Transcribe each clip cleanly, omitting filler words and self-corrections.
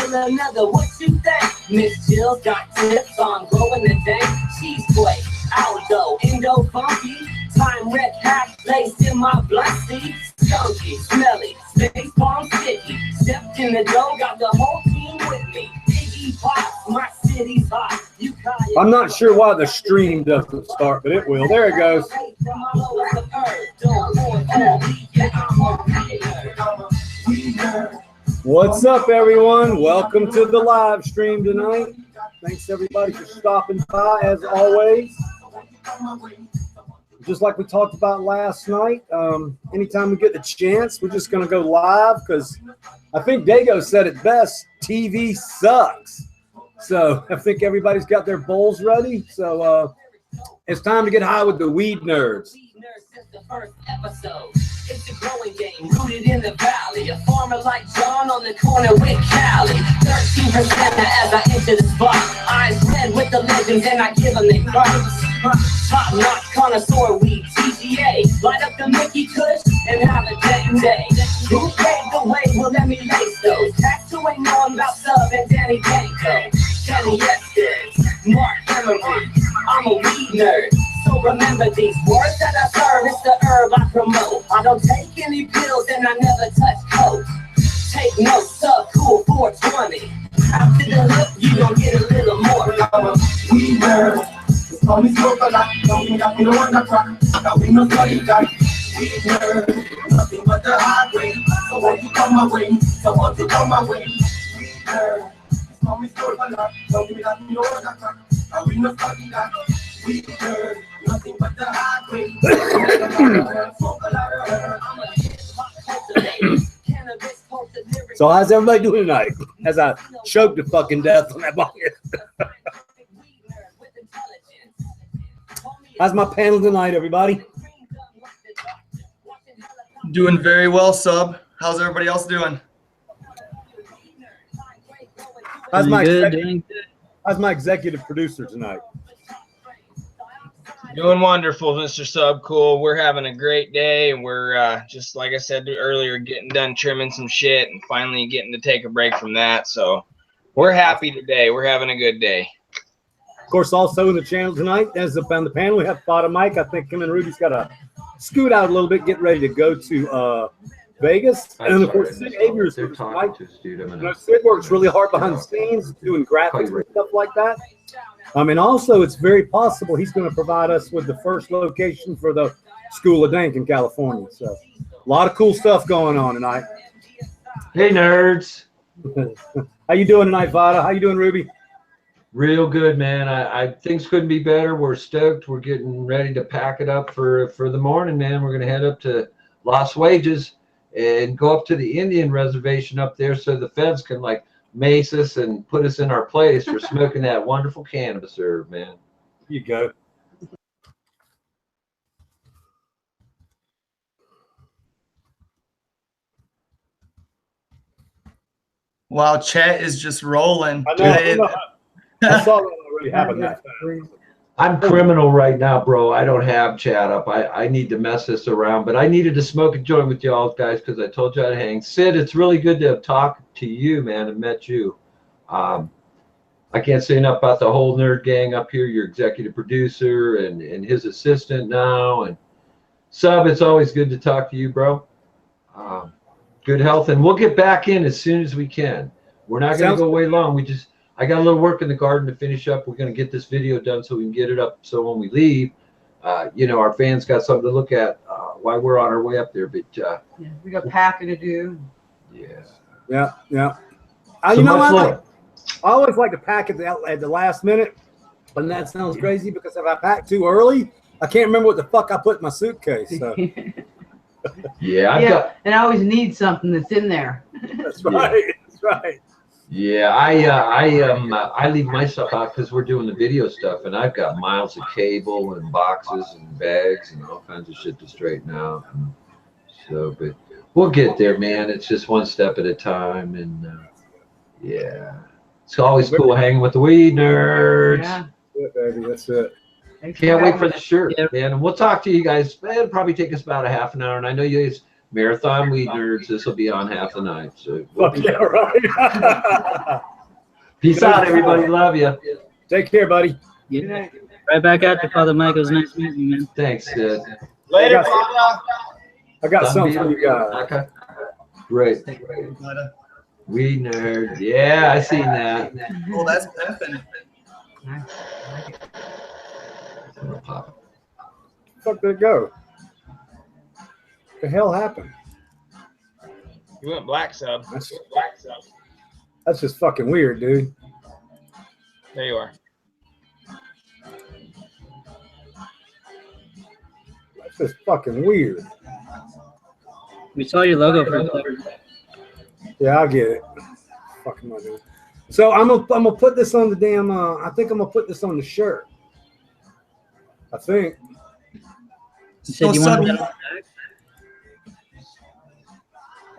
kill another. What you think? Miss Jill's got tips on growing the dank. Cheese plate, Aldo, Indo funky. Time wreck hack placed in my blunt seat. Skunky, smelly, space palm sticky. Stepped in the dough, got the whole team with me. Iggy Pop, my city's hot. I'm not sure why the stream doesn't start, but it will. There it goes. What's up, everyone? Welcome to the live stream tonight. Thanks, everybody, for stopping by, as always. Just like we talked about last night, anytime we get the chance, we're just going to go live because I think Dago said it best, TV sucks. So I think everybody's got their bowls ready. So it's time to get high with the weed nerds. The first episode. It's a growing game, rooted in the valley. A farmer like John on the corner with Cali. 13% as I enter the spot. Eyes red with the legends and I give them their props. Top notch connoisseur weed, TGA. Light up the Mickey Kush and have a day. Who paved the way? Well, let me lace those. Tax who ain't knowing about Sub and Danny Danko. Kenny Estes, Mark Emery. I'm a weed nerd. So remember these words that I serve, it's the herb I promote. I don't take any pills and I never touch coke. Take notes, Sub Cool 420. After the hook, you gon' get a little more. We nerd, it's only smoke a lot. Don't mean that we don't want to crack. That we no study that. We nerd, nothing but the hard way. So won't you come my way? So won't you come my way? We nerd, it's only smoke a lot. Don't mean that we don't want to crack. That we no study that. We nerd. Nothing but the highway. So how's everybody doing tonight? As I choked to fucking death on that bucket. How's my panel tonight, everybody? Doing very well, Sub. How's everybody else doing? How's my executive producer tonight? Doing wonderful, Mr. Sub Cool. We're having a great day, and we're just like I said earlier, getting done trimming some shit and finally getting to take a break from that. So we're happy today. We're having a good day. Of course, also in the channel tonight, as on the panel, we have Bottom Mike. I think him and Ruby's got to scoot out a little bit, get ready to go to Vegas. And of course, Sid Avery's Mike. Sid works really hard behind the scenes, doing graphics and stuff like that. And also, it's very possible he's going to provide us with the first location for the School of Dank in California. So, a lot of cool stuff going on tonight. Hey, nerds. How you doing tonight, Vada? How you doing, Ruby? Real good, man. I things couldn't be better. We're stoked. We're getting ready to pack it up for the morning, man. We're going to head up to Las Wages and go up to the Indian reservation up there so the feds can, like, mace us and put us in our place for smoking that wonderful cannabis herb, man. Here you go. Wow, chat is just rolling. I saw that already happen that time. I'm criminal right now, bro. I don't have chat up. I need to mess this around, but I needed to smoke a joint with y'all guys because I told you I'd hang. Sid, it's really good to have talked to you, man, and met you. I can't say enough about the whole nerd gang up here, your executive producer and his assistant now. And Sub, it's always good to talk to you, bro. Good health, and we'll get back in as soon as we can. We're not going to go away long. I got a little work in the garden to finish up. We're going to get this video done so we can get it up. So when we leave, our fans got something to look at while we're on our way up there. But yeah, we got packing to do. Yeah. I always like to pack at the last minute, and that sounds crazy because if I pack too early, I can't remember what the fuck I put in my suitcase. So. And I always need something that's in there. That's right. Yeah. That's right. Yeah, I leave my stuff out because we're doing the video stuff, and I've got miles of cable and boxes and bags and all kinds of shit to straighten out. And so, but we'll get there, man. It's just one step at a time, and it's always cool hanging with the weed nerds. Yeah, baby, that's it. Can't wait for the shirt, man. And we'll talk to you guys. It'll probably take us about a half an hour, and I know you guys Marathon Weed Nerds. This will be on half the night. So Fuck yeah, right. peace out, everybody. Love you. Take care, buddy. Yeah. Right back at you, Father Mike. It was nice meeting you, man. Thanks, Sid. Later, I Father. I got something for you guys. Okay. Great. Weed Nerd. Yeah, I seen that. Oh, that's perfect. Fuck did it go? The hell happened? You went black, sub. That's, Black, sub. that's just fucking weird, dude. There you are. That's just fucking weird. We saw your logo for a second. Yeah, I'll get it. Fuck am I doing? So I'm gonna put this on the damn. I think I'm gonna put this on the shirt. I think. You said you wanted that on the back?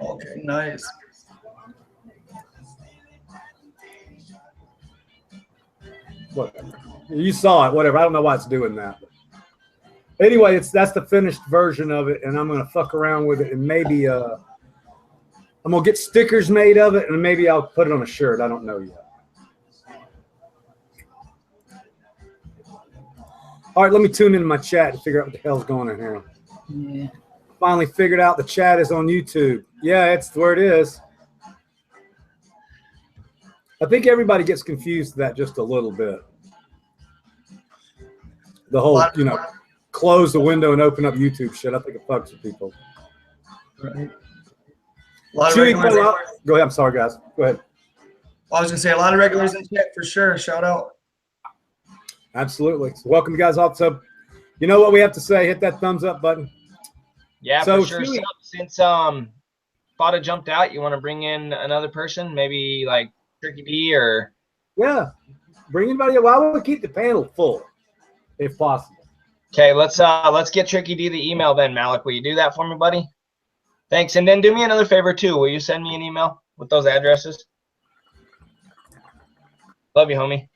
Okay, nice. Whatever. You saw it. Whatever. I don't know why it's doing that. Anyway, that's the finished version of it, and I'm gonna fuck around with it, and maybe I'm gonna get stickers made of it, and maybe I'll put it on a shirt. I don't know yet. All right, let me tune into my chat and figure out what the hell's going on here. Yeah. Finally figured out the chat is on YouTube. Yeah, it's where it is. I think everybody gets confused with that just a little bit. The whole, close the window and open up YouTube shit. I think it fucks with people. Right. A lot of Chewy, regulars. go ahead. I'm sorry, guys. Go ahead. I was gonna say a lot of regulars in chat for sure. Shout out. Absolutely. So welcome, you guys. Also, you know what we have to say? Hit that thumbs up button. Yeah, So for sure. Chewy- Since Fada jumped out, you want to bring in another person, maybe like Tricky D or Yeah. Bring anybody. Well, I want to keep the panel full, if possible. okay. Let's get Tricky D the email then, Malik. Will you do that for me, buddy? Thanks. And then do me another favor too. Will you send me an email with those addresses? Love you, homie.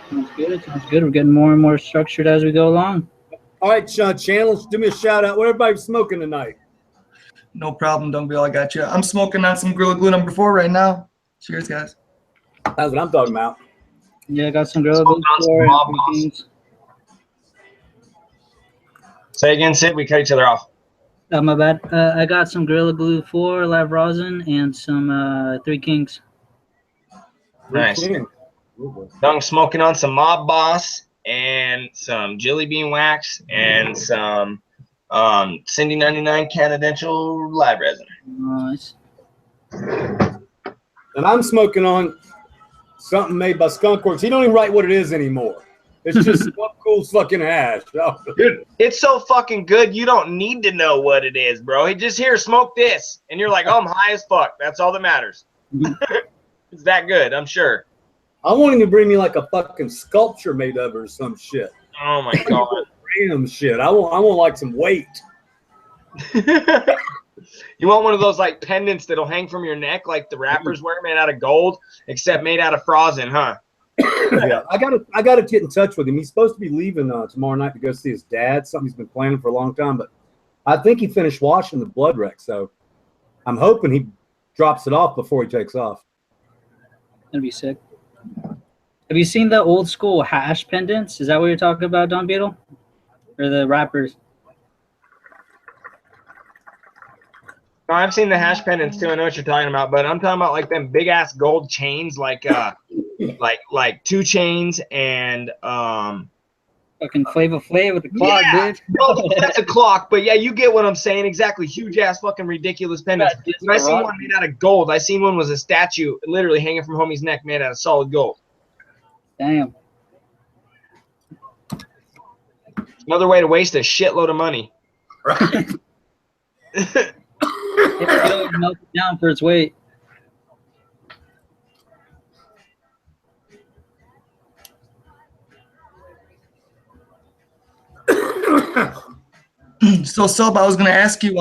Sounds good. Sounds good. We're getting more and more structured as we go along. All right, channels, do me a shout out. What everybody's smoking tonight? No problem, don't be all I got you. I'm smoking on some Gorilla Glue number 4 right now. Cheers, guys. That's what I'm talking about. Yeah, I got some Gorilla Glue Smoke on some Mob 4 and 3 Kings. Say again, Sid. We cut each other off. My bad. I got some Gorilla Glue 4 live rosin and some 3 Kings. Nice. Young smoking on some Mob Boss and some Jelly Bean Wax and some Cindy 99 Canadential live resin. Nice. And I'm smoking on something made by Skunkworks. He don't even write what it is anymore. It's just some cool fucking hash. Dude, it's so fucking good. You don't need to know what it is, bro. He just here, smoke this, and you're like, oh, I'm high as fuck. That's all that matters. It's that good, I'm sure. I want him to bring me like a fucking sculpture made of it or some shit. Oh my god. Random shit. I want like some weight. You want one of those like pendants that'll hang from your neck like the rappers wear, made out of gold, except made out of frozen, huh? Yeah, I gotta get in touch with him. He's supposed to be leaving tomorrow night to go see his dad. Something he's been planning for a long time, but I think he finished washing the blood wreck, so I'm hoping he drops it off before he takes off. That'd be sick. Have you seen the old school hash pendants? Is that what you're talking about, Don Beetle? Or the rappers? No, I've seen the hash pendants too. I know what you're talking about, but I'm talking about like them big ass gold chains, like like 2 Chainz and Fucking Flava Flav with the clock, yeah. dude. No, that's a clock, but yeah, you get what I'm saying. Exactly. Huge ass fucking ridiculous pendants. And I seen one made out of gold. I seen one was a statue literally hanging from homie's neck made out of solid gold. Damn. Another way to waste a shitload of money. Right. It melt it down for its weight. So, Sub, I was going to ask you,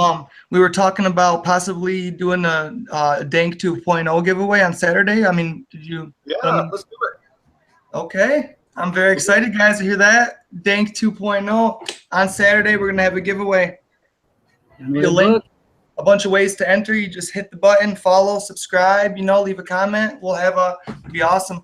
we were talking about possibly doing a Dank 2.0 giveaway on Saturday. I mean, did you? Yeah, let's do it. Okay. I'm very excited, guys, to hear that. Dank 2.0. On Saturday, we're going to have a giveaway. Read The a link, book. a bunch of ways to enter. You just hit the button, follow, subscribe, leave a comment. We'll have it'll be awesome.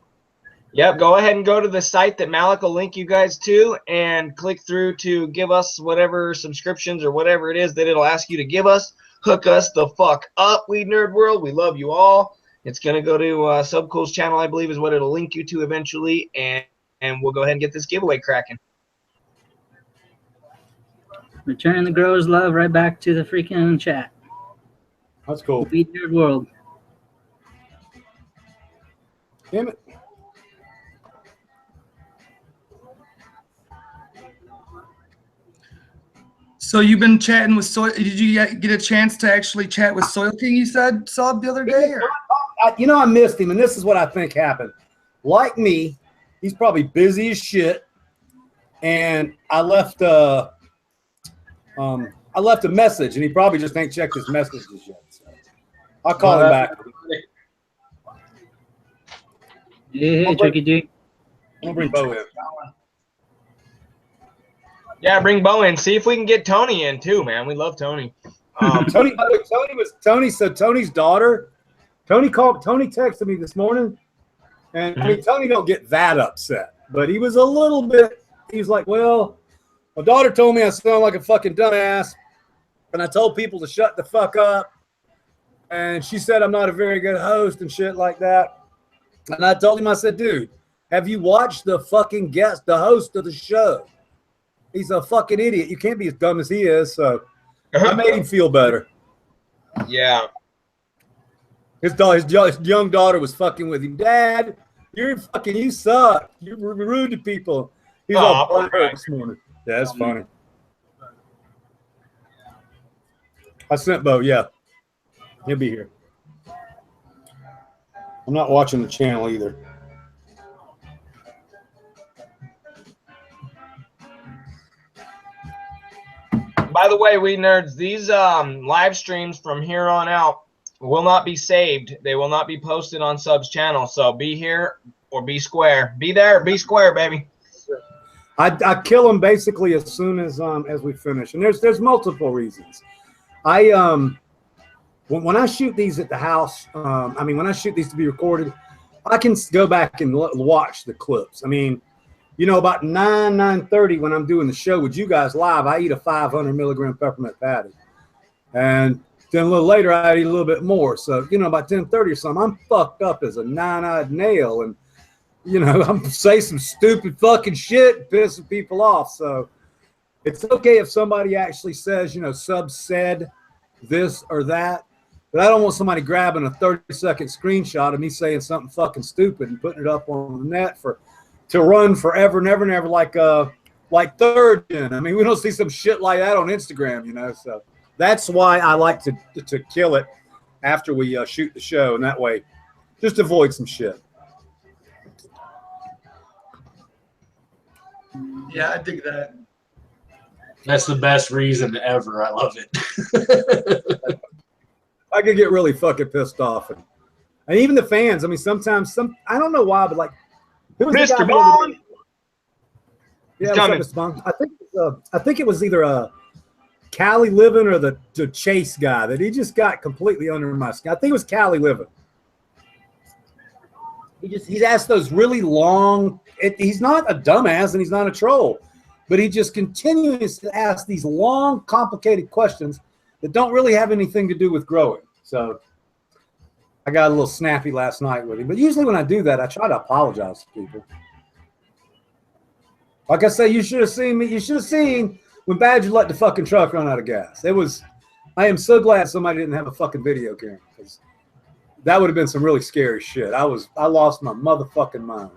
Yep, go ahead and go to the site that Malik will link you guys to and click through to give us whatever subscriptions or whatever it is that it'll ask you to give us. Hook us the fuck up, We Nerd World. We love you all. It's going to go to Subcool's channel, I believe, is what it'll link you to eventually, and we'll go ahead and get this giveaway cracking. Returning the growers' love right back to the freaking chat. That's cool. We Nerd World. Damn it. So you've been chatting with Soil. Did you get a chance to actually chat with Soil King? You said Sub the other day. Or? I missed him, and this is what I think happened. Like me, he's probably busy as shit, and I left a message, and he probably just ain't checked his messages yet. So I'll call him back. Hey, Tricky D. I'll bring Bo in. Yeah, bring Bo in. See if we can get Tony in too, man. We love Tony. Tony. So Tony's daughter. Tony texted me this morning, and I mean, Tony don't get that upset, but he was a little bit. He's like, well, my daughter told me I sound like a fucking dumbass, and I told people to shut the fuck up, and she said I'm not a very good host and shit like that. And I told him, I said, dude, have you watched the fucking guest, the host of the show? He's a fucking idiot. You can't be as dumb as he is. So I made him feel better. Yeah. His young daughter was fucking with him. Dad, you suck. You're rude to people. He's all butthurt this morning. Yeah, that's funny. I sent Bo. Yeah, he'll be here. I'm not watching the channel either. By the way, we nerds, these live streams from here on out will not be saved. They will not be posted on Sub's channel. So be here or be square. Be there or be square, baby. I kill them basically as soon as we finish, and there's multiple reasons. When I shoot these at the house, when I shoot these to be recorded, I can go back and watch the clips. I mean, about 9:30 when I'm doing the show with you guys live, I eat a 500 milligram peppermint patty, and then a little later I eat a little bit more. So about 10:30 or something, I'm fucked up as a nine-eyed nail, and I'm say some stupid fucking shit, pissing people off. So it's okay if somebody actually says, Sub said this or that, but I don't want somebody grabbing a 30-second screenshot of me saying something fucking stupid and putting it up on the net to run forever and ever and ever like Third Gen. I mean, we don't see some shit like that on Instagram, So that's why I like to kill it after we shoot the show, and that way just avoid some shit. Yeah, I dig that. That's the best reason ever. I love it. I could get really fucking pissed off, and even the fans. I mean, sometimes I don't know why, but like, who was Mr. the guy Bond. Yeah, what's up, Mr. Bond? I think it was either Cali Living or the Chase guy that he just got completely under my skin. I think it was Cali Living. He's asked those really long. He's not a dumbass and he's not a troll, but he just continues to ask these long, complicated questions that don't really have anything to do with growing. So I got a little snappy last night with him, but usually when I do that, I try to apologize to people. Like I say, you should have seen me. You should have seen when Badger let the fucking truck run out of gas. I am so glad somebody didn't have a fucking video camera, because that would have been some really scary shit. I lost my motherfucking mind.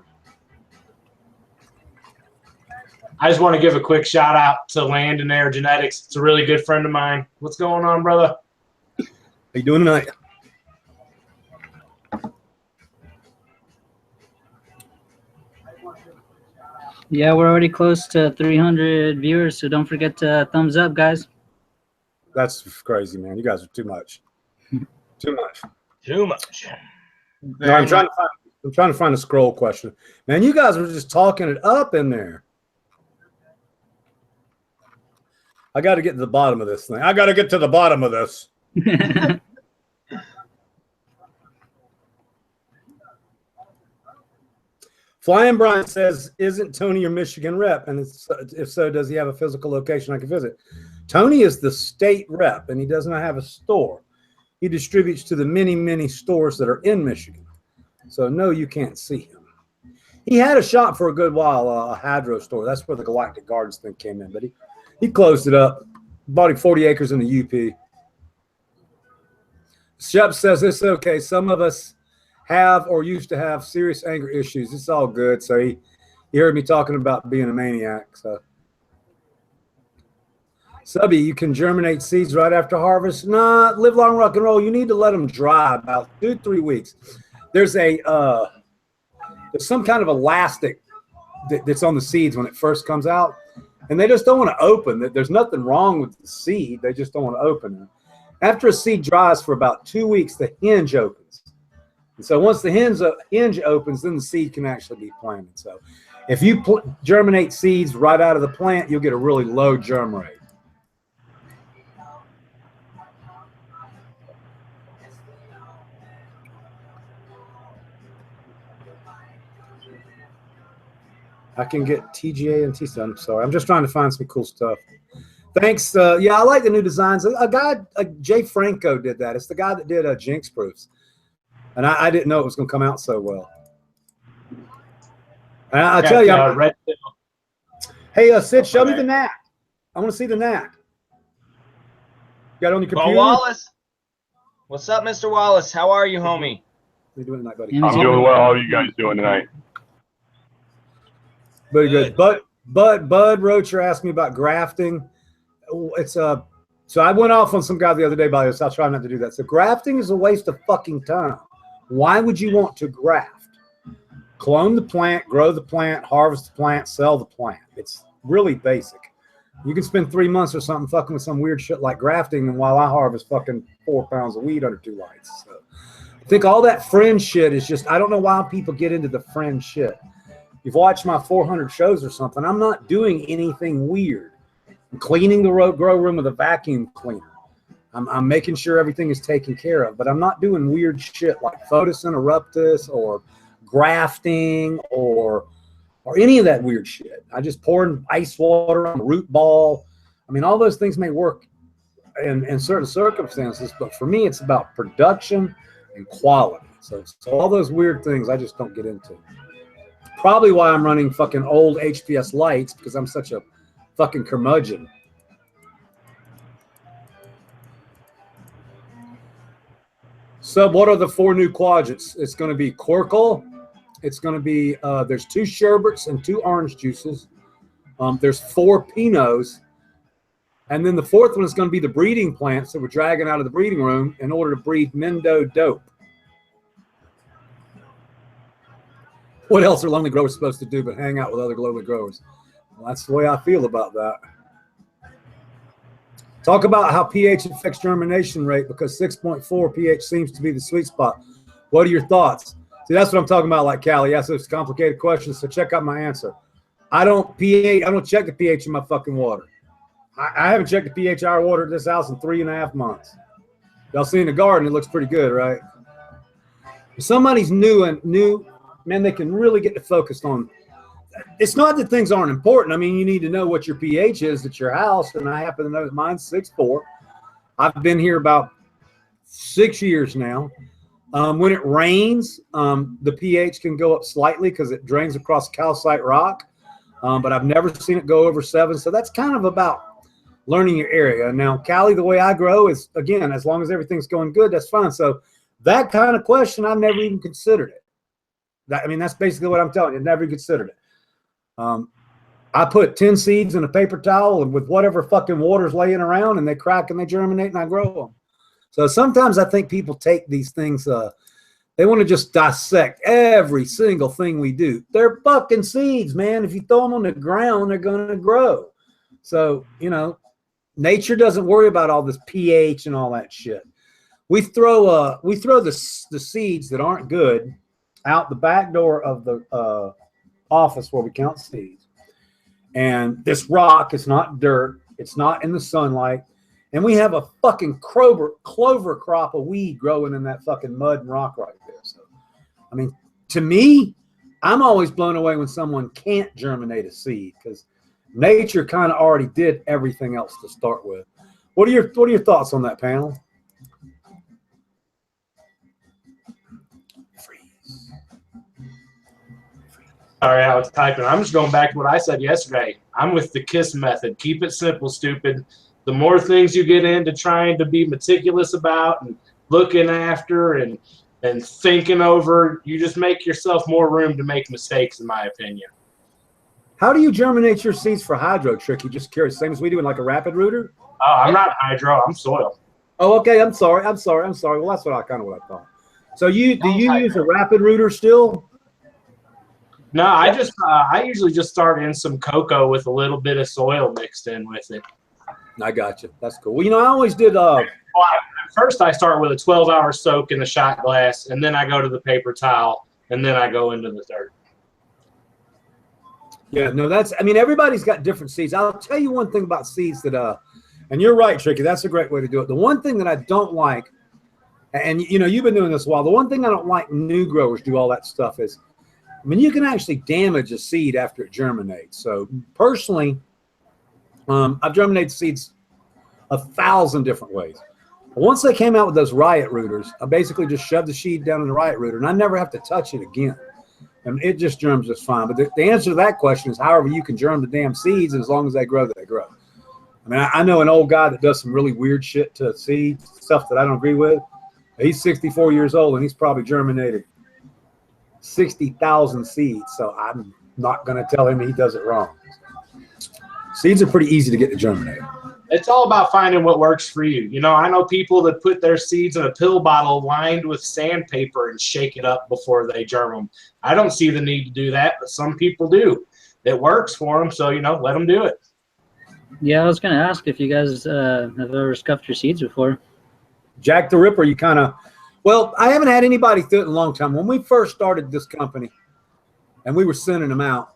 I just want to give a quick shout out to Landon Air Genetics. It's a really good friend of mine. What's going on, brother? How you doing tonight? Yeah, we're already close to 300 viewers, so don't forget to thumbs up, guys. That's crazy, man. You guys are too much. Too much. Too much. No, I'm trying to find a scroll question. Man, you guys were just talking it up in there. I got to get to the bottom of this thing. I got to get to the bottom of this. Flying Brian says, isn't Tony your Michigan rep? And if so, does he have a physical location I can visit? Tony is the state rep, and he does not have a store. He distributes to the many, many stores that are in Michigan. So, no, you can't see him. He had a shop for a good while, a hydro store. That's where the Galactic Gardens thing came in. But he closed it up, bought him 40 acres in the UP. Shep says it's okay. Some of us have or used to have serious anger issues. It's all good. So he heard me talking about being a maniac. So Subby, you can germinate seeds right after harvest. Nah, live long rock and roll. You need to let them dry about 2-3 weeks. There's there's some kind of elastic that's on the seeds when it first comes out, and they just don't want to open. There's nothing wrong with the seed. They just don't want to open. After a seed dries for about 2 weeks, the hinge opens. And so once the hinge opens, then the seed can actually be planted. So if you germinate seeds right out of the plant, you'll get a really low germ rate. I can get TGA and T-Sun. I'm sorry. I'm just trying to find some cool stuff. Thanks. Yeah, I like the new designs. A guy, Jay Franco, did that. It's the guy that did Jinx Proofs. And I didn't know it was going to come out so well. And I'll tell you. Hey, Sid, show me the gnat. I want to see the gnat. You got it on your computer? Well, Wallace. What's up, Mr. Wallace? How are you, homie? How you doing tonight, buddy? I'm doing well. How are you guys doing tonight? Very good. Bud Rocher asked me about grafting. So I went off on some guy the other day about this. I'll try not to do that. So grafting is a waste of fucking time. Why would you want to graft? Clone the plant, grow the plant, harvest the plant, sell the plant. It's really basic. You can spend 3 months or something fucking with some weird shit like grafting, and while I harvest fucking 4 pounds of weed under 2 lights. So I think all that fringe shit is just, I don't know why people get into the fringe shit. You've watched my 400 shows or something. I'm not doing anything weird. I'm cleaning the grow room with a vacuum cleaner. I'm making sure everything is taken care of, but I'm not doing weird shit like Photos Interruptus or grafting or any of that weird shit. I just pour ice water on a root ball. I mean, all those things may work in certain circumstances, but for me, it's about production and quality. So all those weird things I just don't get into. Probably why I'm running fucking old HPS lights, because I'm such a fucking curmudgeon. So what are the 4 new quadrants? It's going to be Corkle. It's going to be, there's 2 sherbets and 2 orange juices. There's 4 Pinots. And then the 4th one is going to be the breeding plants that we're dragging out of the breeding room in order to breed Mendo Dope. What else are lonely growers supposed to do but hang out with other lonely growers? Well, that's the way I feel about that. Talk about how pH affects germination rate, because 6.4 pH seems to be the sweet spot. What are your thoughts? See, that's what I'm talking about, like Callie. Yes, it's a complicated question, so check out my answer. I don't check the pH in my fucking water. I haven't checked the pH of our water at this house in 3.5 months. Y'all see in the garden, it looks pretty good, right? If somebody's new, man, they can really get focused on. It's not that things aren't important. I mean, you need to know what your pH is at your house, and I happen to know that mine's 6.4. I've been here about 6 years now. When it rains, the pH can go up slightly because it drains across calcite rock, but I've never seen it go over 7. So that's kind of about learning your area. Now, Callie, the way I grow is, again, as long as everything's going good, that's fine. So that kind of question, I've never even considered it. That's basically what I'm telling you. Never considered it. I put 10 seeds in a paper towel and with whatever fucking water's laying around, and they crack and they germinate and I grow them. So sometimes I think people take these things, they want to just dissect every single thing we do. They're fucking seeds, man. If you throw them on the ground, they're going to grow. So, nature doesn't worry about all this pH and all that shit. We throw the seeds that aren't good out the back door of the office where we count seeds. And this rock is not dirt. It's not in the sunlight. And we have a fucking clover crop of weed growing in that fucking mud and rock right there. So, I mean, to me, I'm always blown away when someone can't germinate a seed because nature kind of already did everything else to start with. What are your thoughts on that, panel? Sorry, I was typing. I'm just going back to what I said yesterday. I'm with the KISS method. Keep it simple, stupid. The more things you get into trying to be meticulous about and looking after and thinking over, you just make yourself more room to make mistakes, in my opinion. How do you germinate your seeds for hydro, Tricky? Just curious. Same as we do in like a rapid rooter? Oh, I'm not hydro. I'm soil. Oh, okay. I'm sorry. Well, that's what I thought. So do you use a rapid rooter still? No, I usually just start in some cocoa with a little bit of soil mixed in with it. I got you. That's cool. Well, I always did. At first, I start with a 12-hour soak in the shot glass, and then I go to the paper towel, and then I go into the dirt. Yeah, no, everybody's got different seeds. I'll tell you one thing about seeds that, and you're right, Tricky. That's a great way to do it. The one thing that I don't like, and you've been doing this a while. The one thing I don't like new growers do all that stuff is, you can actually damage a seed after it germinates. So personally, I've germinated seeds 1,000 different ways. Once they came out with those riot rooters, I basically just shoved the seed down in the riot rooter, and I never have to touch it again. And it just germs just fine. But the answer to that question is however you can germ the damn seeds, and as long as they grow, they grow. I know an old guy that does some really weird shit to seeds, stuff that I don't agree with. He's 64 years old, and he's probably germinated 60,000 seeds. So I'm not going to tell him he does it wrong. Seeds are pretty easy to get to germinate. It's all about finding what works for you. I know people that put their seeds in a pill bottle lined with sandpaper and shake it up before they germ them. I don't see the need to do that, but some people do. It works for them, so, let them do it. Yeah, I was going to ask if you guys have ever scuffed your seeds before. Jack the Ripper, well, I haven't had anybody do it in a long time. When we first started this company and we were sending them out,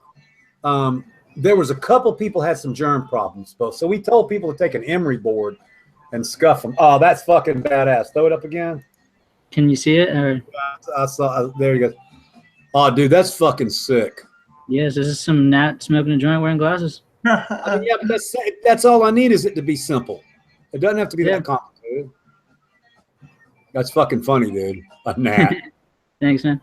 there was a couple people had some germ problems. So we told people to take an emery board and scuff them. Oh, that's fucking badass. Throw it up again. Can you see it? Or? I saw. There you go. Oh, dude, that's fucking sick. Yes, this is some Nat smoking a joint wearing glasses. Yeah, but that's all I need is it to be simple. It doesn't have to be that complicated. That's fucking funny, dude. A Nat. Thanks, man.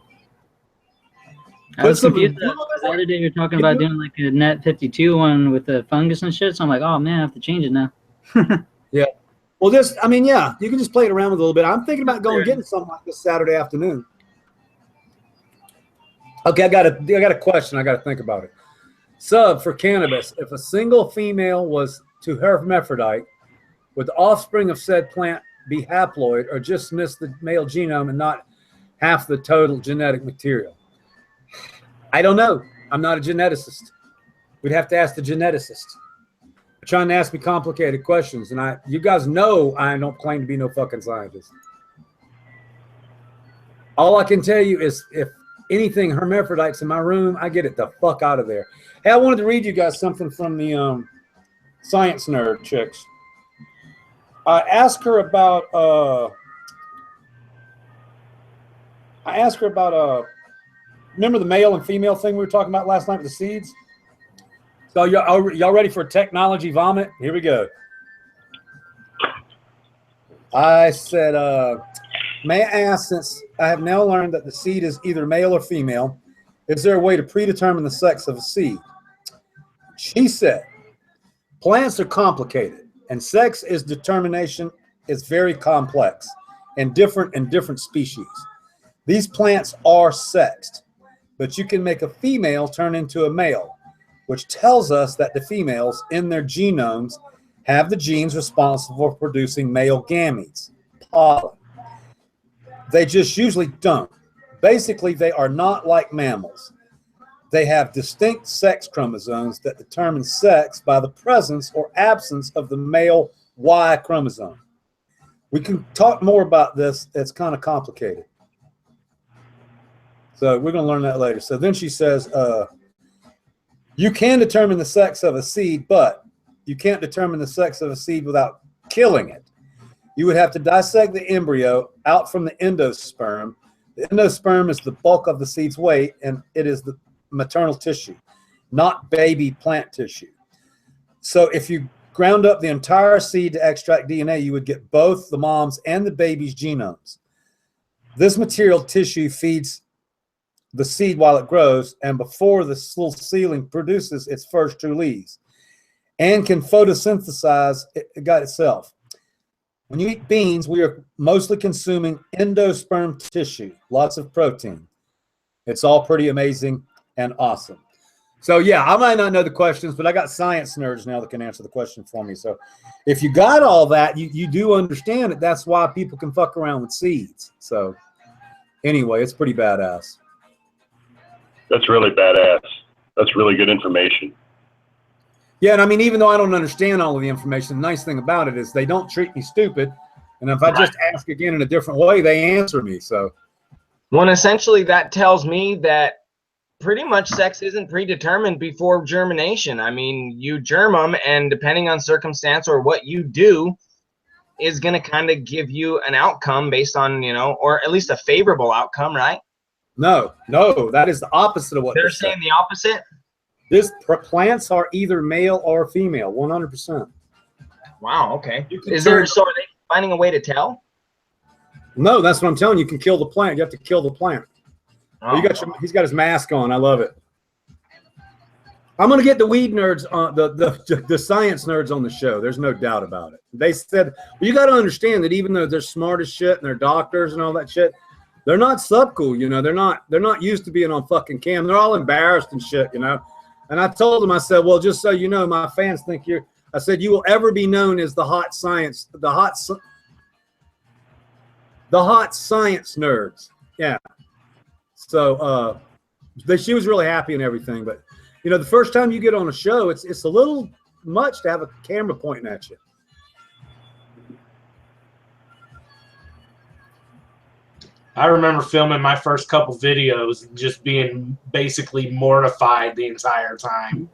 I was confused the other day you were talking about doing like a Net 52 one with the fungus and shit. So I'm like, oh man, I have to change it now. Yeah. Well, you can just play it around with a little bit. I'm thinking about going getting something like this Saturday afternoon. Okay, I got a question. I got to think about it. Sub for cannabis. If a single female was to hermaphrodite, would the offspring of said plant be haploid or just miss the male genome and not half the total genetic material? I don't know. I'm not a geneticist. We'd have to ask the geneticist. They're trying to ask me complicated questions, and you guys know I don't claim to be no fucking scientist. All I can tell you is if anything hermaphrodites in my room, I get it the fuck out of there. Hey, I wanted to read you guys something from the Science Nerd chicks. I asked her about remember the male and female thing we were talking about last night with the seeds? So y'all ready for a technology vomit? Here we go. I said, may I ask, since I have now learned that the seed is either male or female, is there a way to predetermine the sex of a seed? She said, plants are complicated, and sex determination is very complex and different in different species. These plants are sexed, but you can make a female turn into a male, which tells us that the females in their genomes have the genes responsible for producing male gametes, pollen. They just usually don't. Basically, they are not like mammals. They have distinct sex chromosomes that determine sex by the presence or absence of the male Y chromosome. We can talk more about this. It's kind of complicated. So we're going to learn that later. So then she says, you can determine the sex of a seed, but you can't determine the sex of a seed without killing it. You would have to dissect the embryo out from the endosperm. The endosperm is the bulk of the seed's weight, and it is the maternal tissue, not baby plant tissue. So if you ground up the entire seed to extract DNA, you would get both the mom's and the baby's genomes. This material tissue feeds the seed while it grows, and before the little seedling produces its first true leaves, and can photosynthesize it itself. When you eat beans, we are mostly consuming endosperm tissue, lots of protein. It's all pretty amazing and awesome. So yeah, I might not know the questions, but I got science nerds now that can answer the question for me. So if you got all that, you do understand that that's why people can fuck around with seeds. So anyway, it's pretty badass. That's really badass. That's really good information. Yeah, and I mean, even though I don't understand all of the information, the nice thing about it is they don't treat me stupid. And if I just ask again in a different way, they answer me. So, well, essentially that tells me that pretty much sex isn't predetermined before germination. I mean, you germ them, and depending on circumstance or what you do is going to kind of give you an outcome based on, you know, or at least a favorable outcome, right? No, that is the opposite of what they're saying. The opposite? Plants are either male or female, 100%. Wow, okay. So are they finding a way to tell? No, that's what I'm telling you. You can kill the plant. You have to kill the plant. Oh. He's got his mask on. I love it. I'm going to get the weed nerds on the science nerds on the show. There's no doubt about it. They said, well, you got to understand that even though they're smart as shit and they're doctors and all that shit, they're not subcool, you know. They're not used to being on fucking cam. They're all embarrassed and shit, you know. And I told them, I said, well, just so you know, my fans think you're. I said, you will ever be known as the hot science nerds. Yeah. So she was really happy and everything, but you know, the first time you get on a show, it's a little much to have a camera pointing at you. I remember filming my first couple videos and just being basically mortified the entire time.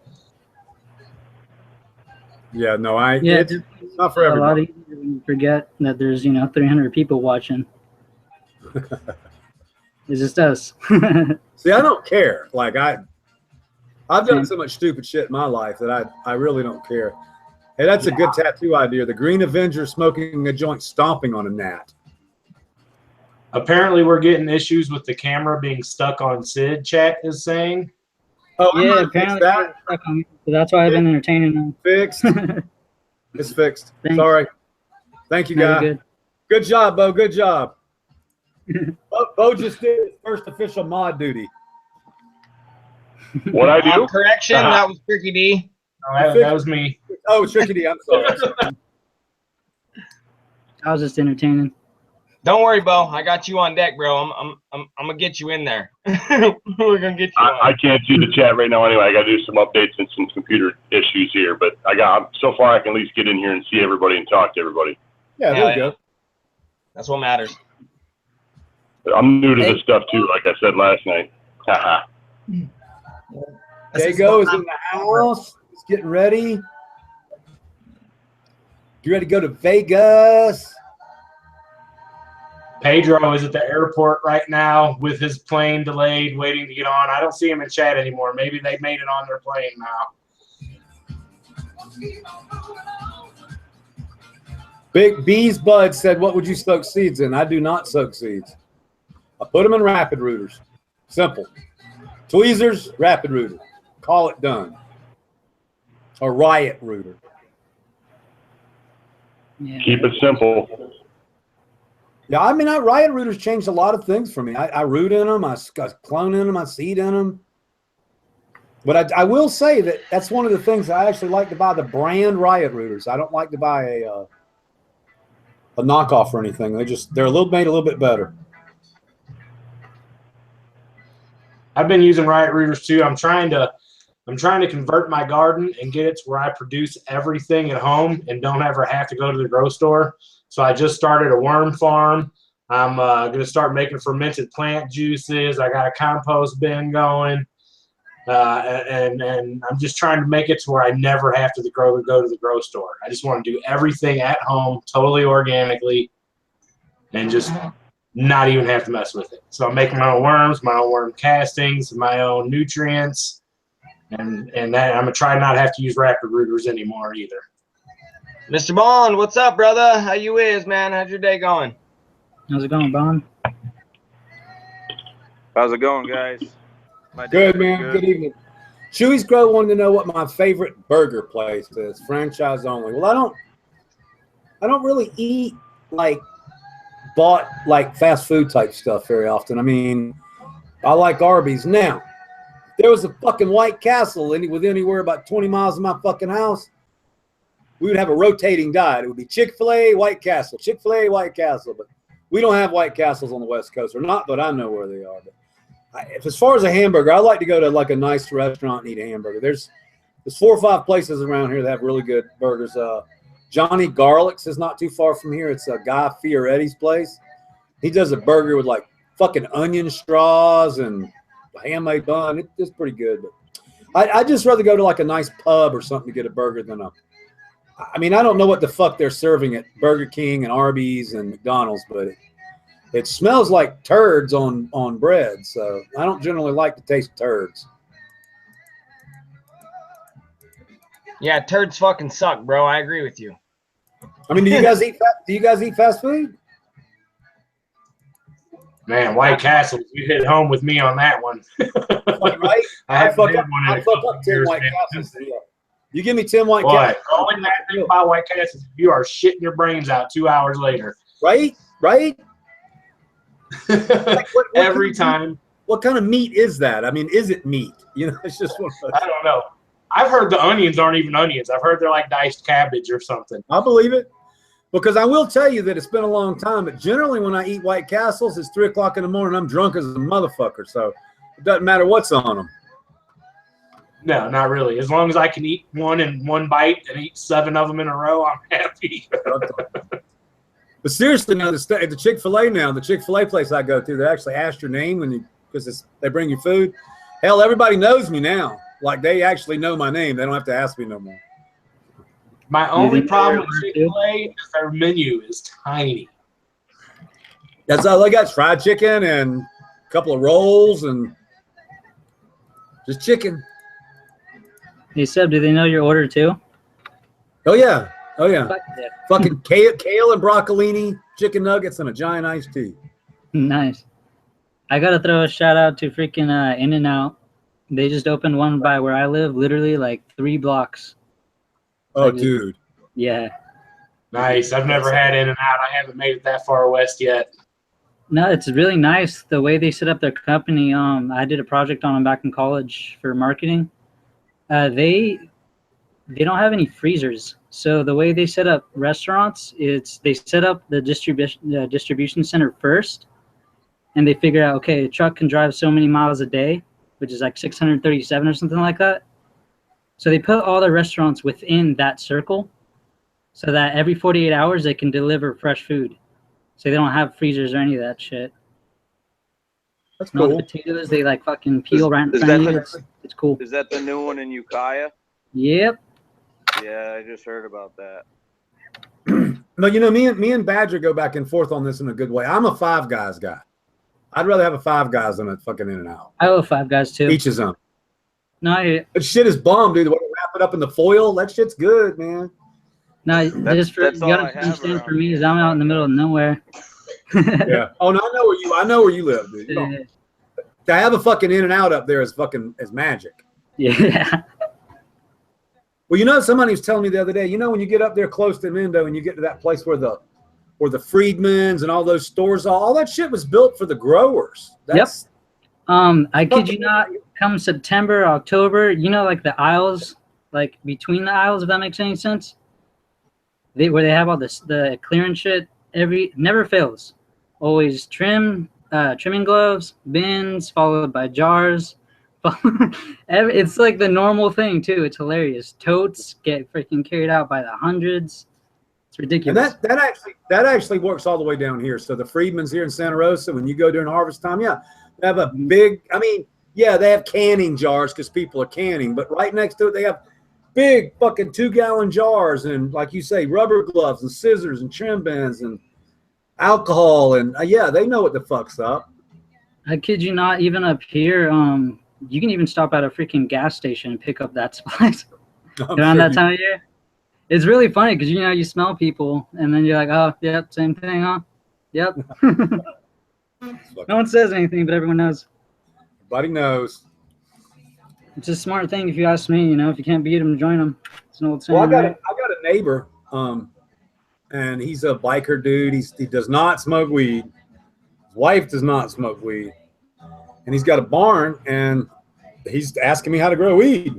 Yeah, no, it's not for everybody. A lot easier when you forget that there's, you know, 300 people watching. It's just us. See, I don't care. Like I've done so much stupid shit in my life that I really don't care. Hey, that's a good tattoo idea. The Green Avenger smoking a joint, stomping on a gnat. Apparently, we're getting issues with the camera being stuck on Sid. Chat is saying. Oh yeah, apparently that. So that's why I've been entertaining them. Fixed. It's fixed. Thanks. Sorry. Thank you, guy. Good job, Bo. Good job. Bo just did his first official mod duty. What I do? Correction, that was Tricky D. Oh, that was me. Oh, Tricky D. I'm sorry. I was just entertaining. Don't worry, Bo. I got you on deck, bro. I'm gonna get you in there. We're gonna get you. I can't see the chat right now. Anyway, I got to do some updates and some computer issues here. But so far I can at least get in here and see everybody and talk to everybody. Yeah, there you go. That's what matters. I'm new to this stuff too. Like I said last night. Haha. Dago is in the house. He's getting ready. You ready to go to Vegas? Pedro is at the airport right now with his plane delayed, waiting to get on. I don't see him in chat anymore. Maybe they made it on their plane now. Big B's Bud said, what would you soak seeds in? I do not soak seeds. I put them in rapid rooters. Simple. Tweezers, rapid rooter. Call it done. A riot rooter. Yeah. Keep it simple. Yeah, I mean, riot rooters changed a lot of things for me. I root in them, I clone in them, I seed in them. But I will say that that's one of the things I actually like to buy, the brand riot rooters. I don't like to buy a knockoff or anything. They're made a little bit better. I've been using riot rooters too. I'm trying to convert my garden and get it to where I produce everything at home and don't ever have to go to the grocery store. So I just started a worm farm. I'm going to start making fermented plant juices. I got a compost bin going. and I'm just trying to make it to where I never have to go to the grocery store. I just want to do everything at home, totally organically, and just not even have to mess with it. So I'm making my own worms, my own worm castings, my own nutrients, and that I'm gonna try not to have to use rapid rooters anymore either. Mr. Bond, what's up, brother? How you is, man? How's your day going? How's it going, Bond? How's it going, guys? Good, man. Good evening. Chewy's Grow wanted to know what my favorite burger place is, franchise only. Well, I don't really eat bought fast food type stuff very often. I mean, I like Arby's. Now, if there was a fucking White Castle with anywhere about 20 miles of my fucking house, we would have a rotating diet. It would be Chick-fil-A, White Castle, Chick-fil-A, White Castle. But we don't have White Castles on the West Coast, or not that I know where they are. But as far as a hamburger, I like to go to a nice restaurant and eat a hamburger. There's 4 or 5 places around here that have really good burgers. Johnny Garlic's is not too far from here. It's Guy Fioretti's place. He does a burger with fucking onion straws and handmade bun. It's pretty good. But I'd just rather go to a nice pub or something to get a burger than I mean, I don't know what the fuck they're serving at Burger King and Arby's and McDonald's, but it smells like turds on bread. So I don't generally like to taste turds. Yeah, turds fucking suck, bro. I agree with you. I mean, do you guys eat fast food? Man, White Castle, you hit home with me on that one. Right? I fuck up 10 White Castles. You give me 10 White Castles. Going that thing by White Castles, you are shitting your brains out 2 hours later. Right? Every time. What kind of meat is that? I mean, is it meat? It's just one of those. I don't know. I've heard the onions aren't even onions. I've heard they're like diced cabbage or something. I believe it. Because I will tell you that it's been a long time, but generally when I eat White Castles, it's 3 o'clock in the morning. I'm drunk as a motherfucker, so it doesn't matter what's on them. No, not really. As long as I can eat one in one bite and eat 7 of them in a row, I'm happy. But seriously, now the Chick-fil-A now, the Chick-fil-A place I go to, they actually ask your name because they bring you food. Hell, everybody knows me now. They actually know my name. They don't have to ask me no more. My only problem with Chick-fil-A is their menu is tiny. That's all they got: fried chicken and a couple of rolls and just chicken. Hey, Seb, do they know your order too? Oh, yeah. Yeah. Fucking kale and broccolini, chicken nuggets, and a giant iced tea. Nice. I got to throw a shout out to freaking In-N-Out. They just opened one by where I live, literally 3 blocks. Oh, dude. Yeah. Nice. I've never had In-N-Out. I haven't made it that far west yet. No, it's really nice the way they set up their company. I did a project on them back in college for marketing. They don't have any freezers. So the way they set up restaurants is they set up the distribution center first, and they figure out, okay, a truck can drive so many miles a day, which is 637 or something like that. So they put all the restaurants within that circle so that every 48 hours they can deliver fresh food. So they don't have freezers or any of that shit. That's cool. No potatoes, they fucking peel right in front of you. It's cool. Is that the new one in Ukiah? Yep. Yeah, I just heard about that. No, me and Badger go back and forth on this in a good way. I'm a Five Guys guy. I'd rather have a Five Guys than a fucking In-N-Out. I love Five Guys too. Each his own. No, that shit is bomb, dude. The way they wrap it up in the foil, that shit's good, man. No, you gotta understand for me is I'm out in the middle of nowhere. Yeah. Oh no, I know where you live, dude. To have a fucking In-N-Out up there is magic. Yeah. Well, somebody was telling me the other day, when you get up there close to Mendo and you get to that place where the Freedmans and all those stores, all that shit was built for the growers. Yep. I kid you not, come September, October, the aisles, between the aisles, if that makes any sense. Where they have all the clearance shit, never fails. Always trimming gloves, bins, followed by jars. It's the normal thing too. It's hilarious. Totes get freaking carried out by the hundreds. It's ridiculous. And that actually works all the way down here. So the Freedmans here in Santa Rosa, when you go during harvest time, yeah, they have a big. I mean, Yeah, they have canning jars because people are canning, but right next to it, they have big fucking 2-gallon jars and, like you say, rubber gloves and scissors and trim bands and alcohol. And yeah, they know what the fuck's up. I kid you not, even up here, you can even stop at a freaking gas station and pick up that supplies around that time of year. It's really funny because, you know, you smell people and then you're like, oh, yep, same thing, huh? Yep. No one says anything, but everyone knows. Everybody knows. It's a smart thing if you ask me, you know, if you can't beat them, join them. It's an old saying. Well, I got right? a neighbor, and he's a biker dude. He does not smoke weed. His wife does not smoke weed. And he's got a barn, and he's asking me how to grow weed.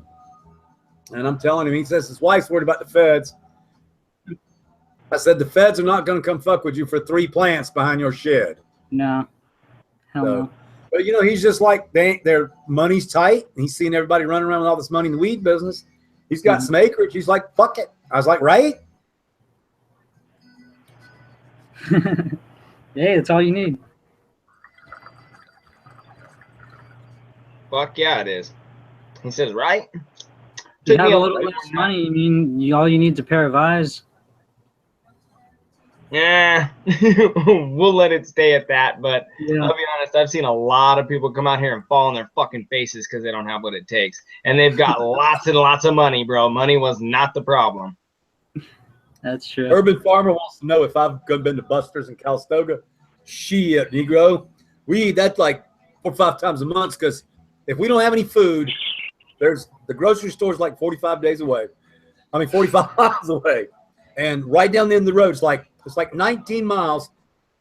And I'm telling him, he says his wife's worried about the feds. I said, the feds are not going to come fuck with you for 3 plants behind your shed. No. Hell no. But, you know, he's just like, their money's tight. He's seeing everybody running around with all this money in the weed business. He's got some acreage. He's like, fuck it. I was like, right? Hey, that's all you need. Fuck yeah, it is. He says, right? You have a little less money. I mean, all you need is a pair of eyes. Yeah, we'll let it stay at that. But Yeah. I'll be honest, I've seen a lot of people come out here and fall on their fucking faces because they don't have what it takes. And they've got lots and lots of money, bro. Money was not the problem. That's true. Urban Farmer wants to know if I've been to Buster's in Calistoga. Shit, Negro. We eat that like 4 or 5 times a month because if we don't have any food, there's the grocery store's like 45 days away. I mean, 45 miles away. And right down the end of the road, it's like 19 miles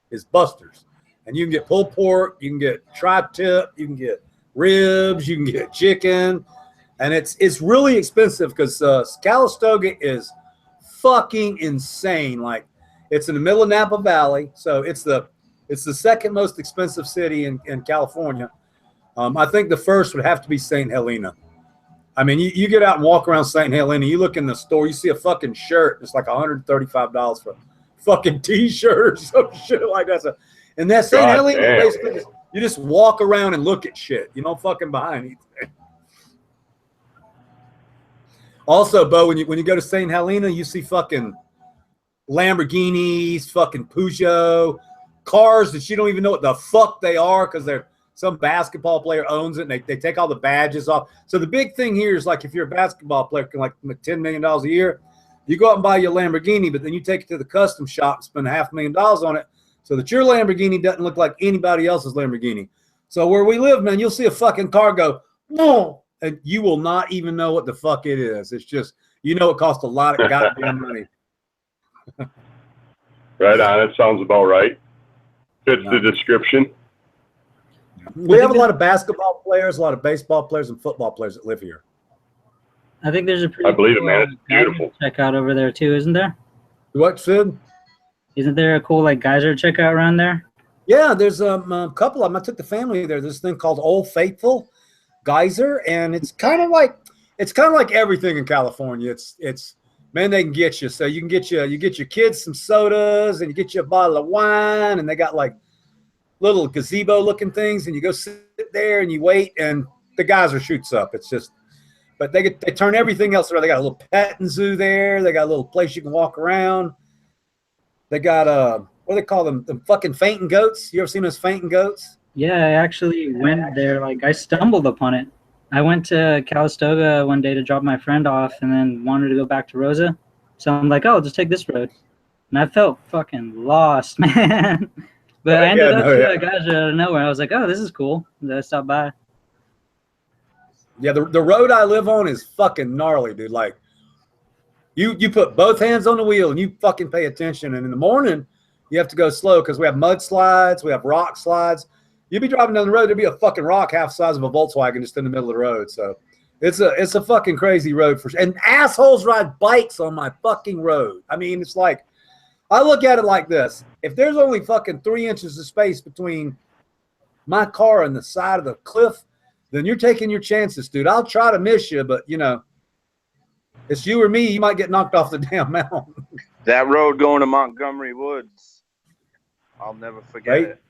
is Buster's. And you can get pulled pork, you can get tri-tip, you can get ribs, you can get chicken. And it's really expensive because Calistoga is fucking insane. Like, it's in the middle of Napa Valley, so it's the second most expensive city in California. I think the first would have to be St. Helena. I mean, you get out and walk around St. Helena, you look in the store, you see a fucking shirt, it's like $135 for a fucking t-shirt or some shit like that. So, and that St. Helena, basically, you just walk around and look at shit. You don't fucking buy anything. Also, Bo, when you go to St. Helena, you see fucking Lamborghinis, fucking Peugeot, cars that you don't even know what the fuck they are because they're some basketball player owns it and they take all the badges off. So the big thing here is like if you're a basketball player, like $10 million a year, you go out and buy your Lamborghini, but then you take it to the custom shop and spend $500,000 on it so that your Lamborghini doesn't look like anybody else's Lamborghini. So where we live, man, you'll see a fucking car go, no, and you will not even know what the fuck it is. It's just, you know, it costs a lot of goddamn money. Right on. It sounds about right. Fits the description. We have a lot of basketball players, a lot of baseball players, and football players that live here. I think there's a pretty I believe cool, it, man. It's beautiful. checkout over there too, isn't there? What, Sid? Isn't there a cool like geyser checkout around there? Yeah, there's a couple of them. I took the family there. There's this thing called Old Faithful Geyser, and it's kind of like everything in California. It's man, they can get you. So you get your kids some sodas, and you get you a bottle of wine, and they got like little gazebo looking things, and you go sit there and you wait, and the geyser shoots up. It's just, but they turn everything else around. They got a little petting zoo there. They got a little place you can walk around. They got what do they call them? The fucking fainting goats. You ever seen those fainting goats? Yeah, I actually went there. Like I stumbled upon it. I went to Calistoga one day to drop my friend off, and then wanted to go back to Rosa. So I'm like, oh, I'll just take this road, and I felt fucking lost, man. But I ended up to a geyser out of nowhere. I was like, oh, this is cool. And I stopped by. Yeah, the road I live on is fucking gnarly, dude. Like, you put both hands on the wheel and you fucking pay attention. And in the morning, you have to go slow because we have mud slides, we have rock slides. You'd be driving down the road, there'd be a fucking rock half the size of a Volkswagen just in the middle of the road. So it's a fucking crazy road for sure. And assholes ride bikes on my fucking road. I mean, it's like, I look at it like this. If there's only fucking 3 inches of space between my car and the side of the cliff, then you're taking your chances, dude. I'll try to miss you, but, you know, it's you or me. You might get knocked off the damn mountain. That road going to Montgomery Woods, I'll never forget it.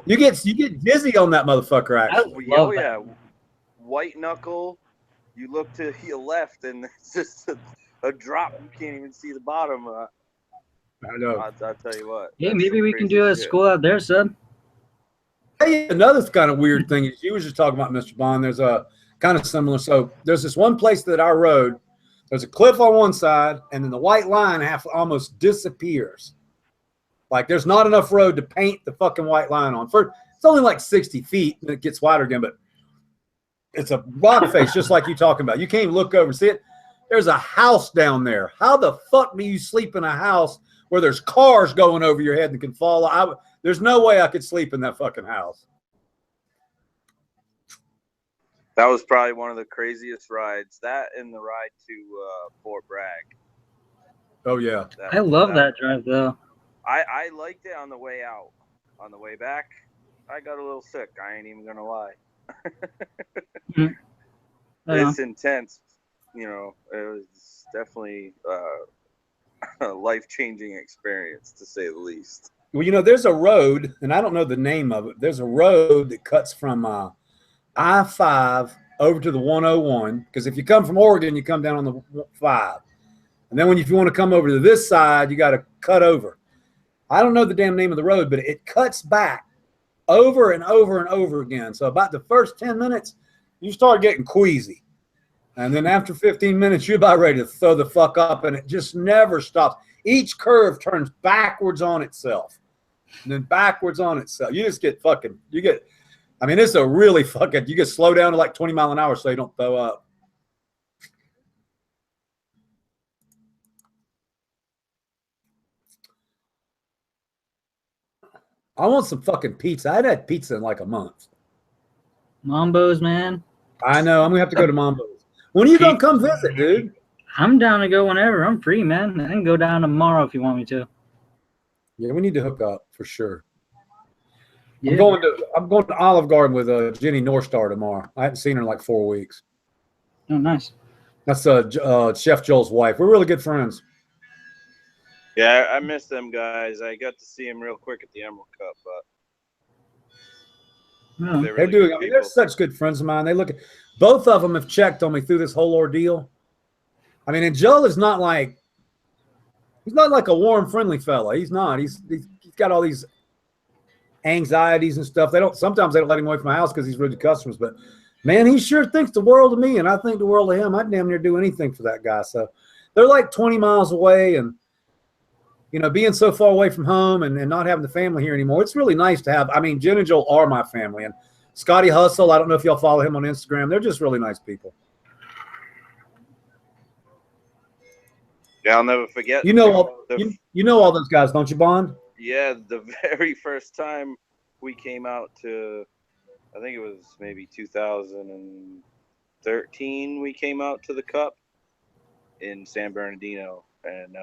You get dizzy on that motherfucker. Actually, Oh yeah, white knuckle. You look to your left, and it's just a drop. You can't even see the bottom. I know. I'll tell you what. Hey, that's maybe some we can crazy do a shit. school out there, sub. Hey, another kind of weird thing is you were just talking about, Mr. Bond. There's a kind of similar. So there's this one place that I rode. There's a cliff on one side, and then the white line almost disappears. Like there's not enough road to paint the fucking white line on. It's only like 60 feet, and it gets wider again, but it's a rock face just like you talking about. You can't even look over and see it. There's a house down there. How the fuck do you sleep in a house where there's cars going over your head and can fall? There's no way I could sleep in that fucking house. That was probably one of the craziest rides. That and the ride to Fort Bragg. Oh yeah, I love that drive though. I liked it on the way out. On the way back, I got a little sick. I ain't even gonna lie. It's intense. You know, it was definitely a life-changing experience, to say the least. Well, you know, there's a road, and I don't know the name of it. There's a road that cuts from I-5 over to the 101. Because if you come from Oregon, you come down on the 5. And then if you want to come over to this side, you got to cut over. I don't know the damn name of the road, but it cuts back over and over and over again. So about the first 10 minutes, you start getting queasy. And then after 15 minutes, you're about ready to throw the fuck up, and it just never stops. Each curve turns backwards on itself, and then backwards on itself. You just get fucking, I mean, it's a really fucking, you get slow down to like 20 miles an hour so you don't throw up. I want some fucking pizza. I hadn't had pizza in like a month. Mambo's, man. I know. I'm going to have to go to Mambo's. When are you going to come visit, dude? I'm down to go whenever. I'm free, man. I can go down tomorrow if you want me to. Yeah, we need to hook up for sure. Yeah. I'm going to Olive Garden with Jenny Northstar tomorrow. I haven't seen her in like 4 weeks. Oh, nice. That's Chef Joel's wife. We're really good friends. Yeah, I miss them guys. I got to see them real quick at the Emerald Cup, but They're doing. I mean, they're such good friends of mine. Both of them have checked on me through this whole ordeal. I mean, and Joel is not like, he's not like a warm, friendly fella. He's not. He's got all these anxieties and stuff. Sometimes they don't let him away from my house because he's rude to customers. But man, he sure thinks the world of me, and I think the world of him. I'd damn near do anything for that guy. So they're like 20 miles away, and you know, being so far away from home and not having the family here anymore, it's really nice to have. I mean, Jen and Joel are my family, and Scotty Hustle. I don't know if y'all follow him on Instagram. They're just really nice people. Yeah, I'll never forget. You know all those guys, don't you, Bond? Yeah, the very first time we came out to, I think it was maybe 2013. We came out to the Cup in San Bernardino, and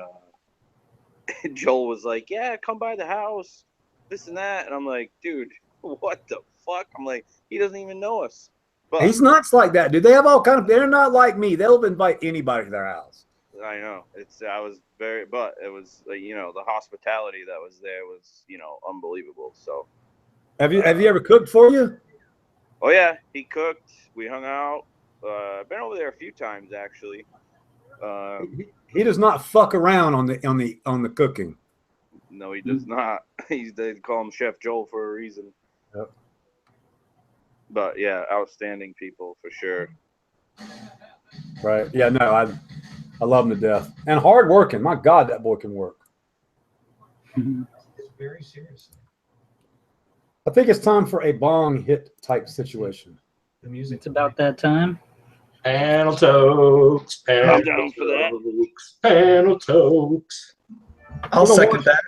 Joel was like, "Yeah, come by the house, this and that," and I'm like, "Dude, what the fuck?" I'm like, he doesn't even know us. But he's nuts like that, dude. They have all kind of. They're not like me. They'll invite anybody to their house. I know but it was you know, the hospitality that was there was, you know, unbelievable. So have you ever cooked for you? Oh yeah, he cooked. We hung out. I've been over there a few times actually. He does not fuck around on the cooking. No, he does not. They call him Chef Joel for a reason. Yep. But yeah, outstanding people for sure. Right. Yeah. No, I love him to death, and hard working. My God, that boy can work. Very seriously. I think it's time for a bong hit type situation. The music. It's about that time. Panel tokes. I'm down for that. Panel tokes. I'll second that.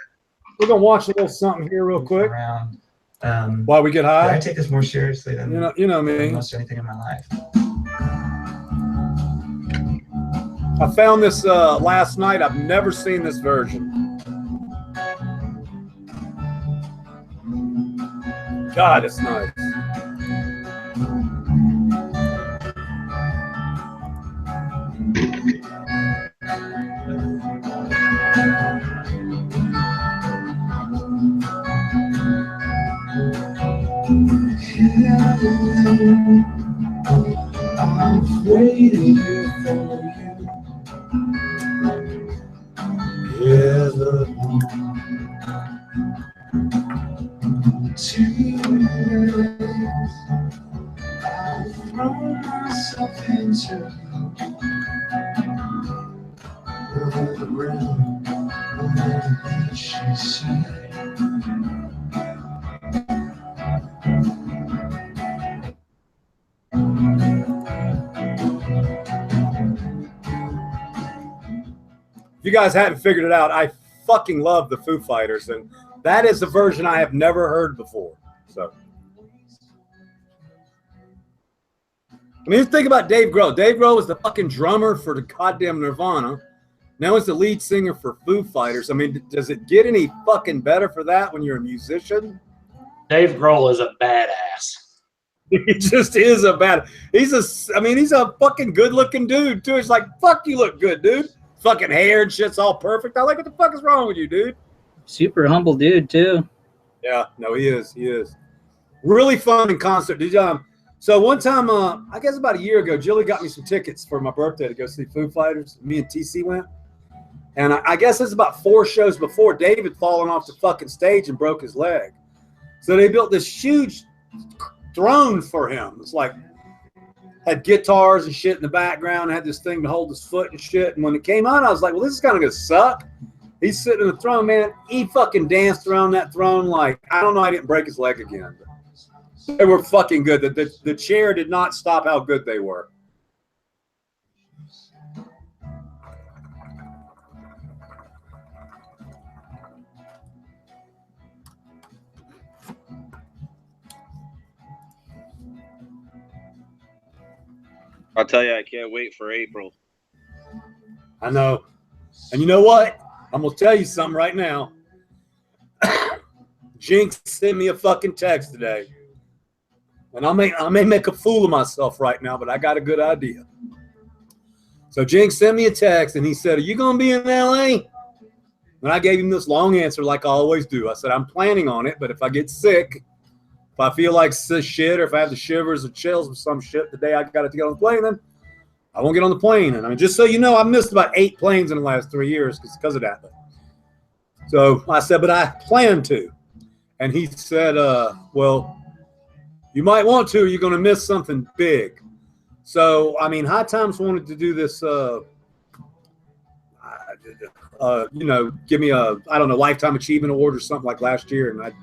We're gonna watch a little something here real quick. Around. While we get high. I take this more seriously than you know me. Almost anything in my life. I found this last night. I've never seen this version. God, it's nice. I'm waiting here for you. Evermore. Tears I've thrown myself into the ground. No matter what she said. If you guys hadn't figured it out, I fucking love the Foo Fighters, and that is a version I have never heard before. So, I mean, think about Dave Grohl. Dave Grohl was the fucking drummer for the goddamn Nirvana. Now he's the lead singer for Foo Fighters. I mean, does it get any fucking better for that when you're a musician? Dave Grohl is a badass. He just is a bad. He's a fucking good looking dude too. It's like, fuck, you look good, dude. Fucking hair and shit's all perfect. I like, what the fuck is wrong with you, dude? Super humble dude too. Yeah, no, he is. He is really fun in concert. So one time, I guess about a year ago, Jilly got me some tickets for my birthday to go see Foo Fighters. Me and TC went, and I guess it's about 4 shows before David fallen off the fucking stage and broke his leg. So they built this huge throne for him. It's like had guitars and shit in the background, had this thing to hold his foot and shit. And when it came on, I was like, well, this is kind of gonna suck. He's sitting in the throne, man. He fucking danced around that throne like, I don't know, I didn't break his leg again. But they were fucking good. The chair did not stop how good they were. I'll tell you, I can't wait for April. I know. And you know what? I'm going to tell you something right now. Jinx sent me a fucking text today. And I may make a fool of myself right now, but I got a good idea. So Jinx sent me a text, and he said, are you going to be in L.A.? And I gave him this long answer like I always do. I said, I'm planning on it, but if I get sick, if I feel like shit, or if I have the shivers or chills or some shit the day I got to get on the plane, then I won't get on the plane. And I mean, just so you know, I missed about 8 planes in the last 3 years because of that. So I said, but I plan to. And he said, well, you might want to, or you're going to miss something big. So, I mean, High Times wanted to do this, give me a, I don't know, Lifetime Achievement Award or something like last year. And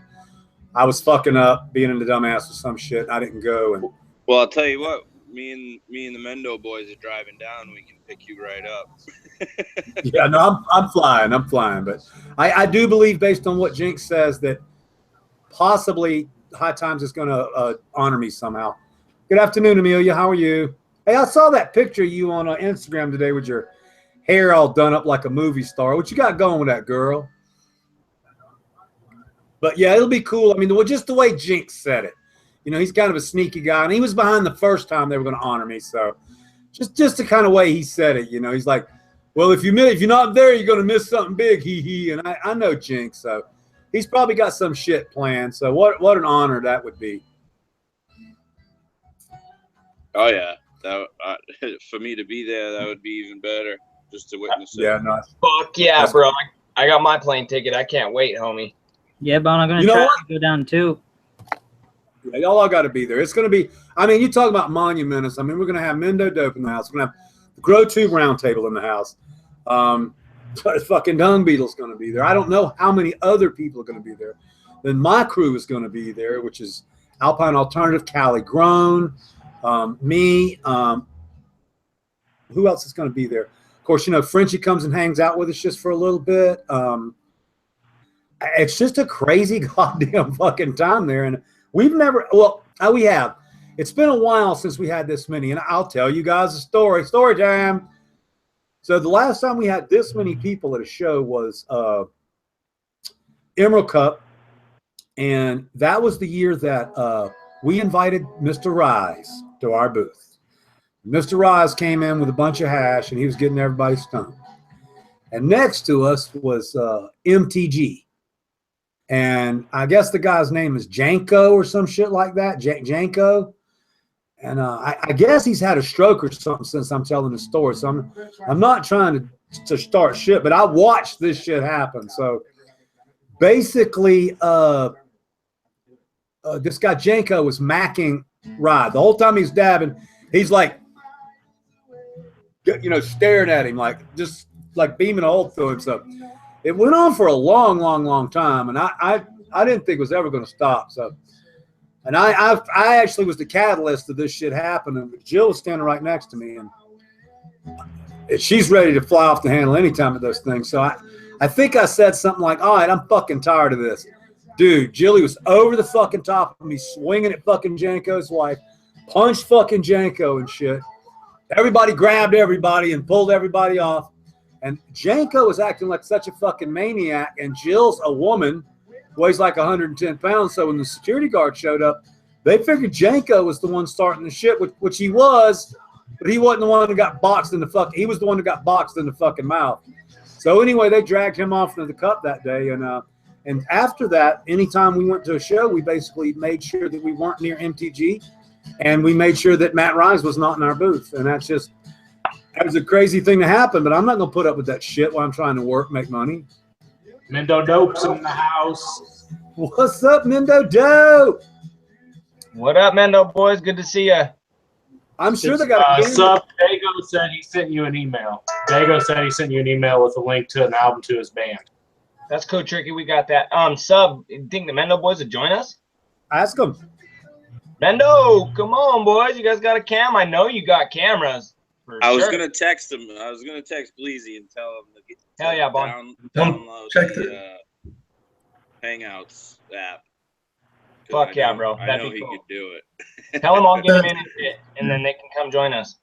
I was fucking up being in the dumbass or some shit. And I didn't go. And well, I'll tell you what, me and the Mendo boys are driving down. We can pick you right up. Yeah, no, I'm flying. But I do believe, based on what Jinx says, that possibly High Times is going to honor me somehow. Good afternoon, Amelia. How are you? Hey, I saw that picture of you on Instagram today with your hair all done up like a movie star. What you got going with that, girl? But yeah, it'll be cool. I mean, just the way Jinx said it. You know, he's kind of a sneaky guy, and he was behind the first time they were going to honor me. So just the kind of way he said it, you know, he's like, well, if you're not there, you're going to miss something big, hee. And I know Jinx, so he's probably got some shit planned. So what an honor that would be. Oh yeah, for me to be there, that would be even better. Just to witness it. Yeah, nice. Fuck yeah, bro! I got my plane ticket. I can't wait, homie. Yeah, but I'm gonna try to go down too. Yeah, y'all all got to be there. It's going to be, I mean, you talk about monumentous. I mean, we're going to have Mendo Dope in the house. We're going to have the Grow Tube Roundtable in the house. Fucking Dung Beetle's going to be there. I don't know how many other people are going to be there. Then my crew is going to be there, which is Alpine Alternative, Cali Grown, me. Who else is going to be there? Of course, you know, Frenchie comes and hangs out with us just for a little bit. It's just a crazy goddamn fucking time there. And we've never, we have. It's been a while since we had this many. And I'll tell you guys a story. Story time. So the last time we had this many people at a show was Emerald Cup. And that was the year that we invited Mr. Rise to our booth. Mr. Rise came in with a bunch of hash, and he was getting everybody stoned. And next to us was MTG. And I guess the guy's name is Janko or some shit like that, Janko. And I guess he's had a stroke or something since I'm telling the story. So I'm not trying to start shit, but I watched this shit happen. So basically, this guy Janko was macking Rod the whole time he's dabbing. He's like, staring at him, like just like beaming a hole through him. So it went on for a long, long, long time, and I didn't think it was ever going to stop. So, and I actually was the catalyst of this shit happening. Jill was standing right next to me, and she's ready to fly off the handle anytime it does things. So I think I said something like, "All right, I'm fucking tired of this." Dude, Jilly was over the fucking top of me, swinging at fucking Janko's wife, punched fucking Janko and shit. Everybody grabbed everybody and pulled everybody off. And Janko was acting like such a fucking maniac. And Jill's a woman, weighs like 110 pounds. So when the security guard showed up, they figured Janko was the one starting the shit, which he was, but he wasn't the one that got boxed in the fuck. He was the one that got boxed in the fucking mouth. So anyway, they dragged him off into the cup that day. And after that, anytime we went to a show, we basically made sure that we weren't near MTG, and we made sure that Matt Rhymes was not in our booth. And that was a crazy thing to happen, but I'm not going to put up with that shit while I'm trying to work, make money. Mendo Dope's in the house. What's up, Mendo Dope? What up, Mendo boys? Good to see you. I'm sure they got a Dago said he sent you an email. Dago said he sent you an email with a link to an album to his band. That's cool, Tricky. We got that. Sub, you think the Mendo boys would join us? Ask them. Mendo, come on, boys. You guys got a cam? I know you got cameras. I was gonna text him. I was gonna text Bleezy and tell him to Hell yeah, Bon. download Check the Hangouts app. Fuck yeah, bro. I That'd know be he cool. could do it. Tell him I'll get him in and shit, and then they can come join us.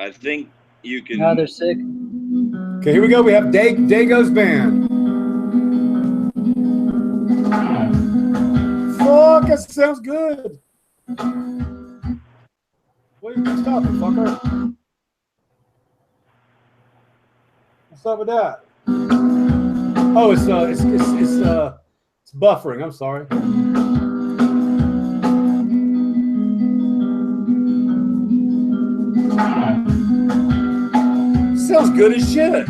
I think you can. Oh, they're sick. Okay, here we go. We have Dago's band. Fuck, that sounds good. What are you stopping, fucker? What's up with that? Oh, it's buffering. I'm sorry. Sounds good as shit.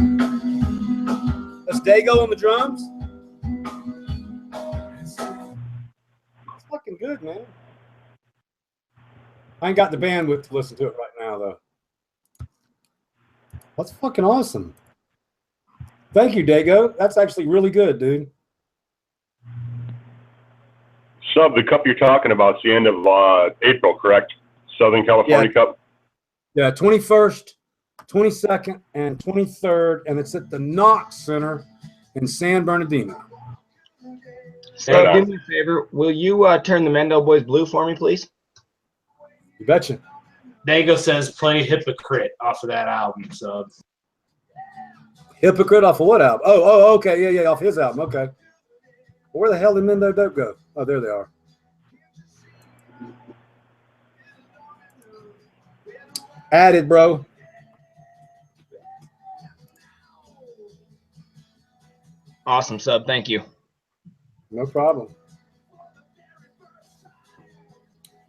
That's Dago on the drums. It's fucking good, man. I ain't got the bandwidth to listen to it right now, though. That's fucking awesome. Thank you, Dago. That's actually really good, dude. Sub, the cup you're talking about is the end of April, correct? Southern California Cup? Yeah, 21st, 22nd, and 23rd, and it's at the Knox Center in San Bernardino. So do me a favor. Will you turn the Mendo boys blue for me, please? You betcha. Dago says play Hypocrite off of that album, so. Hypocrite off of what album? Oh, okay. Yeah, off his album. Okay. Where the hell did Mendo Dope go? Oh, there they are. Added, bro. Awesome, Sub. Thank you. No problem.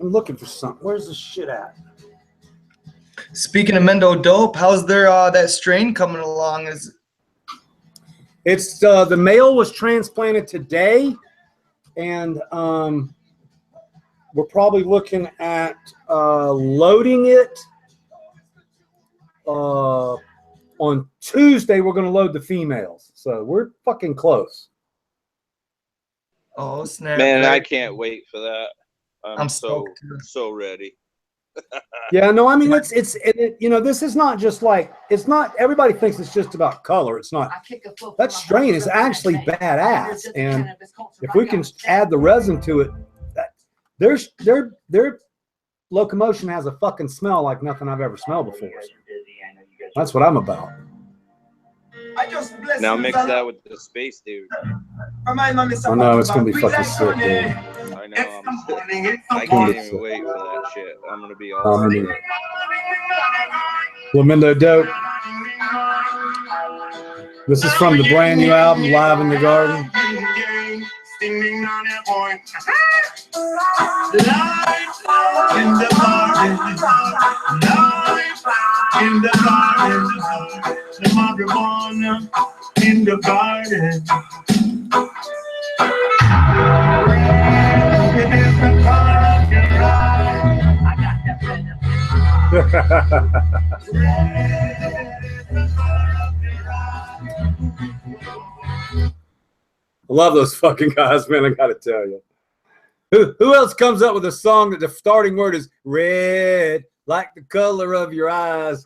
I'm looking for something. Where's this shit at? Speaking of Mendo Dope, how's their that strain coming along? It's the male was transplanted today, and we're probably looking at loading it on Tuesday. We're going to load the females, so we're fucking close. Oh snap! Man, I can't wait for that. I'm so ready. Yeah, no, I mean it's this is not just like, it's not, everybody thinks it's just about color. It's not. That strain is actually badass, and if we can add the resin to it, their locomotion has a fucking smell like nothing I've ever smelled before. That's what I'm about. Now mix that with the space dude. I know it's gonna be fucking sick, dude. I know. I can't even wait for that shit. I'm gonna be all. Mendo Dope. This is from the brand new album, Live in the Garden. Ding ding on your point. Life in the garden. Life in the garden. The marijuana in the garden. It is the color of your eyes. I got that I love those fucking guys, man. I gotta tell you. Who else comes up with a song that the starting word is red, like the color of your eyes?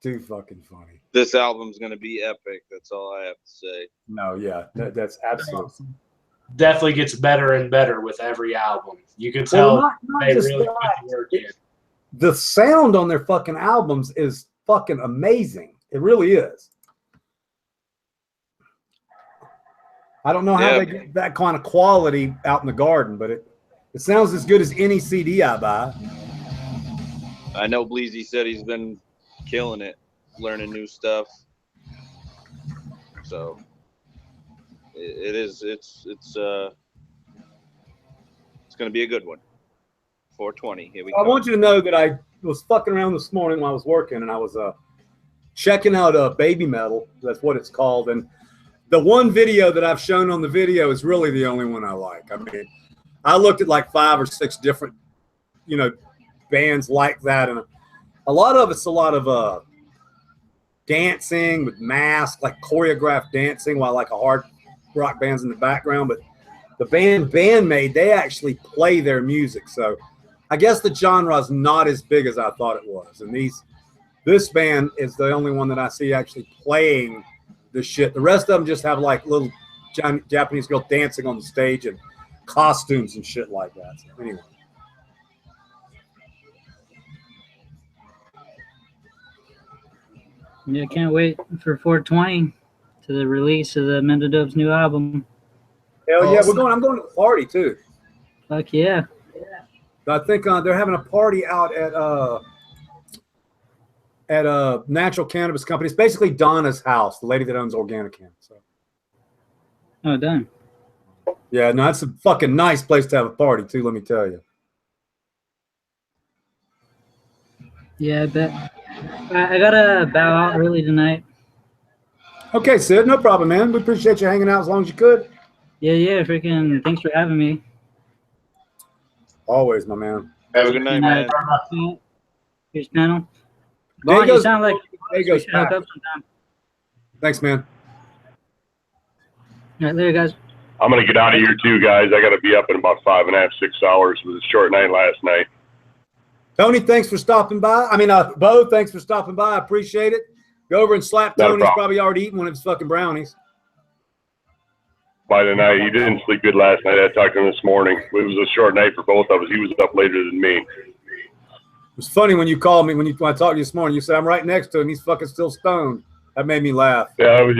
Too fucking funny. This album's gonna be epic. That's all I have to say. No, yeah, that's absolutely. Definitely gets better and better with every album. You can Well, tell not they just really that. put the work in. The sound on their fucking albums is fucking amazing. It really is. I don't know how Yeah. they get that kind of quality out in the garden, but it sounds as good as any CD I buy. I know Bleezy said he's been killing it, learning new stuff. So it's gonna be a good one. 420. Here we go. I want you to know that I was fucking around this morning while I was working, and I was checking out Baby Metal. That's what it's called. And the one video that I've shown on the video is really the only one I like. I mean, I looked at like 5 or 6 different, bands like that, and a lot of it's a lot of dancing with masks, like choreographed dancing, while like a hard rock band's in the background. But the Bandmade, they actually play their music, so I guess the genre is not as big as I thought it was. And this band is the only one that I see actually playing the shit. The rest of them just have like little Japanese girl dancing on the stage and costumes and shit like that. So anyway. Yeah, can't wait for 420 to the release of the Mendodob's new album. Hell yeah, I'm going to the party too. Fuck yeah. I think they're having a party out at a natural cannabis company. It's basically Donna's house, the lady that owns Organican. So. Oh, done. Yeah, no, it's a fucking nice place to have a party too, let me tell you. Yeah, I bet. I gotta bow out early tonight. Okay, Sid, no problem, man. We appreciate you hanging out as long as you could. Yeah, freaking thanks for having me. Always, my man. Have a good night, man. Here's panel. Vaughn, you sound like there we should hook up sometime. Thanks, man. All right, later, guys. I'm going to get out of here too, guys. I got to be up in about 5.5, 6 hours. It was a short night last night. Tony, thanks for stopping by. I mean, Bo, thanks for stopping by. I appreciate it. Go over and slap Tony. He's probably already eaten one of his fucking brownies. By the night, he didn't sleep good last night. I talked to him this morning. It was a short night for both of us. He was up later than me. It was funny when you called me, when I talked to you this morning, you said, I'm right next to him. He's fucking still stoned. That made me laugh. Yeah, it was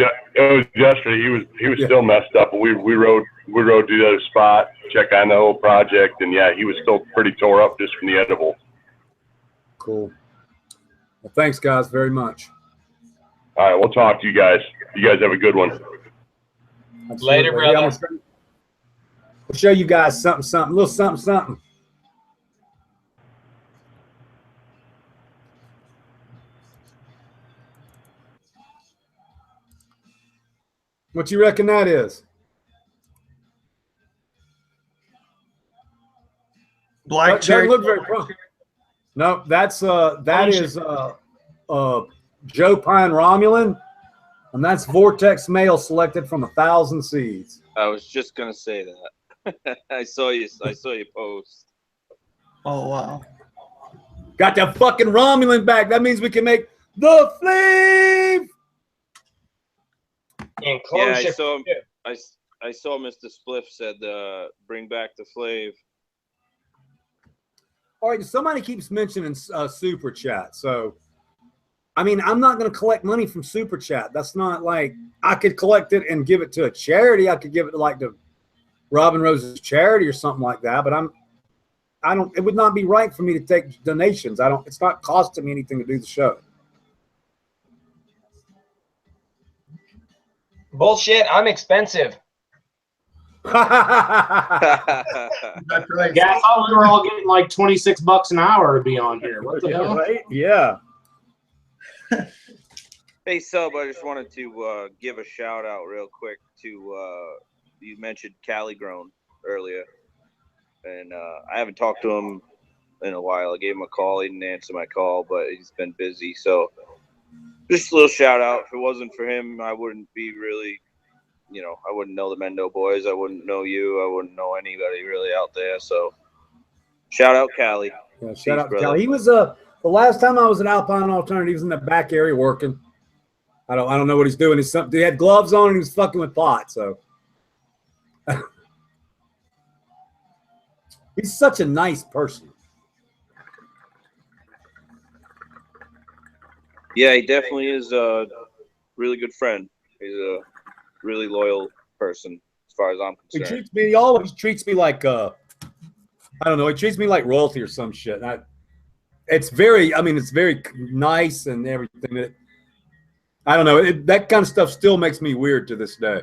yesterday. He was still messed up, but we rode to the other spot, check on the whole project, and yeah, he was still pretty tore up just from the edible. Cool. Well, thanks, guys, very much. All right, we'll talk to you guys. You guys have a good one. Absolutely. Later, brother. Yeah, we'll show you guys something, a little something. What you reckon that is? Black cherry. Doesn't look very No, that is Joe Pine Romulan, and that's Vortex Male selected from 1,000 seeds. I was just gonna say that. I saw you post. Oh wow. Got that fucking Romulan back. That means we can make the Flame. And Yeah, close I saw Mr. Spliff said bring back the Flav. All right, somebody keeps mentioning Super Chat. So, I mean, I'm not going to collect money from Super Chat. That's not like I could collect it and give it to a charity. I could give it to like the Robin Rose's charity or something like that. But it would not be right for me to take donations. It's not costing me anything to do the show. Bullshit. I'm expensive. That's right. Yeah, I thought we were all getting like $26 an hour to be on here. What the Yeah, hell? right? Yeah. Hey, Sub, I just wanted to give a shout out real quick to you mentioned Cali Grown earlier, and I haven't talked to him in a while. I gave him a call. He didn't answer my call, but he's been busy. So just a little shout out. If it wasn't for him, I wouldn't be really, I wouldn't know the Mendo boys. I wouldn't know you. I wouldn't know anybody really out there. So shout out Cali. Yeah, Peace, shout out to brother. Cal. He was the last time I was at Alpine Alternative, he was in the back area working. I don't know what he's doing. He's something. He had gloves on and he was fucking with pot. So he's such a nice person. Yeah, he definitely is a really good friend. He's a really loyal person, as far as I'm He concerned. always treats me like I don't know. He treats me like royalty or some shit. It's very nice and everything. I don't know. That kind of stuff still makes me weird to this day.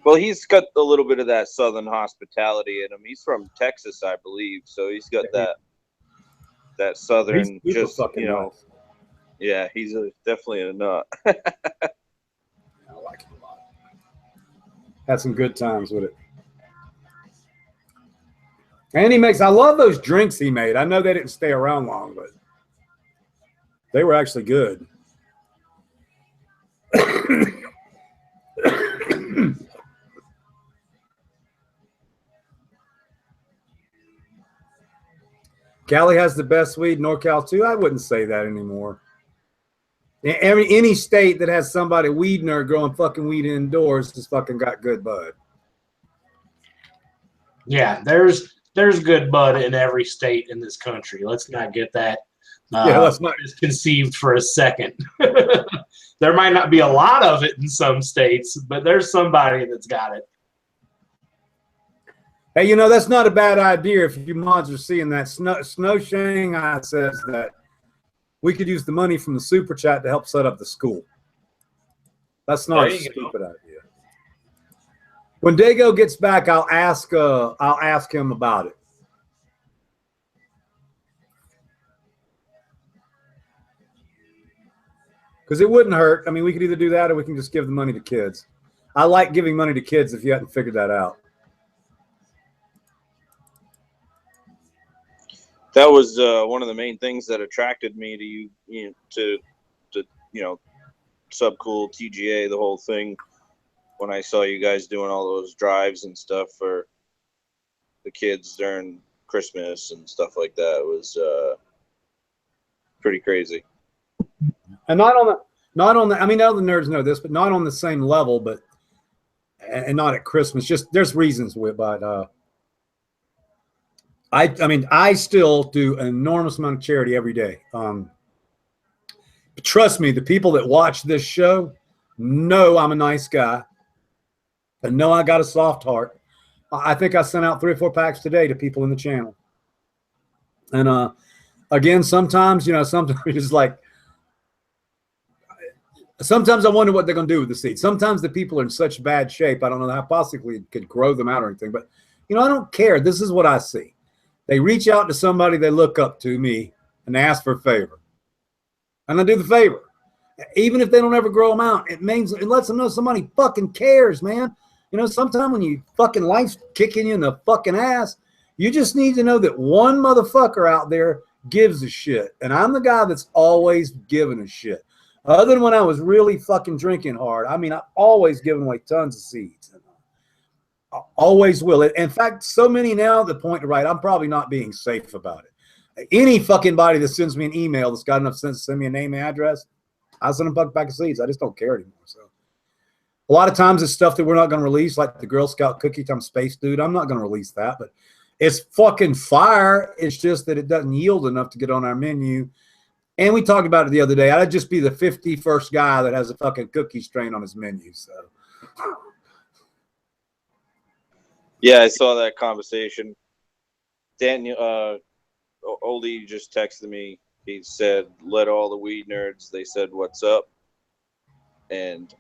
Well, he's got a little bit of that Southern hospitality in him. He's from Texas, I believe, so he's got that Southern, He's super just fucking nice. Yeah, he's definitely a nut. I like him a lot. Had some good times with it. And I love those drinks he made. I know they didn't stay around long, but they were actually good. Cali has the best weed, NorCal too. I wouldn't say that anymore. Any state that has somebody weed nerd growing fucking weed indoors just fucking got good bud. Yeah, there's good bud in every state in this country. Let's not get that Let's not misconceived for a second. There might not be a lot of it in some states, but there's somebody that's got it. Hey, that's not a bad idea if you mods are seeing that. Snow Shanghai says that we could use the money from the super chat to help set up the school. That's not a stupid idea. When Dago gets back, I'll ask him about it. Because it wouldn't hurt. I mean, we could either do that or we can just give the money to kids. I like giving money to kids if you hadn't figured that out. That was one of the main things that attracted me to you, to Subcool, TGA, the whole thing. When I saw you guys doing all those drives and stuff for the kids during Christmas and stuff like that, it was pretty crazy. And not on the. I mean, all the nerds know this, but not on the same level. And not at Christmas. Just there's reasons with, but I still do an enormous amount of charity every day. Trust me, the people that watch this show know I'm a nice guy and know I got a soft heart. I think I sent out 3 or 4 packs today to people in the channel. And again, sometimes it's like, sometimes I wonder what they're going to do with the seeds. Sometimes the people are in such bad shape, I don't know how possibly could grow them out or anything. But, I don't care. This is what I see. They reach out to somebody they look up to, me, and they ask for a favor. And I do the favor. Even if they don't ever grow them out, it lets them know somebody fucking cares, man. Sometimes when you fucking life's kicking you in the fucking ass, you just need to know that one motherfucker out there gives a shit. And I'm the guy that's always given a shit. Other than when I was really fucking drinking hard. I mean, I've always given away tons of seeds. I always will. In fact, so many now at the point, right, I'm probably not being safe about it. Any fucking body that sends me an email that's got enough sense to send me a name and address, I'll send them a pack of seeds. I just don't care anymore. So a lot of times it's stuff that we're not going to release, like the Girl Scout Cookie Time Space Dude. I'm not going to release that, but it's fucking fire. It's just that it doesn't yield enough to get on our menu. And we talked about it the other day. I'd just be the 51st guy that has a fucking cookie strain on his menu. So, yeah, I saw that conversation. Daniel, Oldie just texted me. He said, "Let all the weed nerds." They said, "What's up?" and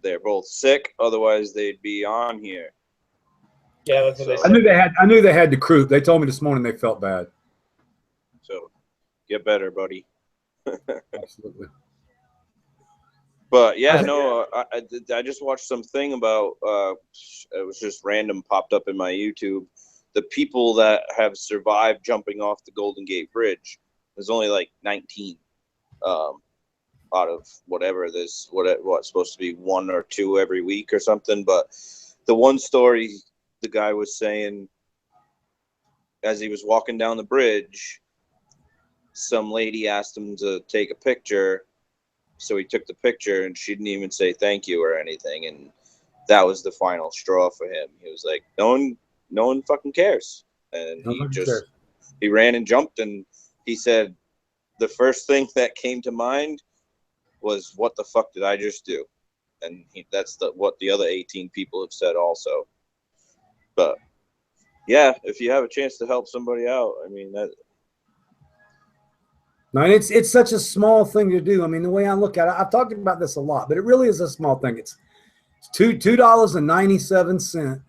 they're both sick. Otherwise, they'd be on here. Yeah, that's what they So- said. I knew they had the croup. They told me this morning they felt bad. So get better, buddy. Absolutely. But yeah, no, I just watched something about it was just random, popped up in my YouTube. The people that have survived jumping off the Golden Gate Bridge, there's only like 19 out of whatever. There's what's supposed to be 1 or 2 every week or something. But the one story, the guy was saying, as he was walking down the bridge, some lady asked him to take a picture. So he took the picture, and she didn't even say thank you or anything. And that was the final straw for him. He was like, no one fucking cares. And he ran and jumped, and he said the first thing that came to mind was, what the fuck did I just do? And that's what the other 18 people have said also. But yeah, if you have a chance to help somebody out, I mean, that. No, it's such a small thing to do. I mean, the way I look at it, I've talked about this a lot, but it really is a small thing. It's $2.97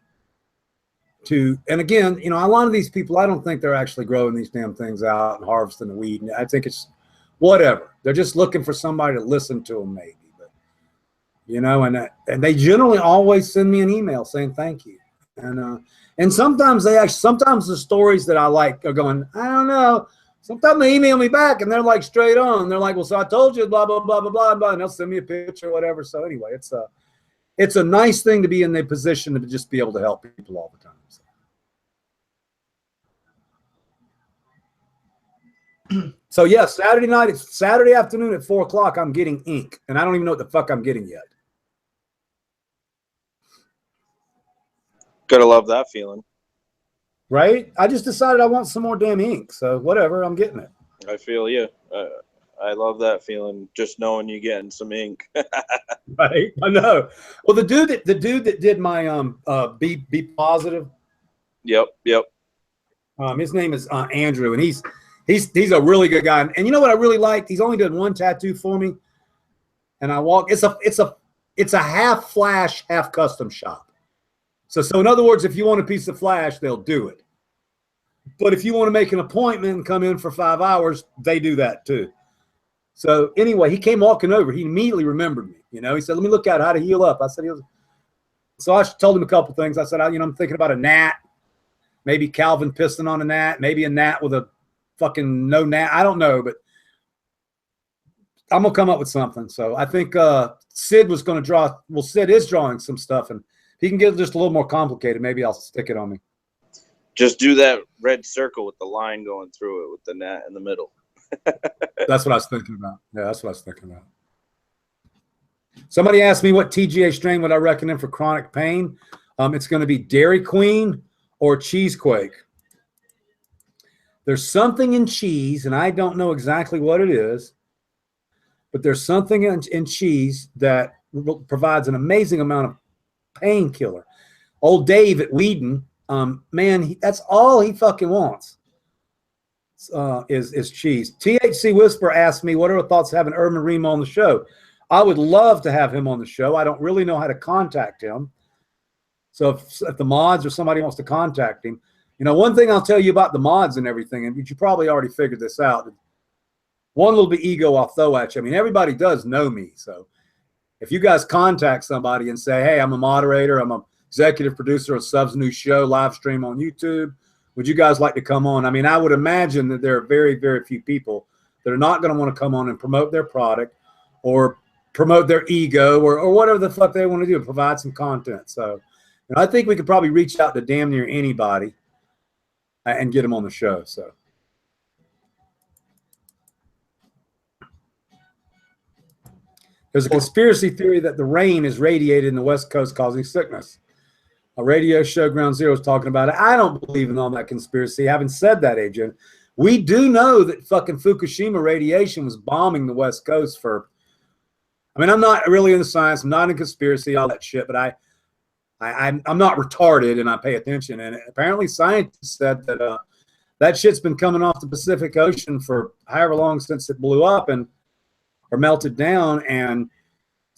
to, and again, a lot of these people, I don't think they're actually growing these damn things out and harvesting the weed. I think it's whatever. They're just looking for somebody to listen to them, maybe. But and they generally always send me an email saying thank you. And sometimes sometimes the stories that I like are going, I don't know. Sometimes they email me back and they're like straight on. They're like, well, so I told you, blah, blah, blah, blah, blah, blah. And they'll send me a picture or whatever. So anyway, it's a nice thing to be in the position to just be able to help people all the time. So yeah, Saturday afternoon at 4 o'clock, I'm getting ink. And I don't even know what the fuck I'm getting yet. Gotta love that feeling. Right? I just decided I want some more damn ink. So whatever, I'm getting it. I feel you. I love that feeling, just knowing you're getting some ink. Right? I know. Well, the dude that did my be positive. Yep. His name is Andrew, and he's a really good guy. And you know what I really liked? He's only done one tattoo for me. And I walk. It's a half flash, half custom shop. So in other words, if you want a piece of flash, they'll do it. But if you want to make an appointment and come in for 5 hours, they do that too. So anyway, he came walking over. He immediately remembered me. He said, "Let me look at how to heal up." I said, so I told him a couple things. I said, I'm thinking about a gnat, maybe Calvin piston on a gnat, maybe a gnat with a fucking no gnat. I don't know, but I'm gonna come up with something. So I think Sid was going to draw. Well, Sid is drawing some stuff, and he can get just a little more complicated. Maybe I'll stick it on me. Just do that red circle with the line going through it with the gnat in the middle. That's what I was thinking about. Yeah, that's what I was thinking about. Somebody asked me what TGA strain would I recommend for chronic pain. It's going to be Dairy Queen or Cheesequake. There's something in cheese, and I don't know exactly what it is, but there's something in cheese that provides an amazing amount of painkiller. Old Dave at Whedon, man, that's all he fucking wants is cheese. THC Whisper asked me, what are the thoughts of having Urban Remo on the show? I would love to have him on the show. I don't really know how to contact him. So if the mods or somebody wants to contact him, one thing I'll tell you about the mods and everything, and you probably already figured this out. One little bit ego I'll throw at you. I mean, everybody does know me. So if you guys contact somebody and say, hey, I'm a moderator, I'm an executive producer of Sub's new show, live stream on YouTube, would you guys like to come on? I mean, I would imagine that there are very, very few people that are not going to want to come on and promote their product or promote their ego or whatever the fuck they want to do, provide some content. So I think we could probably reach out to damn near anybody and get them on the show. So there's a conspiracy theory that the rain is radiated in the West Coast causing sickness. A radio show, Ground Zero, is talking about it. I don't believe in all that conspiracy. Having said that, Adrian, we do know that fucking Fukushima radiation was bombing the West Coast for, I mean, I'm not really into science. I'm not in conspiracy, all that shit, but I'm not retarded and I pay attention. And apparently scientists said that that shit's been coming off the Pacific Ocean for however long since it blew up or melted down. And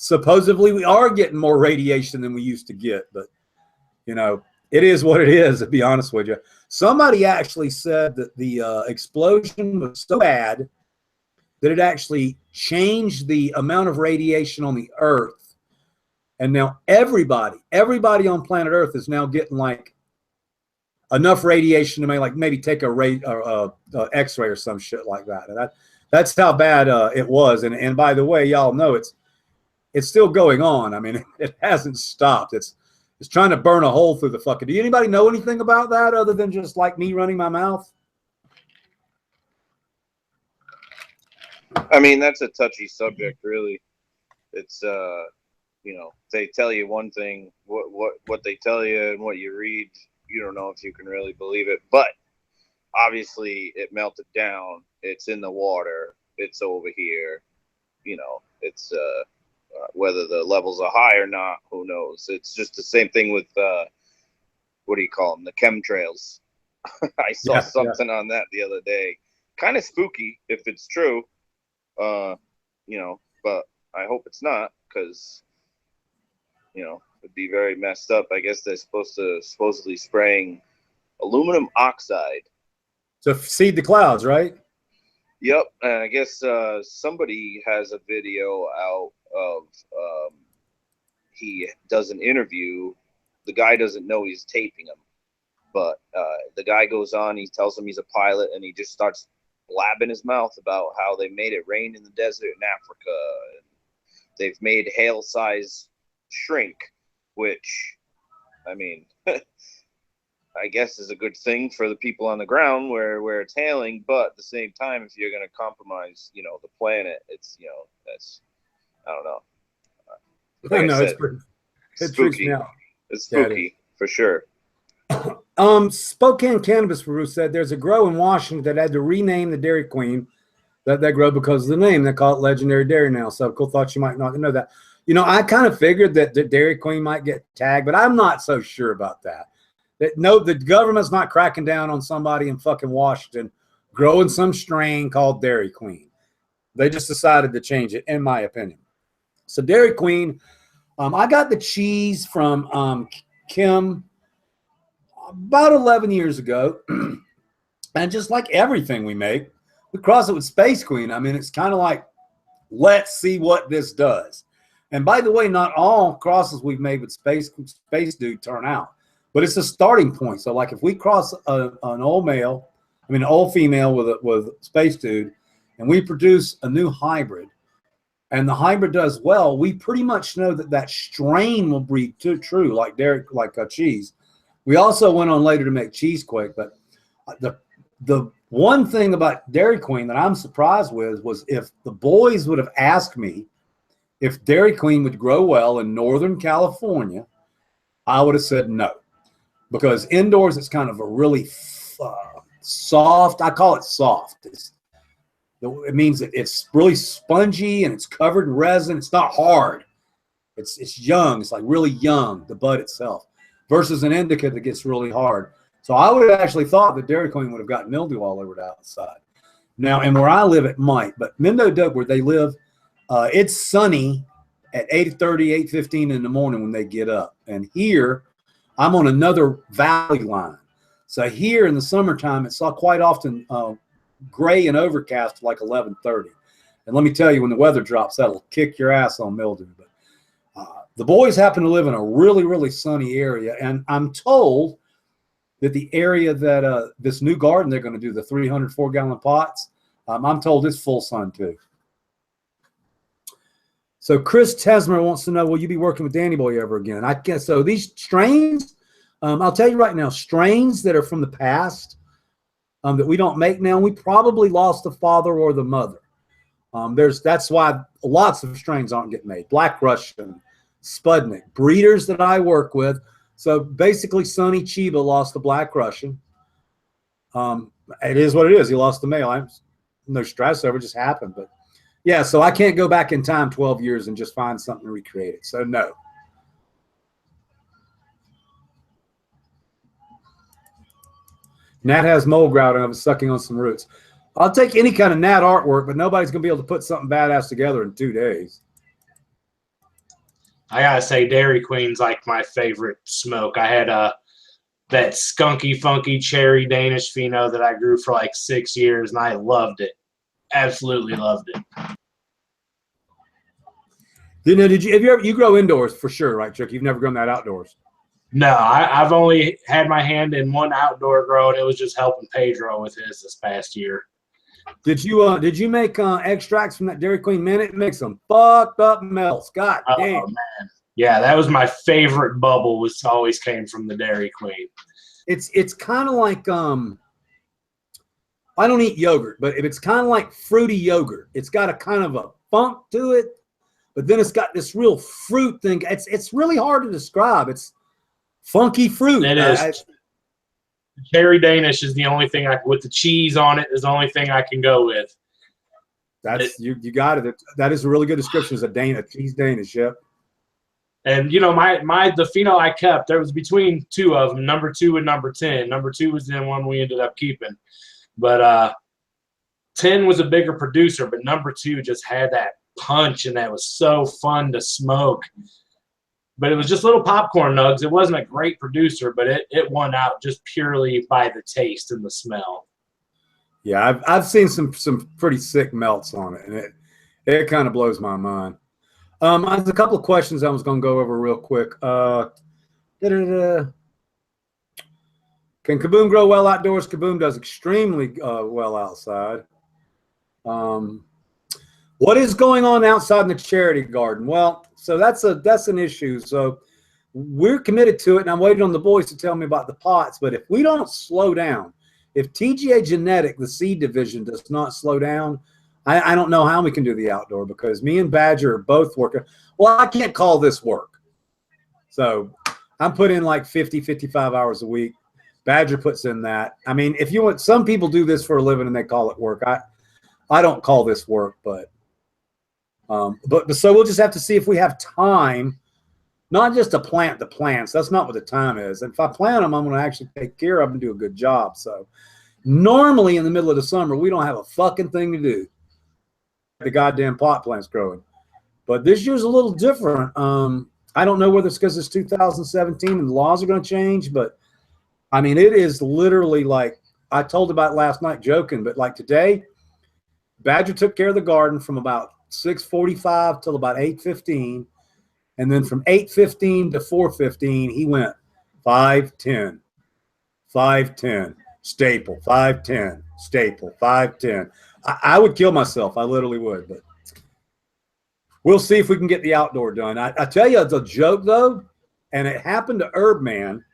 supposedly we are getting more radiation than we used to get, but you know, it is what it is, to be honest with you. Somebody actually said that the explosion was so bad that it actually changed the amount of radiation on the Earth. And now everybody on planet Earth is now getting like enough radiation to maybe take a X-ray or some shit like that. And that's how bad it was. And by the way, y'all know it's still going on. I mean, it hasn't stopped. It's trying to burn a hole through the fucking. Do anybody know anything about that other than just like me running my mouth? I mean, that's a touchy subject, really. It's you know, they tell you one thing, what they tell you and what you read, you don't know if you can really believe it. But obviously, it melted down. It's in the water. It's over here. You know, it's whether the levels are high or not, who knows? It's just the same thing with what do you call them? The chemtrails. I saw something on that the other day. Kind of spooky if it's true. You know, but I hope it's not, because you know, it'd be very messed up. I guess they're supposedly spraying aluminum oxide to seed the clouds, right? Yep, and I guess somebody has a video out of he does an interview. The guy doesn't know he's taping him, but the guy goes on. He tells him he's a pilot, and he just starts blabbing his mouth about how they made it rain in the desert in Africa. And they've made hail size shrink, which, I mean, I guess is a good thing for the people on the ground where it's hailing. But at the same time, if you're going to compromise, you know, the planet, it's, you know, that's, I don't know. Like I said, it's spooky. It's spooky for sure. Spokane Cannabis Brew said there's a grow in Washington that had to rename the Dairy Queen that grow because of the name. They call it Legendary Dairy now. So cool, thought you might not know that. You know, I kind of figured that the Dairy Queen might get tagged, but I'm not so sure about that. No, the government's not cracking down on somebody in fucking Washington growing some strain called Dairy Queen. They just decided to change it, in my opinion. So Dairy Queen, I got the cheese from Kim about 11 years ago. And just like everything we make, we cross it with Space Queen. I mean, it's kind of like, let's see what this does. And by the way, not all crosses we've made with Space Dude turn out, but it's a starting point. So like if we cross an old male, I mean, an old female with Space Dude, and we produce a new hybrid, and the hybrid does well, we pretty much know that strain will breed true, like cheese. We also went on later to make Cheesequake, but the one thing about Dairy Queen that I'm surprised with was if the boys would have asked me if Dairy Queen would grow well in Northern California, I would have said no, because indoors it's kind of a really soft. I call it soft. It means that it's really spongy and it's covered in resin. It's not hard. It's young. It's like really young, the bud itself, versus an indica that gets really hard. So I would have actually thought that Dairy Queen would have got mildew all over the outside. Now, and where I live, it might, but Mendo Doug, where they live, it's sunny at 8:30, 8:15 in the morning when they get up. And here, I'm on another valley line. So here in the summertime, it's quite often gray and overcast like 11:30. And let me tell you, when the weather drops, that'll kick your ass on mildew. But the boys happen to live in a really, really sunny area. And I'm told that the area that this new garden they're going to do, the 304-gallon pots, I'm told it's full sun too. So Chris Tesmer wants to know, will you be working with Danny Boy ever again? I guess so. These strains, I'll tell you right now, strains that are from the past that we don't make now, we probably lost the father or the mother. That's why lots of strains aren't getting made. Black Russian, Sputnik, breeders that I work with. So basically, Sonny Chiba lost the Black Russian. It is what it is. He lost the male. No stress over, it just happened. But yeah, so I can't go back in time 12 years and just find something to recreate it. So no. Nat has mold growling of it sucking on some roots. I'll take any kind of Nat artwork, but nobody's going to be able to put something badass together in 2 days. I gotta say, Dairy Queen's like my favorite smoke. I had that skunky, funky cherry Danish pheno that I grew for like 6 years, and I loved it. Absolutely loved it. Did you grow indoors for sure, right, Chuck? You've never grown that outdoors. No, I've only had my hand in one outdoor grow, and it was just helping Pedro with his this past year. Did you make extracts from that Dairy Queen? Man, it makes some fucked up melts. God damn. Oh man, yeah, that was my favorite bubble. Was always came from the Dairy Queen. It's kind of like I don't eat yogurt, but it's kind of like fruity yogurt. It's got a kind of a funk to it, but then it's got this real fruit thing. It's really hard to describe. It's funky fruit. It is. Cherry Danish is the only thing with the cheese on it is the only thing I can go with. You got it. That is a really good description. It's a cheese Danish, yeah. And you know, the pheno I kept, there was between two of them, number 2 and number 10. Number 2 was the one we ended up keeping. But 10 was a bigger producer, but number 2 just had that punch, and that was so fun to smoke. But it was just little popcorn nugs. It wasn't a great producer, but it won out just purely by the taste and the smell. Yeah, I've seen some pretty sick melts on it, and it kind of blows my mind. There's a couple of questions I was going to go over real quick. Can Kaboom grow well outdoors? Kaboom does extremely well outside. What is going on outside in the charity garden? Well, so that's an issue. So we're committed to it, and I'm waiting on the boys to tell me about the pots. But if we don't slow down, if TGA Genetic, the seed division, does not slow down, I don't know how we can do the outdoor, because me and Badger are both working. Well, I can't call this work. So I'm putting in like 50, 55 hours a week. Badger puts in that. I mean, if you want, some people do this for a living and they call it work. I don't call this work, but so we'll just have to see if we have time, not just to plant the plants. That's not what the time is. And if I plant them, I'm going to actually take care of them and do a good job. So normally in the middle of the summer, we don't have a fucking thing to do. The goddamn pot plants growing. But this year's a little different. I don't know whether it's because it's 2017 and the laws are going to change, but I mean, it is literally like, I told about it last night joking, but like today, Badger took care of the garden from about 6:45 till about 8:15. And then from 8:15 to 4:15, he went 5:10, 5:10, staple, 5:10, staple, 5:10. I would kill myself. I literally would, but we'll see if we can get the outdoor done. I tell you, it's a joke though, and it happened to Herb Man,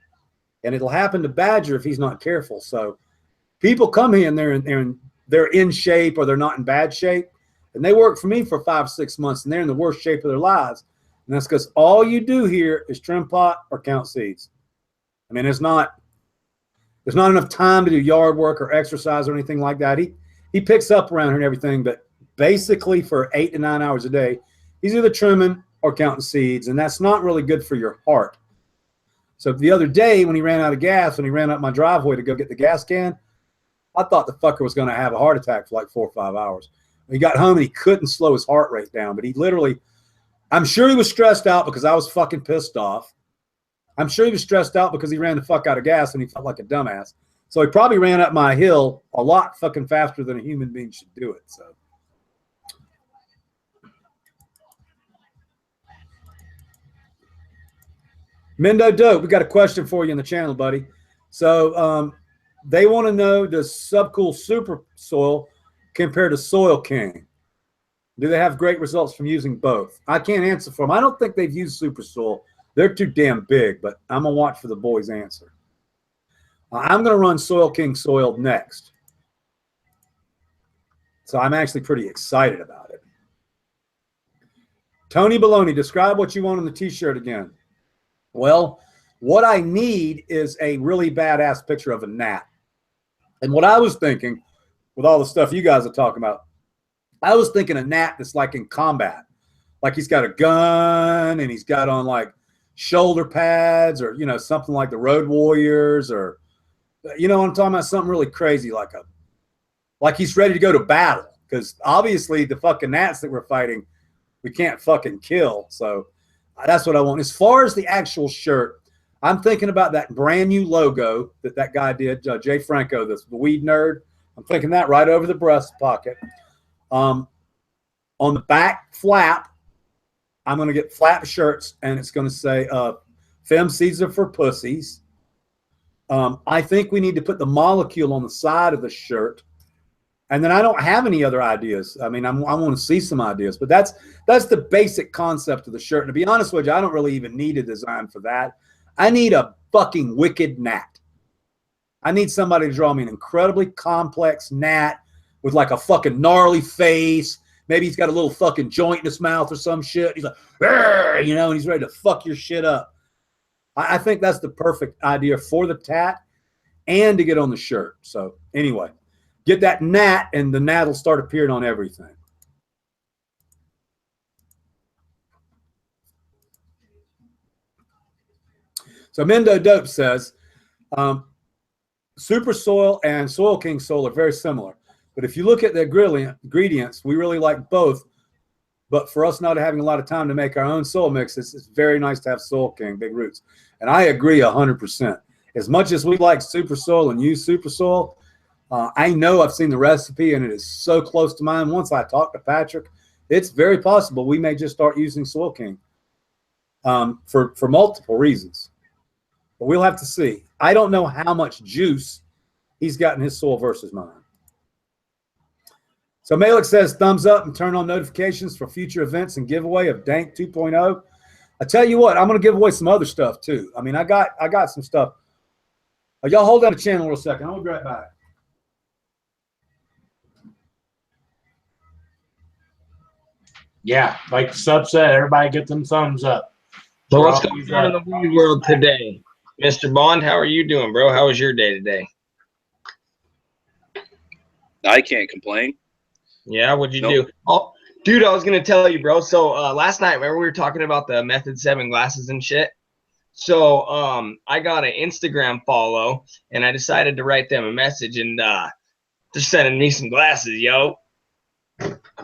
and it'll happen to Badger if he's not careful. So people come here and they're in shape or they're not in bad shape, and they work for me for 5-6 months, and they're in the worst shape of their lives. And that's because all you do here is trim pot or count seeds. I mean, there's not enough time to do yard work or exercise or anything like that. He picks up around here and everything, but basically for 8 to 9 hours a day, he's either trimming or counting seeds, and that's not really good for your heart. So the other day when he ran out of gas, when he ran up my driveway to go get the gas can, I thought the fucker was going to have a heart attack for like 4 or 5 hours. He got home and he couldn't slow his heart rate down, but he literally, I'm sure he was stressed out because I was fucking pissed off. I'm sure he was stressed out because he ran the fuck out of gas and he felt like a dumbass. So he probably ran up my hill a lot fucking faster than a human being should do it. So. Mendo Dope, we got a question for you in the channel, buddy. So they want to know, does Subcool Super Soil compare to Soil King? Do they have great results from using both? I can't answer for them. I don't think they've used Super Soil. They're too damn big, but I'm going to watch for the boys' answer. I'm going to run Soil King soil next. So I'm actually pretty excited about it. Tony Baloney, describe what you want on the t-shirt again. Well, what I need is a really badass picture of a gnat. And what I was thinking, with all the stuff you guys are talking about, I was thinking a gnat that's like in combat. Like he's got a gun and he's got on like shoulder pads or, you know, something like the Road Warriors or, you know what I'm talking about? Something really crazy like he's ready to go to battle. Because obviously the fucking gnats that we're fighting, we can't fucking kill. So That's what I want. As far as the actual shirt, I'm thinking about that brand new logo that guy did, Jay Franco, the weed nerd. I'm thinking that right over the breast pocket. On the back flap, I'm going to get flap shirts, and it's going to say "Fem seeds are for pussies." I think we need to put the molecule on the side of the shirt. And then I don't have any other ideas. I mean, I want to see some ideas, but that's the basic concept of the shirt. And to be honest with you, I don't really even need a design for that. I need a fucking wicked gnat. I need somebody to draw me an incredibly complex gnat with like a fucking gnarly face. Maybe he's got a little fucking joint in his mouth or some shit. He's like, you know, and he's ready to fuck your shit up. I think that's the perfect idea for the tat and to get on the shirt. So anyway. Get that gnat, and the gnat will start appearing on everything. So Mendo Dope says, Super Soil and Soil King Soil are very similar. But if you look at the ingredients, we really like both. But for us not having a lot of time to make our own soil mixes, it's very nice to have Soil King, Big Roots. And I agree 100%. As much as we like Super Soil and use Super Soil, I know I've seen the recipe and it is so close to mine. Once I talk to Patrick, it's very possible we may just start using Soil King for multiple reasons. But we'll have to see. I don't know how much juice he's got in his soil versus mine. So Malik says, thumbs up and turn on notifications for future events and giveaway of Dank 2.0. I tell you what, I'm going to give away some other stuff too. I mean, I got some stuff. Y'all hold down the channel real second. I'll be right back. Yeah, like Sub said, everybody get them thumbs up. So what's going on in the weed world today? Mr. Bond, how are you doing, bro? How was your day today? I can't complain. Yeah, what'd you do? Oh, dude, I was going to tell you, bro. So last night, remember we were talking about the Method 7 glasses and shit? So I got an Instagram follow, and I decided to write them a message, and they're sending me some glasses, yo.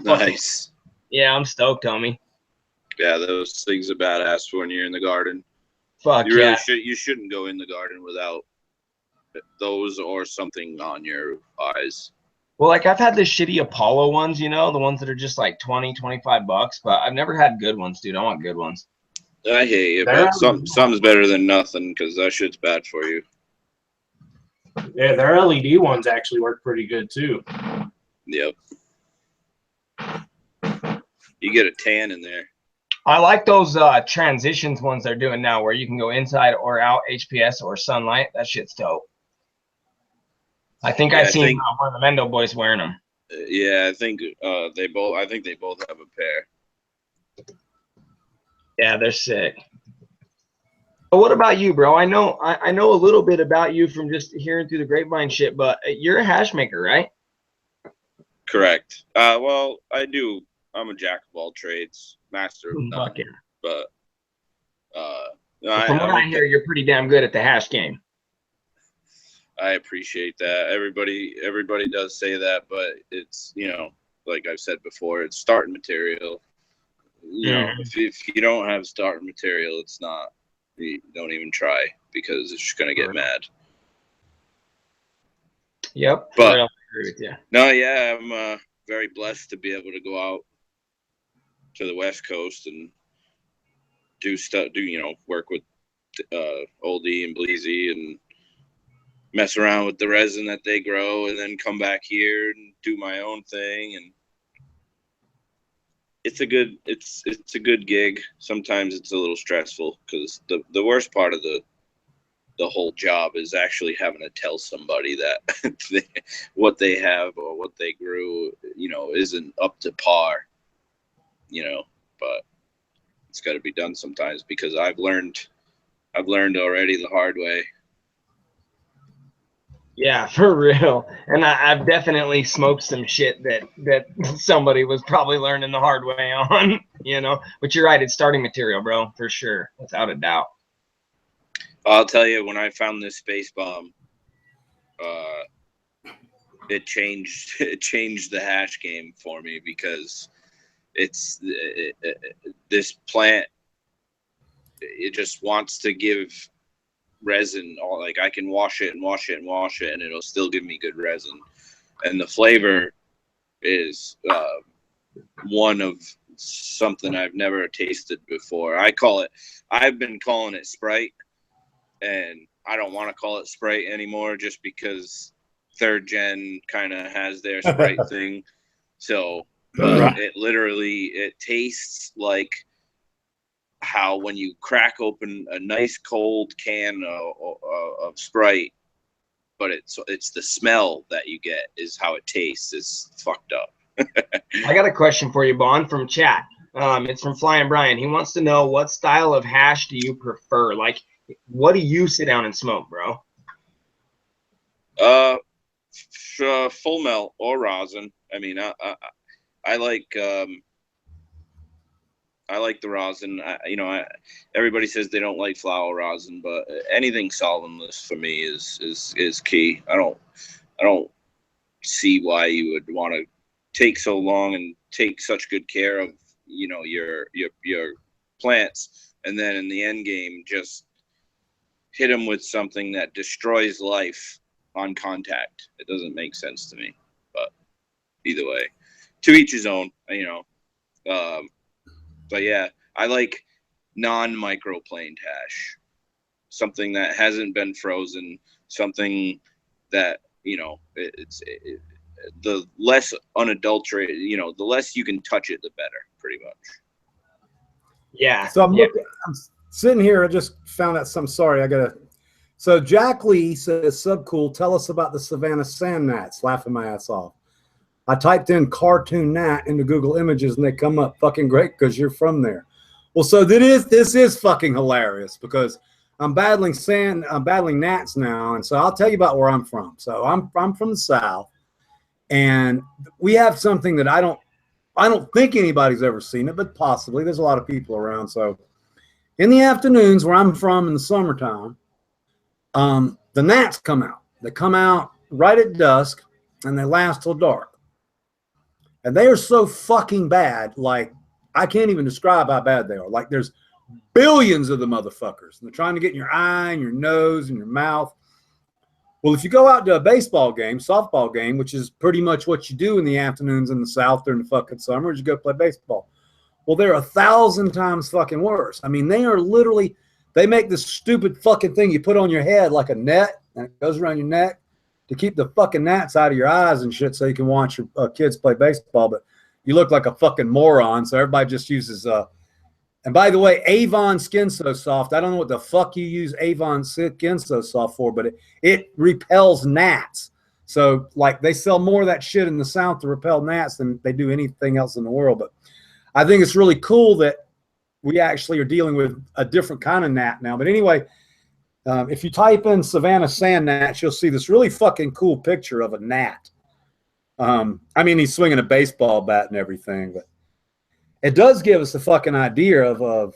Nice. Yeah, I'm stoked, homie. Yeah, those things are badass when you're in the garden. Fuck you really yeah. you shouldn't go in the garden without those or something on your eyes. Well, like I've had the shitty Apollo ones, you know, the ones that are just like $20-25, but I've never had good ones, dude. I want good ones. I hate you, but something's better than nothing because that shit's bad for you. Yeah, their LED ones actually work pretty good too. Yep. You get a tan in there. I like those transitions ones they're doing now where you can go inside or out, HPS or sunlight. That shit's dope. I think I've seen one of the Mendo boys wearing them. Yeah, I think they both have a pair. Yeah, they're sick. But what about you, bro? I know a little bit about you from just hearing through the grapevine shit, but you're a hash maker, right? Correct. Well, I do. I'm a jack of all trades, master of none. Fuck yeah. But from what I hear, you're pretty damn good at the hash game. I appreciate that. Everybody does say that, but it's, you know, like I've said before, it's starting material. You know, if you don't have starting material, it's not. You don't even try because it's just gonna get mad. Yep. But I agree with you. No, yeah, I'm very blessed to be able to go out to the West Coast and do stuff. Work with Oldie and Bleezy and mess around with the resin that they grow, and then come back here and do my own thing. And it's a good gig. Sometimes it's a little stressful because the worst part of the whole job is actually having to tell somebody that what they have or what they grew, isn't up to par, but it's got to be done sometimes because I've learned already the hard way. Yeah, for real. And I've definitely smoked some shit that somebody was probably learning the hard way on, But you're right, it's starting material, bro, for sure, without a doubt. I'll tell you, when I found this space bomb, it changed the hash game for me because it's this plant it just wants to give resin. All like I can wash it and wash it and wash it, and it'll still give me good resin. And the flavor is one of something I've never tasted before. I've been calling it Sprite, and I don't want to call it Sprite anymore just because third gen kind of has their Sprite thing. So, but it tastes like how when you crack open a nice cold can of Sprite, but it's the smell that you get is how it tastes. Is fucked up. I got a question for you, Bond, from chat. It's from Flying Brian. He wants to know, what style of hash do you prefer? Like, what do you sit down and smoke, bro? Full melt or rosin. I mean, I like the rosin. Everybody says they don't like flower rosin, but anything solventless for me is key. I don't see why you would want to take so long and take such good care of your plants, and then in the end game just hit them with something that destroys life on contact. It doesn't make sense to me. But either way, to each his own. But yeah, I like non-microplaned hash, something that hasn't been frozen, something that the less unadulterated, the less you can touch it, the better, pretty much. Yeah. So I'm sitting here. I just found out some. Sorry, I gotta. So Jack Lee says, "Subcool, tell us about the Savannah sand gnats." Laughing my ass off. I typed in cartoon gnat into Google Images and they come up fucking great because you're from there. Well, so this is fucking hilarious because I'm battling gnats now, and so I'll tell you about where I'm from. So I'm from the South, and we have something that I don't think anybody's ever seen it, but possibly there's a lot of people around. So in the afternoons where I'm from in the summertime, the gnats come out. They come out right at dusk and they last till dark. And they are so fucking bad, like I can't even describe how bad they are. Like there's billions of the motherfuckers. And they're trying to get in your eye and your nose and your mouth. Well, if you go out to a baseball game, softball game, which is pretty much what you do in the afternoons in the South during the fucking summer, is you go play baseball. Well, they're 1,000 times fucking worse. I mean, they are literally, they make this stupid fucking thing you put on your head like a net, and it goes around your neck to keep the fucking gnats out of your eyes and shit so you can watch your kids play baseball. But you look like a fucking moron, so everybody just uses and by the way, Avon Skin So Soft, I don't know what the fuck you use Avon Skin So Soft for, but it repels gnats. So like they sell more of that shit in the South to repel gnats than they do anything else in the world. But I think it's really cool that we actually are dealing with a different kind of gnat now. But anyway, if you type in Savannah sand gnats, you'll see this really fucking cool picture of a gnat. I mean, he's swinging a baseball bat and everything, but it does give us a fucking idea of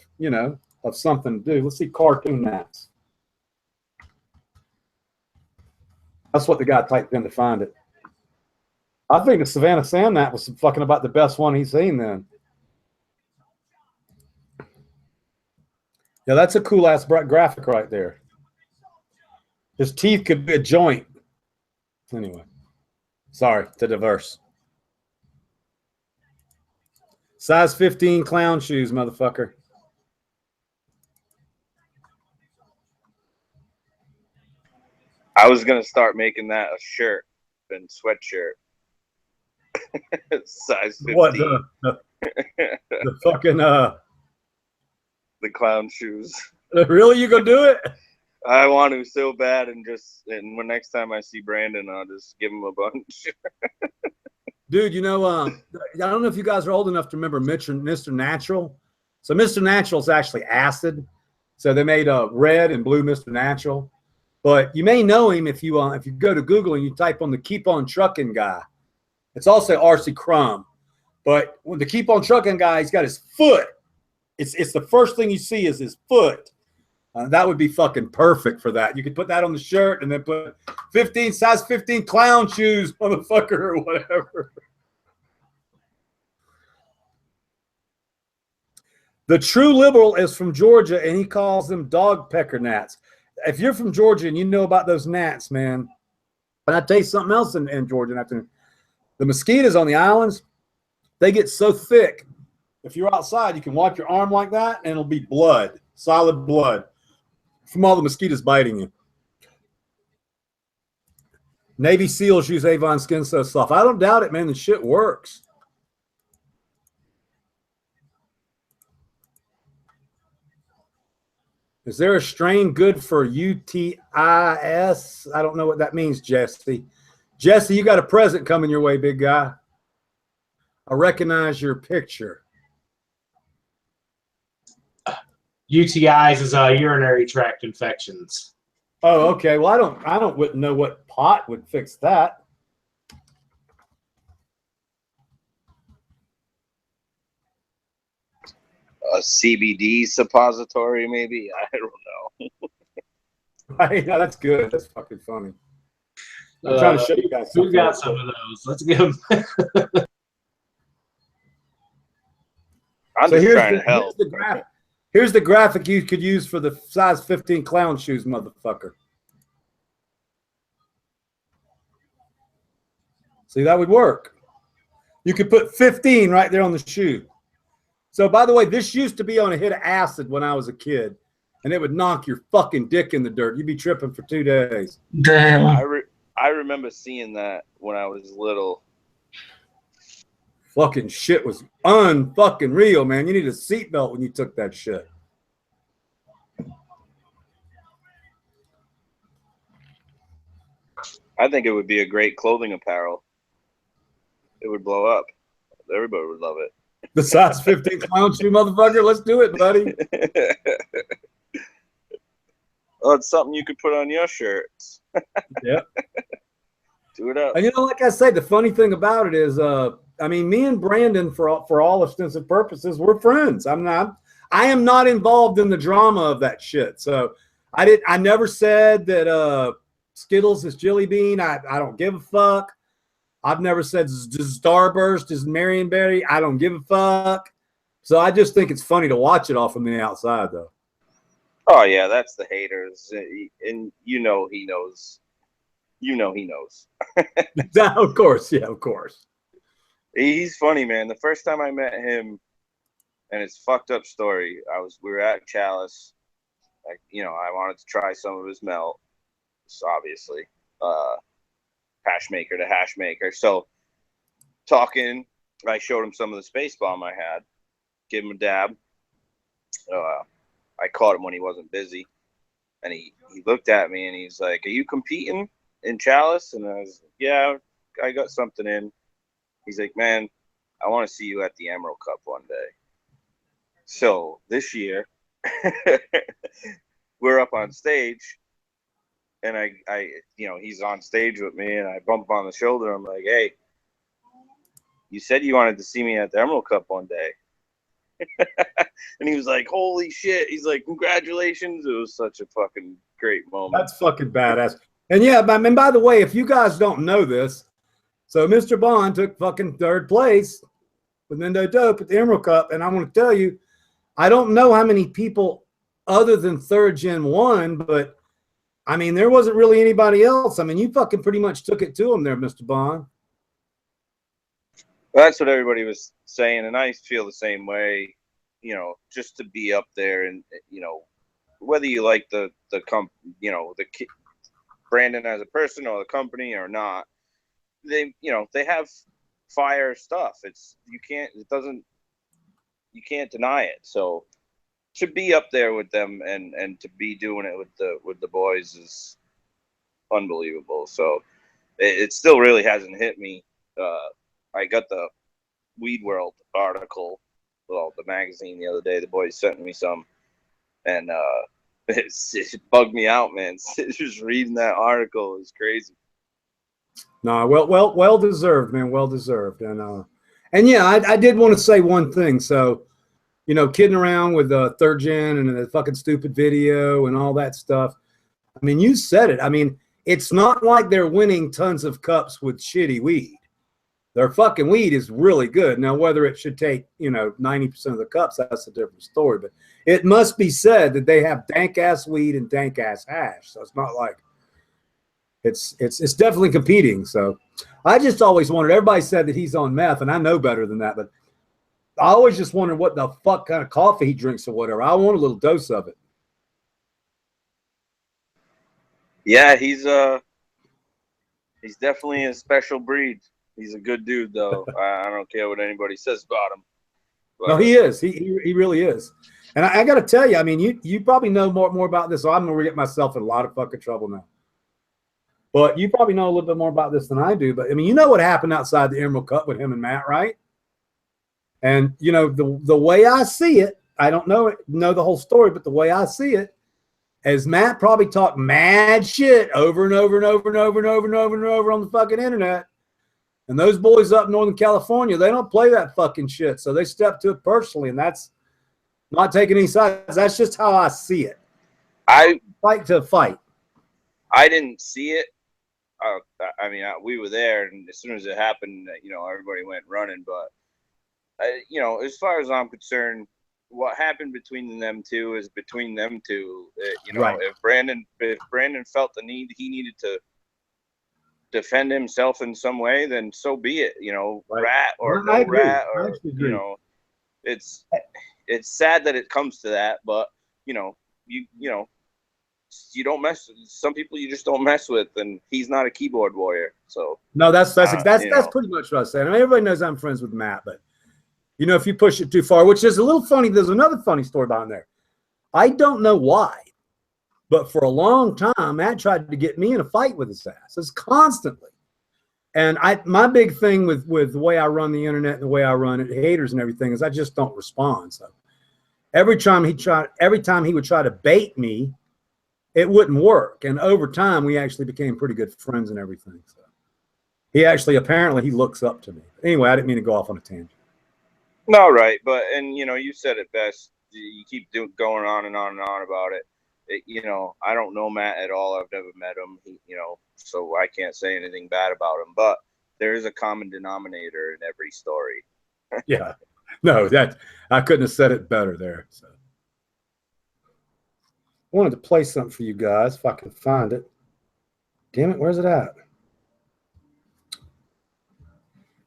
something to do. Let's see cartoon gnats. That's what the guy typed in to find it. I think the Savannah sand gnat was fucking about the best one he's seen then. Yeah, that's a cool ass graphic right there. His teeth could be a joint. Anyway, sorry to diverse. Size 15 clown shoes, motherfucker. I was gonna start making that a shirt and sweatshirt. Size 15. What the fucking the clown shoes. Really, you gonna do it? I want to so bad, and when next time I see Brandon, I'll just give him a bunch. Dude, I don't know if you guys are old enough to remember Mr. Natural. So Mr. Natural is actually acid. So they made a red and blue Mr. Natural. But you may know him if you go to Google and you type on the Keep On Trucking guy. It's also R.C. Crumb. But when the Keep On Trucking guy, he's got his foot. It's the first thing you see is his foot. That would be fucking perfect for that. You could put that on the shirt and then put size 15 clown shoes, motherfucker, or whatever. The true liberal is from Georgia, and he calls them dog pecker gnats. If you're from Georgia and you know about those gnats, man, and I tell you something else in Georgia, the mosquitoes on the islands, they get so thick. If you're outside, you can wipe your arm like that, and it'll be blood, solid blood, from all the mosquitoes biting you. Navy SEALs use Avon Skin So Soft. I don't doubt it, man. The shit works. Is there a strain good for UTIS? I don't know what that means, Jesse. Jesse, you got a present coming your way, big guy. I recognize your picture. UTIs is urinary tract infections. Oh, okay. Well, I don't know what pot would fix that. A CBD suppository, maybe? I don't know. Hey, no, that's good. That's fucking funny. I'm trying to show you guys something. Who got some of those? Let's give them. I'm just trying to help. Here's the graphic you could use for the size 15 clown shoes, motherfucker. See, that would work. You could put 15 right there on the shoe. So, by the way, this used to be on a hit of acid when I was a kid, and it would knock your fucking dick in the dirt. You'd be tripping for 2 days. Damn. I remember seeing that when I was little. Fucking shit was unfucking real, man. You need a seatbelt when you took that shit. I think it would be a great clothing apparel. It would blow up. Everybody would love it. The size 15 clown shoe, motherfucker. Let's do it, buddy. Oh, it's something you could put on your shirts. Yeah. Do it up. And you know, like I say, the funny thing about it is, I mean, me and Brandon, for all extensive purposes, we're friends. I am not involved in the drama of that shit. So I never said that Skittles is Jelly Bean. I don't give a fuck. I've never said Starburst is Marionberry. I don't give a fuck. So I just think it's funny to watch it all from the outside, though. Oh yeah, that's the haters, and you know he knows. You know he knows. Of course, yeah, of course. He's funny, man. The first time I met him, and it's a fucked up story. We were at Chalice. I wanted to try some of his melt. Obviously, hash maker to hash maker. So talking, I showed him some of the Space Bomb I had. Give him a dab. I caught him when he wasn't busy, and he looked at me and he's like, "Are you competing in Chalice?" And I was like, "Yeah, I got something in." He's like, "Man, I want to see you at the Emerald Cup one day." So this year, we're up on stage, and he's on stage with me, and I bump on the shoulder. I'm like, "Hey, you said you wanted to see me at the Emerald Cup one day." And he was like, "Holy shit." He's like, "Congratulations." It was such a fucking great moment. That's fucking badass. And yeah, I mean, by the way, if you guys don't know this, so Mr. Bond took fucking 3rd place with Mendo Dope at the Emerald Cup. And I want to tell you, I don't know how many people other than 3rd Gen won, but I mean, there wasn't really anybody else. I mean, you fucking pretty much took it to him there, Mr. Bond. That's what everybody was saying, and I feel the same way. Just to be up there, and whether you like the Brandon as a person or the company or not, they have fire stuff. You can't deny it. So to be up there with them and to be doing it with the boys is unbelievable. So it still really hasn't hit me. I got the Weed World article, the magazine, the other day. The boys sent me some, and it bugged me out, man. Just reading that article is crazy. No, well deserved, man. Well deserved. And yeah, I did want to say one thing. So, kidding around with 3rd Gen and the fucking stupid video and all that stuff. I mean, you said it. I mean, it's not like they're winning tons of cups with shitty weed. Their fucking weed is really good. Now, whether it should take, 90% of the cups, that's a different story. But it must be said that they have dank ass weed and dank ass hash. So it's not like it's definitely competing. So I just always wondered. Everybody said that he's on meth, and I know better than that. But I always just wondered what the fuck kind of coffee he drinks or whatever. I want a little dose of it. Yeah, he's definitely a special breed. He's a good dude, though. I don't care what anybody says about him. But, No, he is. He really is. And I got to tell you, I mean, you probably know more about this. So I'm going to get myself in a lot of fucking trouble now. But you probably know a little bit more about this than I do. But, I mean, you know what happened outside the Emerald Cup with him and Matt, right? And, the way I see it, I don't know the whole story, but the way I see it, as Matt probably talked mad shit over and over and over and over and over and over and over on the fucking internet. And those boys up in Northern California, they don't play that fucking shit. So they step to it personally, and that's not taking any sides. That's just how I see it. I fight to fight. I didn't see it. I mean, we were there, and as soon as it happened, everybody went running. But as far as I'm concerned, what happened between them two is between them two. Right. If Brandon felt the need, he needed to defend himself in some way, then so be it. Right. Rat or I no agree. rat, I or actually agree. it's sad that it comes to that, but you don't mess. Some people you just don't mess with, and he's not a keyboard warrior. So No, that's pretty much what I was saying. I mean, everybody knows I'm friends with Matt, but if you push it too far, which is a little funny. There's another funny story behind there. I don't know why, but for a long time, Matt tried to get me in a fight with his ass. It's constantly. And my big thing with the way I run the internet and the way I run it, haters and everything, is I just don't respond. So every time he would try to bait me, it wouldn't work. And over time, we actually became pretty good friends and everything. So apparently he looks up to me. Anyway, I didn't mean to go off on a tangent. No, right, but you said it best. You keep going on and on and on about it. I don't know Matt at all. I've never met him. So I can't say anything bad about him. But there is a common denominator in every story. Yeah, no, I couldn't have said it better there. So I wanted to play something for you guys if I can find it. Damn it, where's it at?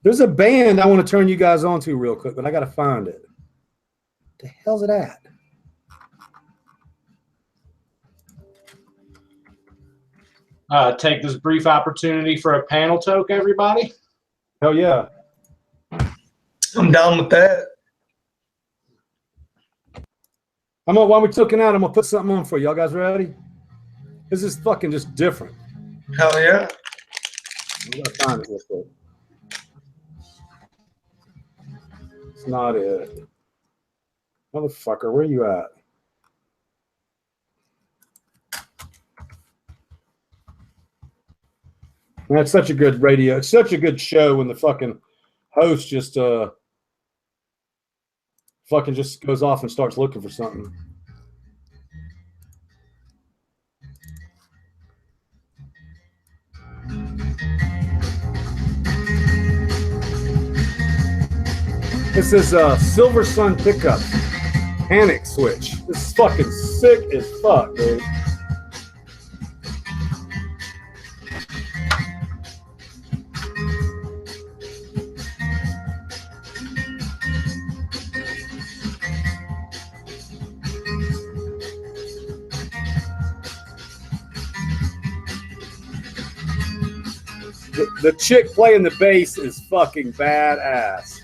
There's a band I want to turn you guys on to real quick, but I got to find it. What the hell's it at? Take this brief opportunity for a panel toke, everybody. Hell yeah. I'm down with that. While we're looking out, I'm going to put something on for you. Y'all guys ready? This is fucking just different. Hell yeah. I'm going to find it real quick. It's not it. Motherfucker, where you at? Man, it's such a good radio. It's such a good show when the fucking host just fucking just goes off and starts looking for something. This is Silver Sun Pickup Panic Switch. This is fucking sick as fuck, dude. The chick playing the bass is fucking badass.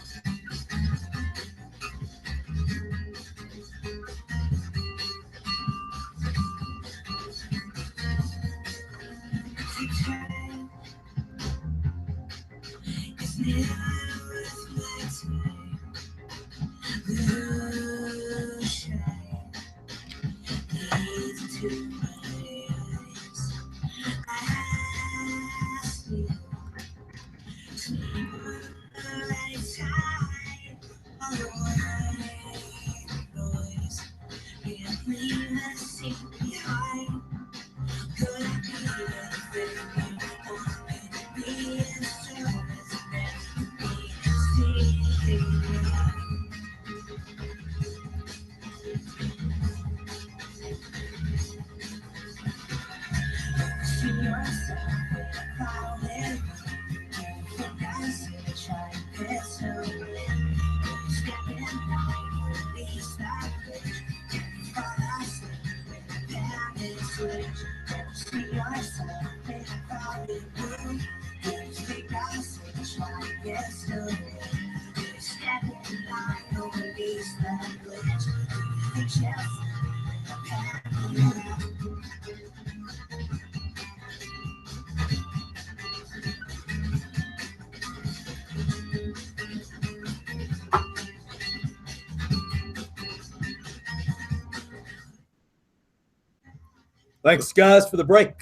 Thanks, guys, for the break.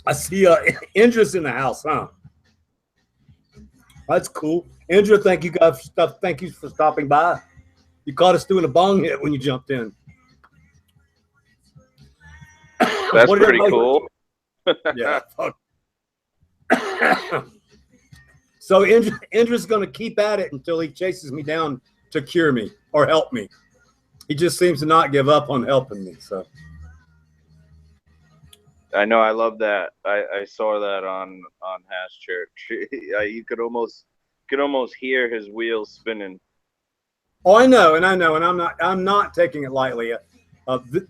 I see Indra's in the house, huh? That's cool. Indra, thank you guys for stuff. Thank you for stopping by. You caught us doing a bong hit when you jumped in. That's pretty cool. Yeah. So Indra's going to keep at it until he chases me down to cure me or help me. He just seems to not give up on helping me. So I know. I love that. I saw that on Hash Church. You could almost hear his wheels spinning. Oh, I know, and I'm not taking it lightly.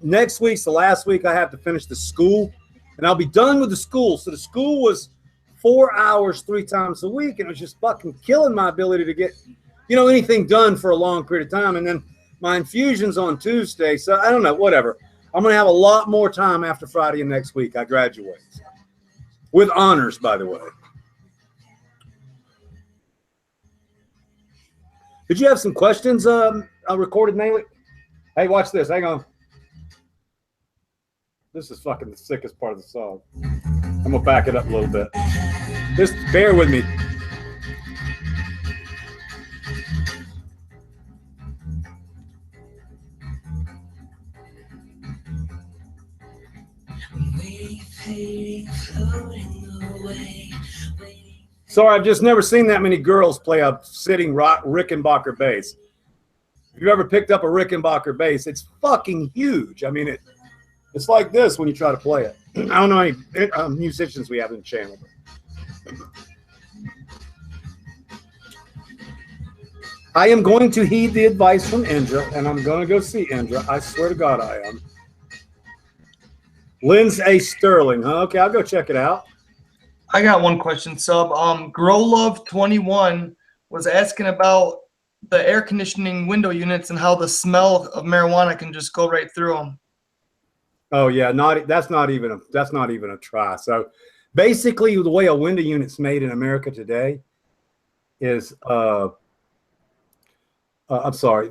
Next week's the last week I have to finish the school, and I'll be done with the school. So the school was 4 hours 3 times a week, and it was just fucking killing my ability to get, anything done for a long period of time. And then my infusion's on Tuesday, so I don't know, whatever. I'm gonna have a lot more time after Friday and next week. I graduate with honors, by the way. Did you have some questions? I recorded mainly. Hey, watch this. Hang on. This is fucking the sickest part of the song. I'm gonna back it up a little bit. Just bear with me. Sorry, I've just never seen that many girls play a sitting Rickenbacker bass. If you've ever picked up a Rickenbacker bass, it's fucking huge. I mean, it's like this when you try to play it. I don't know any musicians we have in the channel. I am going to heed the advice from Indra, and I'm going to go see Indra. I swear to God I am. Lynn's A. Sterling, huh? Okay, I'll go check it out. I got one question, Sub. GrowLove21 was asking about the air conditioning window units and how the smell of marijuana can just go right through them. Oh yeah, that's not even a try. So basically, the way a window unit's made in America today is, I'm sorry,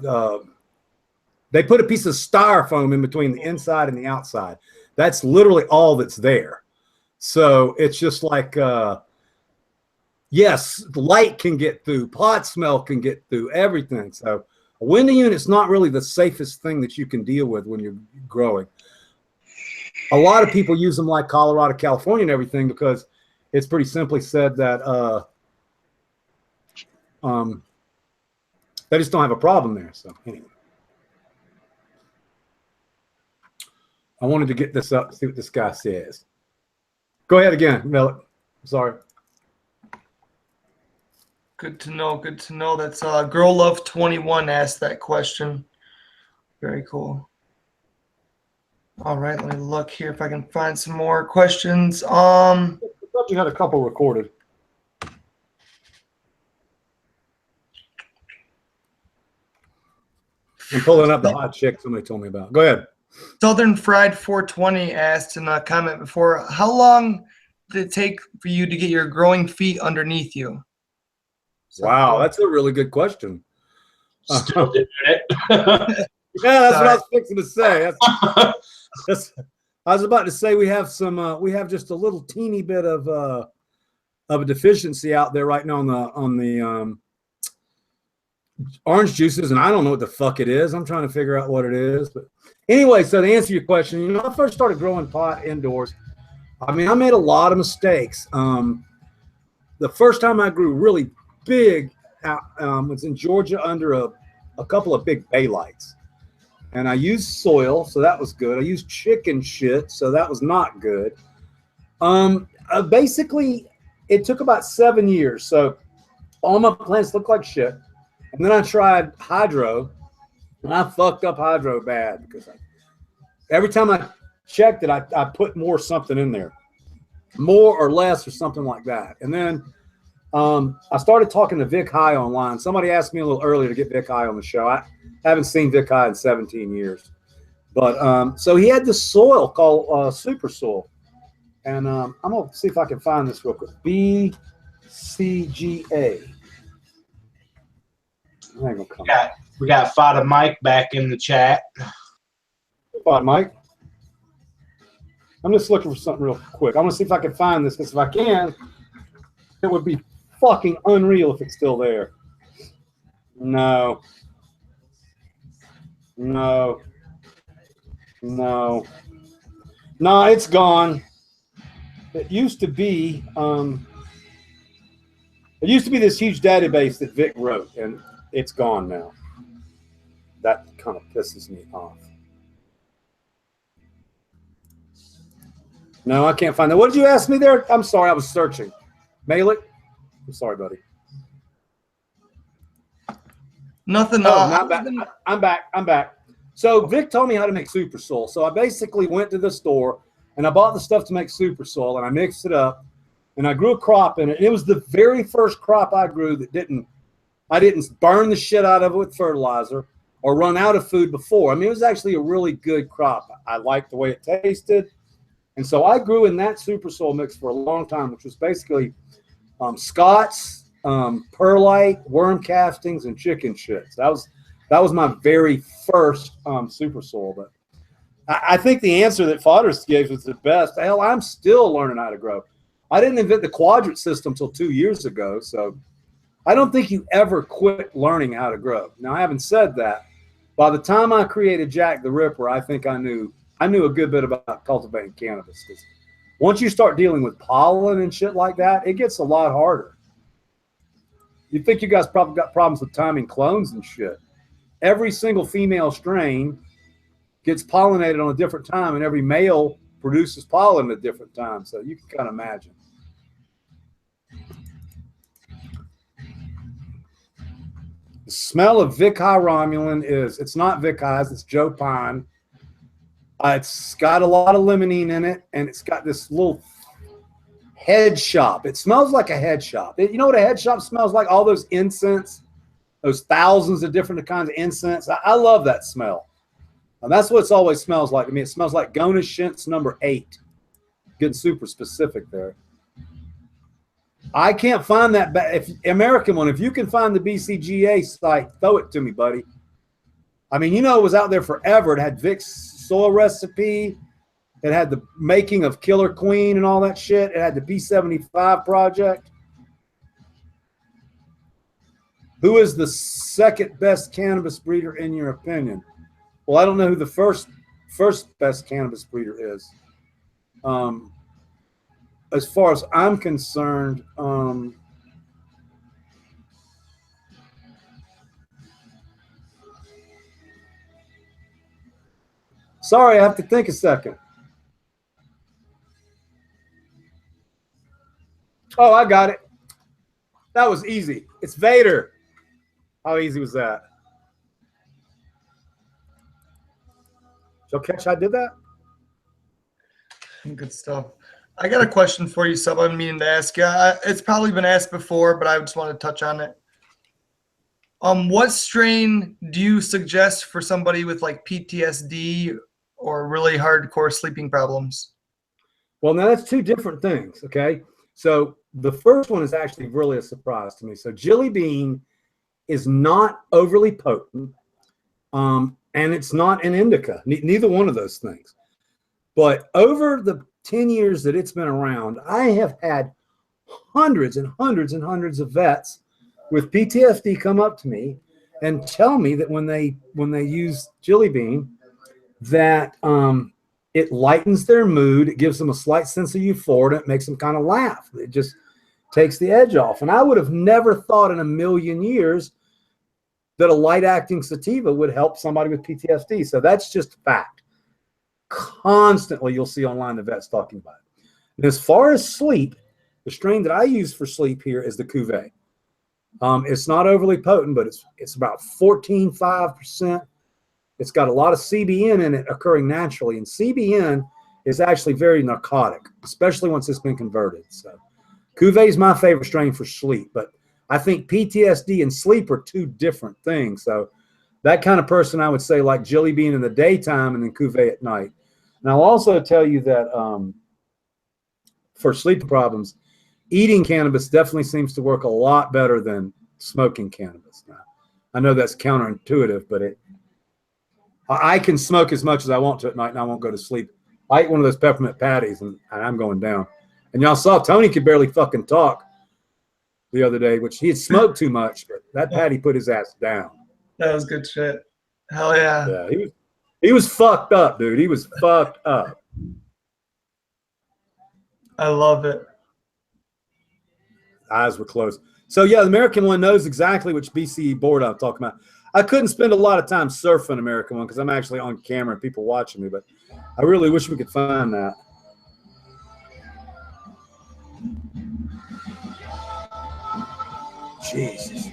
they put a piece of styrofoam in between the inside and the outside. That's literally all that's there. So it's just like, yes, light can get through, pot smell can get through, everything. So a window unit's not really the safest thing that you can deal with when you're growing. A lot of people use them like Colorado, California, and everything because it's pretty simply said that they just don't have a problem there. So anyway, I wanted to get this up, see what this guy says. Go ahead again, Mel. Sorry. Good to know. Good to know. That's GrowLove21 asked that question. Very cool. All right, let me look here if I can find some more questions. I thought you had a couple recorded. I'm pulling up the hot chick somebody told me about. Go ahead. Southern Fried 420 asked in a comment before, how long did it take for you to get your growing feet underneath you? Wow, that's a really good question. Still doing it. Yeah, that's what I was fixing to say. I was about to say we have just a little teeny bit of a deficiency out there right now on the orange juices, and I don't know what the fuck it is. I'm trying to figure out what it is. But anyway, so to answer your question, I first started growing pot indoors. I mean, I made a lot of mistakes. The first time I grew really big was in Georgia under a couple of big bay lights. And I used soil, so that was good. I used chicken shit, so that was not good. Basically, it took about 7 years. So all my plants looked like shit. And then I tried hydro, And I fucked up hydro bad because every time I checked it, I put more something in there, more or less or something like that. And then I started talking to Vic High online. Somebody asked me a little earlier to get Vic High on the show. I haven't seen Vic High in 17 years. But so he had this soil called super soil. And I'm going to see if I can find this real quick. BCGA. We got Fada Mike back in the chat. Fada Mike. I'm just looking for something real quick. I'm going to see if I can find this, because if I can, it would be fucking unreal if it's still there. No. No. No. No, it's gone. It used to be this huge database that Vic wrote, and it's gone now. That kind of pisses me off. No, I can't find that. What did you ask me there? I'm sorry, I was searching. Malik? I'm sorry, buddy. Nothing. I'm back. So Vic told me how to make super soil. So I basically went to the store and I bought the stuff to make super soil, and I mixed it up and I grew a crop in it. And it was the very first crop I grew that I didn't burn the shit out of it with fertilizer or run out of food before. I mean, it was actually a really good crop. I liked the way it tasted. And so I grew in that super soil mix for a long time, which was basically Scott's, perlite, worm castings, and chicken shits. That was my very first super soil. But I think the answer that Fodders gave was the best. Hell, I'm still learning how to grow. I didn't invent the quadrant system until 2 years ago, so I don't think you ever quit learning how to grow. Now, having said that, by the time I created Jack the Ripper, I think I knew a good bit about cultivating cannabis. Because once you start dealing with pollen and shit like that, it gets a lot harder. You think you guys probably got problems with timing clones and shit. Every single female strain gets pollinated on a different time, and every male produces pollen at a different time. So you can kind of imagine. The smell of Vic High Romulan it's not Vic High's, it's Joe Pine. It's got a lot of limonene in it, and it's got this little head shop. It smells like a head shop. You know what a head shop smells like? All those incense, those thousands of different kinds of incense. I love that smell. And that's what it always smells like to me. It smells like Gona Shintz number 8. Getting super specific there. I can't find that American one. If you can find the BCGA site, throw it to me, buddy. I mean, it was out there forever. It had Vic's soil recipe. It had the making of Killer Queen and all that shit. It had the B75 project. Who is the second best cannabis breeder in your opinion? Well, I don't know who the first best cannabis breeder is. As far as I'm concerned, sorry, I have to think a second. Oh, I got it. That was easy. It's Vader. How easy was that? Did y'all catch I did that? Good stuff. I got a question for you, Sub. I'm meaning to ask you. It's probably been asked before, but I just want to touch on it. What strain do you suggest for somebody with like PTSD or really hardcore sleeping problems? Well, now that's two different things, okay? So the first one is actually really a surprise to me. So Jilly Bean is not overly potent, and it's not an indica, neither one of those things. But over the 10 years that it's been around, I have had hundreds and hundreds and hundreds of vets with PTSD come up to me and tell me that when they use Jilly Bean, that it lightens their mood, it gives them a slight sense of euphoria, it makes them kind of laugh. It just takes the edge off. And I would have never thought in a million years that a light-acting sativa would help somebody with PTSD. So that's just a fact. Constantly you'll see online the vets talking about it. And as far as sleep, the strain that I use for sleep here is the Cuvée. It's not overly potent, but it's about 14.5%. it's got a lot of CBN in it occurring naturally, and CBN is actually very narcotic, especially once it's been converted. So Cuvée is my favorite strain for sleep, but I think PTSD and sleep are two different things. So that kind of person, I would say, like Jilly Bean in the daytime and then Cuvée at night. And I'll also tell you that for sleep problems, eating cannabis definitely seems to work a lot better than smoking cannabis. Now, I know that's counterintuitive, but I can smoke as much as I want to at night and I won't go to sleep. I ate one of those peppermint patties and I'm going down. And y'all saw Tony could barely fucking talk the other day, which he had smoked too much, but that patty put his ass down. That was good shit. Hell yeah. Yeah, he was fucked up, dude. He was fucked up. I love it. Eyes were closed. So yeah, the American One knows exactly which BCE board I'm talking about. I couldn't spend a lot of time surfing American One because I'm actually on camera and people watching me, but I really wish we could find that. Jesus.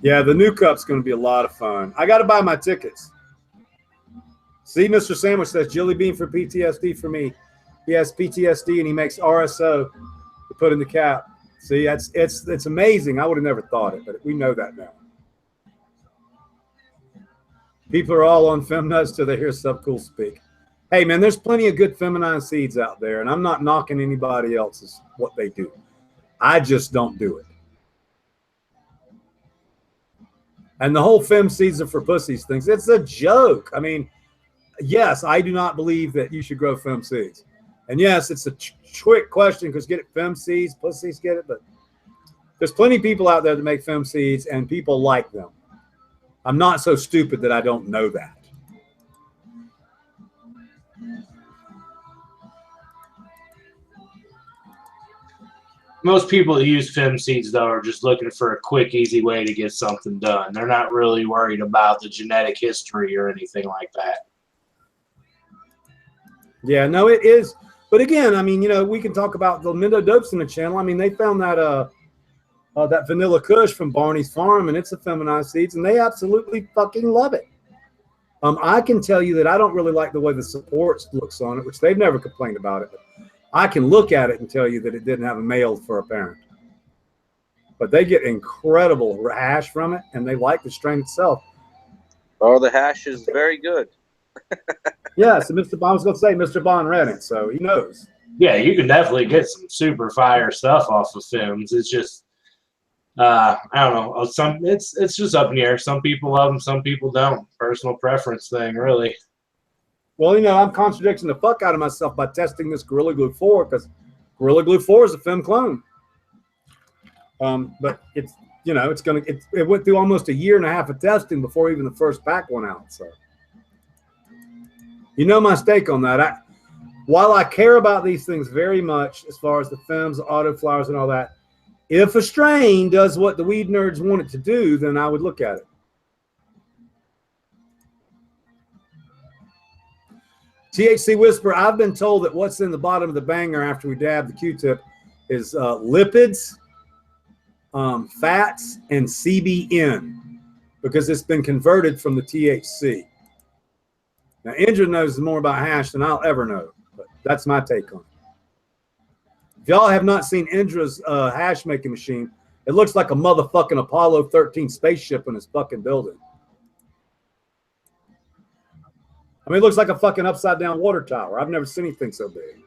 Yeah, the new cup's going to be a lot of fun. I got to buy my tickets. See, Mr. Sandwich says Jilly Bean for PTSD for me. He has PTSD and he makes RSO to put in the cap. See, it's amazing. I would have never thought it, but we know that now. People are all on femnuts till they hear Subcool speak. Hey, man, there's plenty of good feminine seeds out there, and I'm not knocking anybody else's what they do. I just don't do it. And the whole fem seeds are for pussies things, it's a joke. I mean, yes, I do not believe that you should grow fem seeds. And yes, it's a trick question because get it, fem seeds, pussies get it, but there's plenty of people out there that make fem seeds and people like them. I'm not so stupid that I don't know that. Most people that use fem seeds, though, are just looking for a quick, easy way to get something done. They're not really worried about the genetic history or anything like that. Yeah, no, it is. But again, I mean, you know, we can talk about the Lindo Dopes in the channel. I mean, they found that that Vanilla Kush from Barney's Farm, and it's a feminized seeds, and they absolutely fucking love it. I can tell you that I don't really like the way the support looks on it, which they've never complained about it. But I can look at it and tell you that it didn't have a male for a parent. But they get incredible hash from it, and they like the strain itself. Oh, the hash is very good. Yeah, so Mr. Bond was going to say Mr. Bond read it, so he knows. Yeah, you can definitely get some super fire stuff off of films. It's just, I don't know. It's just up in the air. Some people love them, some people don't. Personal preference thing, really. Well, you know, I'm contradicting the fuck out of myself by testing this Gorilla Glue 4 because Gorilla Glue 4 is a fem clone. But it's, you know, it went through almost a year and a half of testing before even the first pack went out. So, you know my stake on that. While I care about these things very much, as far as the fems, the autoflowers, and all that, if a strain does what the weed nerds want it to do, then I would look at it. THC Whisper, I've been told that what's in the bottom of the banger after we dab the Q-tip is lipids, fats, and CBN because it's been converted from the THC. Now, Indra knows more about hash than I'll ever know, but that's my take on it. If y'all have not seen Indra's hash making machine, it looks like a motherfucking Apollo 13 spaceship in his fucking building. I mean, it looks like a fucking upside down water tower. I've never seen anything so big.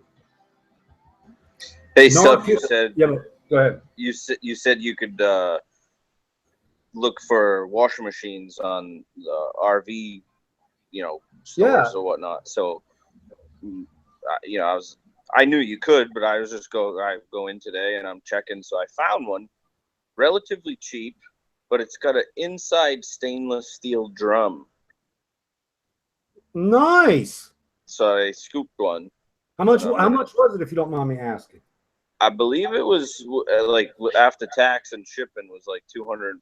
Hey, Sub, you said. Yeah, go ahead. You said you could look for washing machines on the RV, you know, stores or whatnot. So, you know, I knew you could, but I was just I go in today and I'm checking. So I found one relatively cheap, but it's got an inside stainless steel drum. Nice. So I scooped one. How much was it, if you don't mind me asking? I believe it was like after tax and shipping was like $250.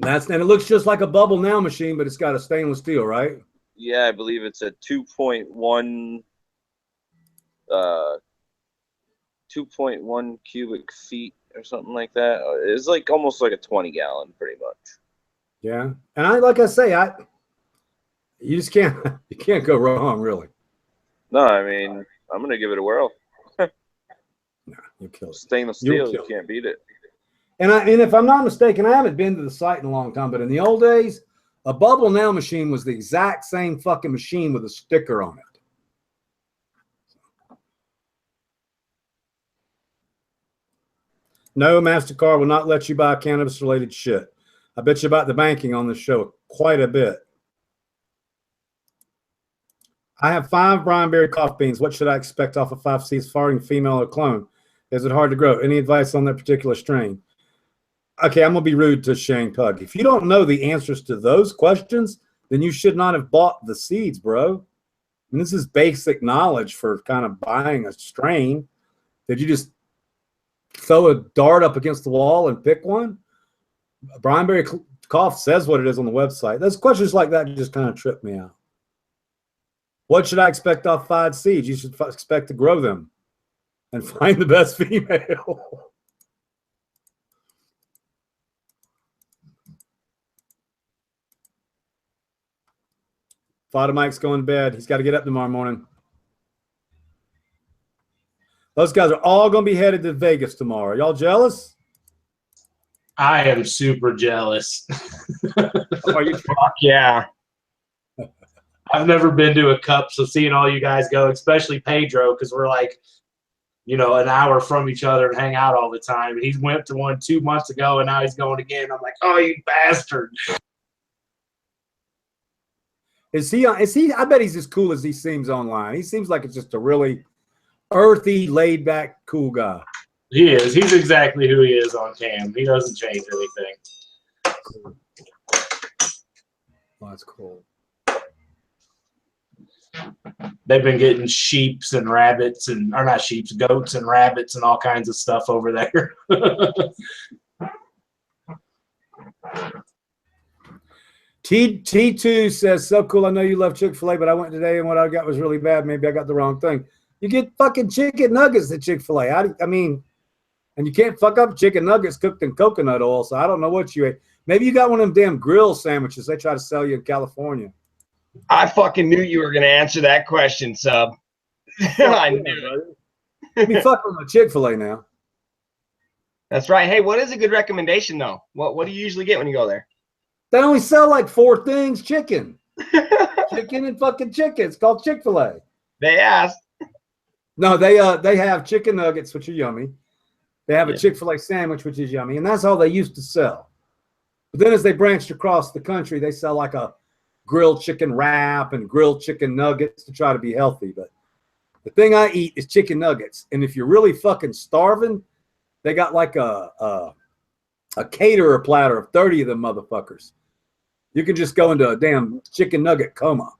And it looks just like a bubble now machine, but it's got a stainless steel, right? Yeah, I believe it's a 2.1 cubic feet or something like that. It's like almost like a 20 gallon, pretty much. Yeah, and like I say, you just can't you can't go wrong, really. No, I mean, I'm gonna give it a whirl. You kill it. Stainless steel, you can't beat it. And if I'm not mistaken, I haven't been to the site in a long time, but in the old days, a Bubble Now machine was the exact same fucking machine with a sticker on it. No, MasterCard will not let you buy cannabis-related shit. I bet you about the banking on this show quite a bit. I have 5 Brian Berry coffee beans. What should I expect off of 5 seeds, farting female or clone? Is it hard to grow? Any advice on that particular strain? Okay, I'm going to be rude to Shane Pug. If you don't know the answers to those questions, then you should not have bought the seeds, bro. I mean, this is basic knowledge for kind of buying a strain. Did you just throw a dart up against the wall and pick one? Brian Berry Cough says what it is on the website. Those questions like that just kind of trip me out. What should I expect off 5 seeds? You should expect to grow them and find the best female. Father Mike's going to bed. He's got to get up tomorrow morning. Those guys are all going to be headed to Vegas tomorrow. Y'all jealous? I am super jealous. Are you? Fuck yeah. I've never been to a cup, so seeing all you guys go, especially Pedro, because we're like, an hour from each other and hang out all the time. And he went to one 2 months ago, and now he's going again. I'm like, oh, you bastard. Is he? I bet he's as cool as he seems online. He seems like it's just a really earthy, laid back, cool guy. He is. He's exactly who he is on cam. He doesn't change anything. Cool. Oh, that's cool. They've been getting sheeps and rabbits or not sheeps, goats and rabbits and all kinds of stuff over there. T2 says, so cool. I know you love Chick-fil-A, but I went today and what I got was really bad. Maybe I got the wrong thing. You get fucking chicken nuggets at Chick-fil-A. I mean, and you can't fuck up chicken nuggets cooked in coconut oil. So I don't know what you ate. Maybe you got one of them damn grill sandwiches they try to sell you in California. I fucking knew you were going to answer that question, Sub. I knew it. I mean, fuck with my Chick-fil-A now. That's right. Hey, what is a good recommendation, though? What do you usually get when you go there? They only sell like 4 things: chicken, chicken, and fucking chicken. It's called Chick-fil-A. They asked. No, they have chicken nuggets, which are yummy. They have a Chick-fil-A sandwich, which is yummy, and that's all they used to sell. But then as they branched across the country, they sell like a grilled chicken wrap and grilled chicken nuggets to try to be healthy. But the thing I eat is chicken nuggets. And if you're really fucking starving, they got like a caterer platter of 30 of them motherfuckers. You can just go into a damn chicken nugget coma.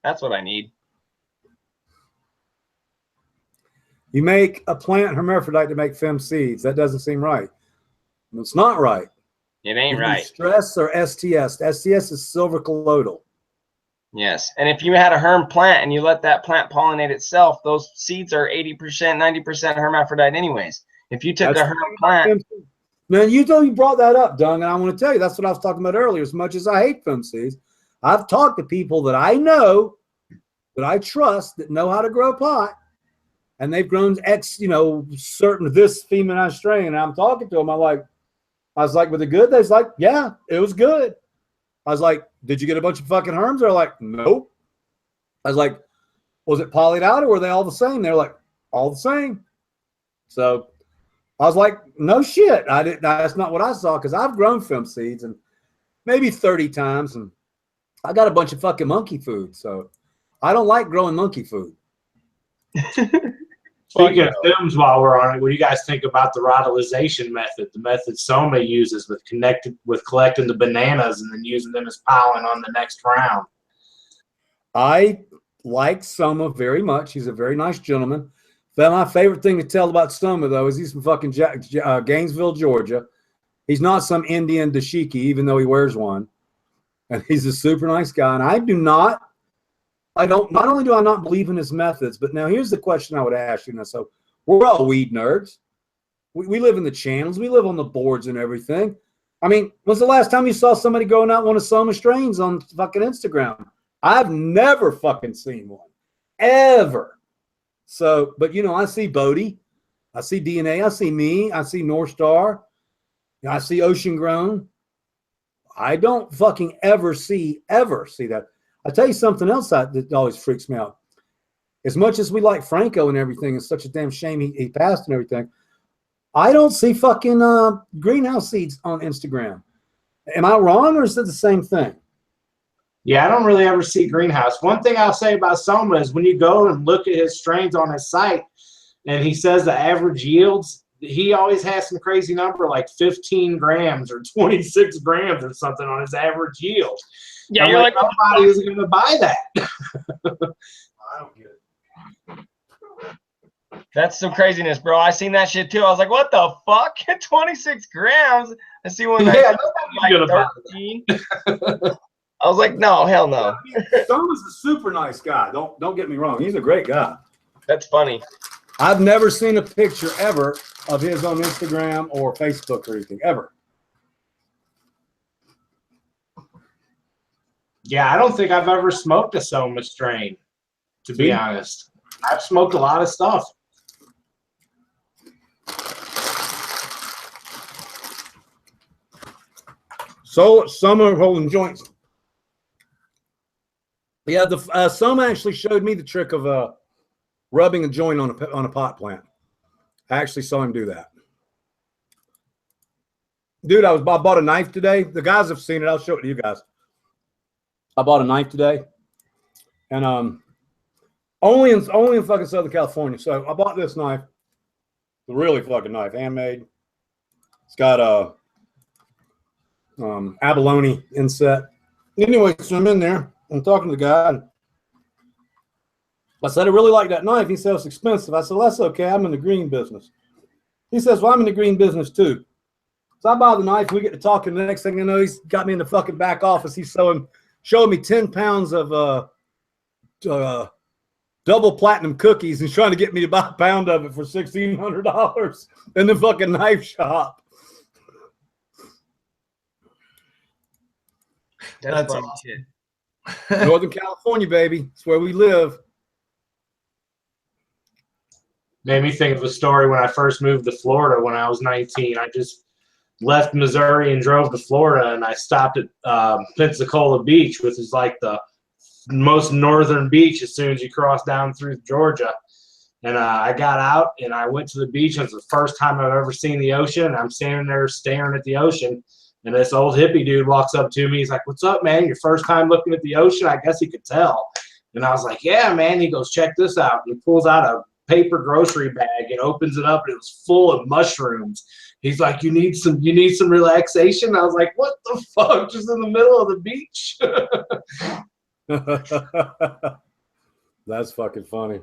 That's what I need. You make a plant hermaphrodite to make fem seeds. That doesn't seem right. It's not right. It ain't right. Stress or STS. STS is silver colloidal. Yes. And if you had a herm plant and you let that plant pollinate itself, those seeds are 80%, 90% hermaphrodite anyways. If you took a herm plant. Man, you brought that up, Dung, and I want to tell you, that's what I was talking about earlier. As much as I hate fem seeds, I've talked to people that I know, that I trust, that know how to grow pot, and they've grown certain this feminized strain, and I'm talking to them, I was like, was it good? They was like, yeah, it was good. I was like, did you get a bunch of fucking herms? They're like, nope. I was like, was it polyed out or were they all the same? They're like, all the same. So I was like, no shit. That's not what I saw, because I've grown fem seeds and maybe 30 times, and I got a bunch of fucking monkey food. So I don't like growing monkey food. Speaking of films, while we're on it, what do you guys think about the rotalization method? The method Soma uses with collecting the bananas and then using them as pollen on the next round. I like Soma very much. He's a very nice gentleman. But my favorite thing to tell about Soma, though, is he's from fucking Gainesville, Georgia. He's not some Indian dashiki, even though he wears one. And he's a super nice guy. And not only do I not believe in his methods, but now here's the question I would ask you. So we're all weed nerds. We live in the channels. We live on the boards and everything. I mean, when's the last time you saw somebody going out one of Soma strains on fucking Instagram? I've never fucking seen one. Ever. So, but you know, I see Bodie, I see DNA, I see me, I see North Star, I see Ocean Grown. I don't fucking ever see that. I'll tell you something else that always freaks me out. As much as we like Franco and everything, it's such a damn shame he passed and everything. I don't see fucking greenhouse seeds on Instagram. Am I wrong, or is it the same thing? Yeah, I don't really ever see greenhouse. One thing I'll say about Soma is when you go and look at his strains on his site, and he says the average yields, he always has some crazy number like 15 grams or 26 grams or something on his average yield. Yeah, I'm you're like, like, nobody is going to buy that. I don't get it. that's some craziness, bro. I seen that shit too. I was like, what the fuck? 26 grams? I see one Yeah, that's nobody's like going to buy 13. I was like, no, hell no. Soma's a super nice guy. Don't get me wrong. He's a great guy. That's funny. I've never seen a picture ever of his on Instagram or Facebook or anything, ever. Yeah, I don't think I've ever smoked a Soma strain, to be honest. I've smoked a lot of stuff. So Soma holding joints. Yeah, the Soma actually showed me the trick of rubbing a joint on a pot plant. I actually saw him do that. Dude, I bought a knife today. The guys have seen it. I'll show it to you guys. I bought a knife today, and only in fucking Southern California. So I bought this knife. It's a really fucking knife, handmade. It's got a abalone inset. Anyway, so I'm in there. I'm talking to the guy. And I said, I really like that knife. He said, it's expensive. I said, well, that's okay. I'm in the green business. He says, well, I'm in the green business too. So I buy the knife. We get to talking. The next thing I know, he's got me in the fucking back office. He's showing me 10 pounds of double platinum cookies and trying to get me to buy a pound of it for $1,600 in the fucking knife shop. That's funny shit. Northern California, baby. It's where we live. Made me think of a story when I first moved to Florida when I was 19. I just left Missouri and drove to Florida, and I stopped at Pensacola Beach, which is like the most northern beach as soon as you cross down through Georgia. And I got out, and I went to the beach. It was the first time I've ever seen the ocean. And I'm standing there staring at the ocean, and this old hippie dude walks up to me. He's like, what's up, man? Your first time looking at the ocean? I guess he could tell. And I was like, yeah, man. He goes, check this out. And he pulls out a paper grocery bag and opens it up, and it was full of mushrooms. He's like, you need some relaxation? I was like, what the fuck? Just in the middle of the beach? That's fucking funny.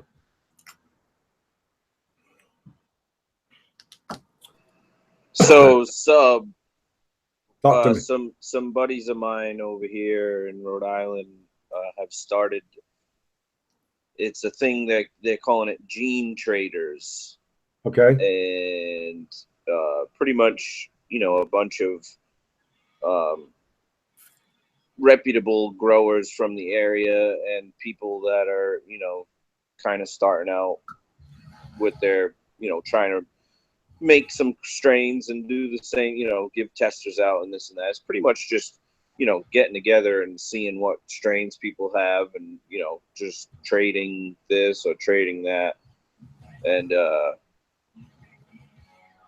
So, Sub, Talk to me. some buddies of mine over here in Rhode Island have started. It's a thing that they're calling it gene traders. Okay. And pretty much, a bunch of reputable growers from the area and people that are, kind of starting out with their, trying to make some strains and do the same, give testers out and this and that. It's pretty much just, getting together and seeing what strains people have and, just trading this or trading that. And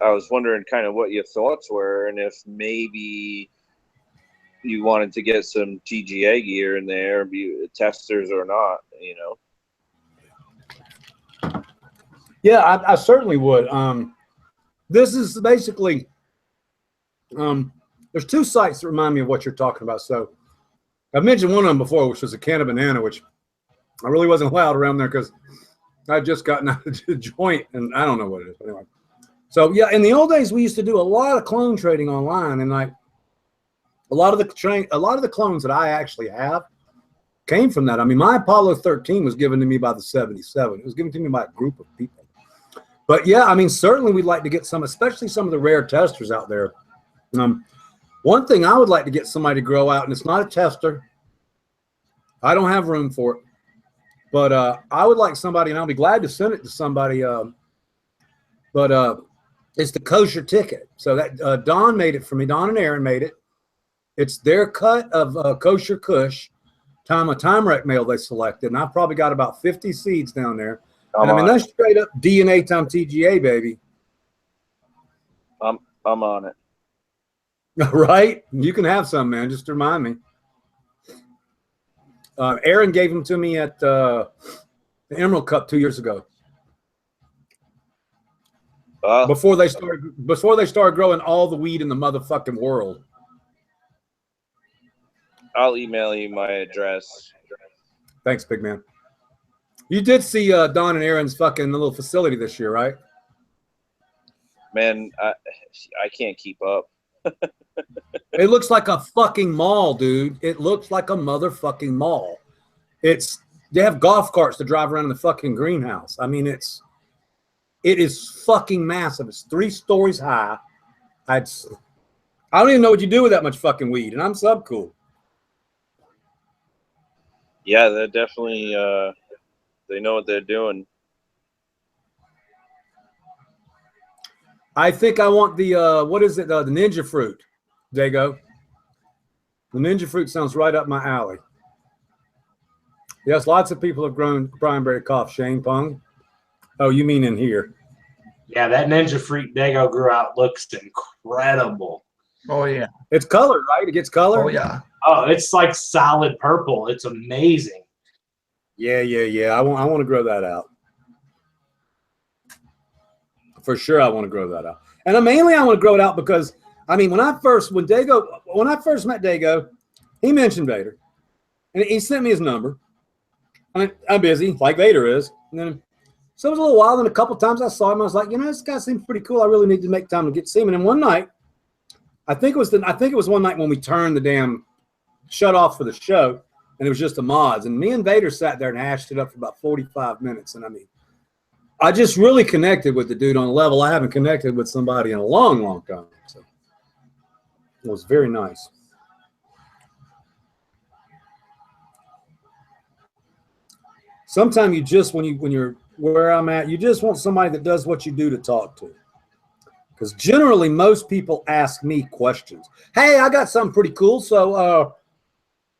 I was wondering kind of what your thoughts were and if maybe you wanted to get some TGA gear in there, be testers or not, Yeah, I certainly would. This is basically, there's two sites that remind me of what you're talking about. So I've mentioned one of them before, which was a Can of Banana, which I really wasn't allowed around there because I'd just gotten out of the joint and I don't know what it is. But anyway. So yeah, in the old days, we used to do a lot of clone trading online, and like a lot of the clones that I actually have came from that. I mean, my Apollo 13 was given to me by the 77. It was given to me by a group of people. But yeah, I mean, certainly we'd like to get some, especially some of the rare testers out there. One thing I would like to get somebody to grow out, and it's not a tester. I don't have room for it. But I would like somebody, and I'll be glad to send it to somebody. But it's the kosher ticket. So that Don made it for me. Don and Aaron made it. It's their cut of kosher Kush, time wreck male they selected, and I've probably got about 50 seeds down there. And I mean, that's straight up DNA time TGA, baby. I'm on it. Right? You can have some, man. Just remind me. Aaron gave them to me at the Emerald Cup 2 years ago. Before they started growing all the weed in the motherfucking world. I'll email you my address. Thanks, big man. You did see Don and Aaron's fucking little facility this year, right? Man, I can't keep up. It looks like a fucking mall, dude. It looks like a motherfucking mall. They have golf carts to drive around in the fucking greenhouse. I mean, it is fucking massive. It's 3 stories high. I don't even know what you do with that much fucking weed, and I'm sub cool. Yeah, they're definitely they know what they're doing. I think I want the what is it? The ninja fruit. Dago. The ninja fruit sounds right up my alley. Yes, lots of people have grown Brianberry cough. Shane Pung. Oh, you mean in here? Yeah, that ninja fruit Dago grew out looks incredible. Oh yeah. It's color, right? It gets color. Oh yeah. Oh, it's like solid purple. It's amazing. Yeah. I want to grow that out. For sure, I want to grow that out. And mainly I want to grow it out because, I mean, when I first met Dago, he mentioned Vader. And he sent me his number. I'm busy, like Vader is. And then, so it was a little while, and a couple times I saw him, I was like, this guy seems pretty cool. I really need to make time to get to see him. And then one night, I think it was one night when we turned the damn shut off for the show, and it was just the mods. And me and Vader sat there and hashed it up for about 45 minutes. And I mean, I just really connected with the dude on a level I haven't connected with somebody in a long, long time. So it was very nice. Sometimes you just, when you're where I'm at, you just want somebody that does what you do to talk to. Because generally, most people ask me questions. Hey, I got something pretty cool. So, I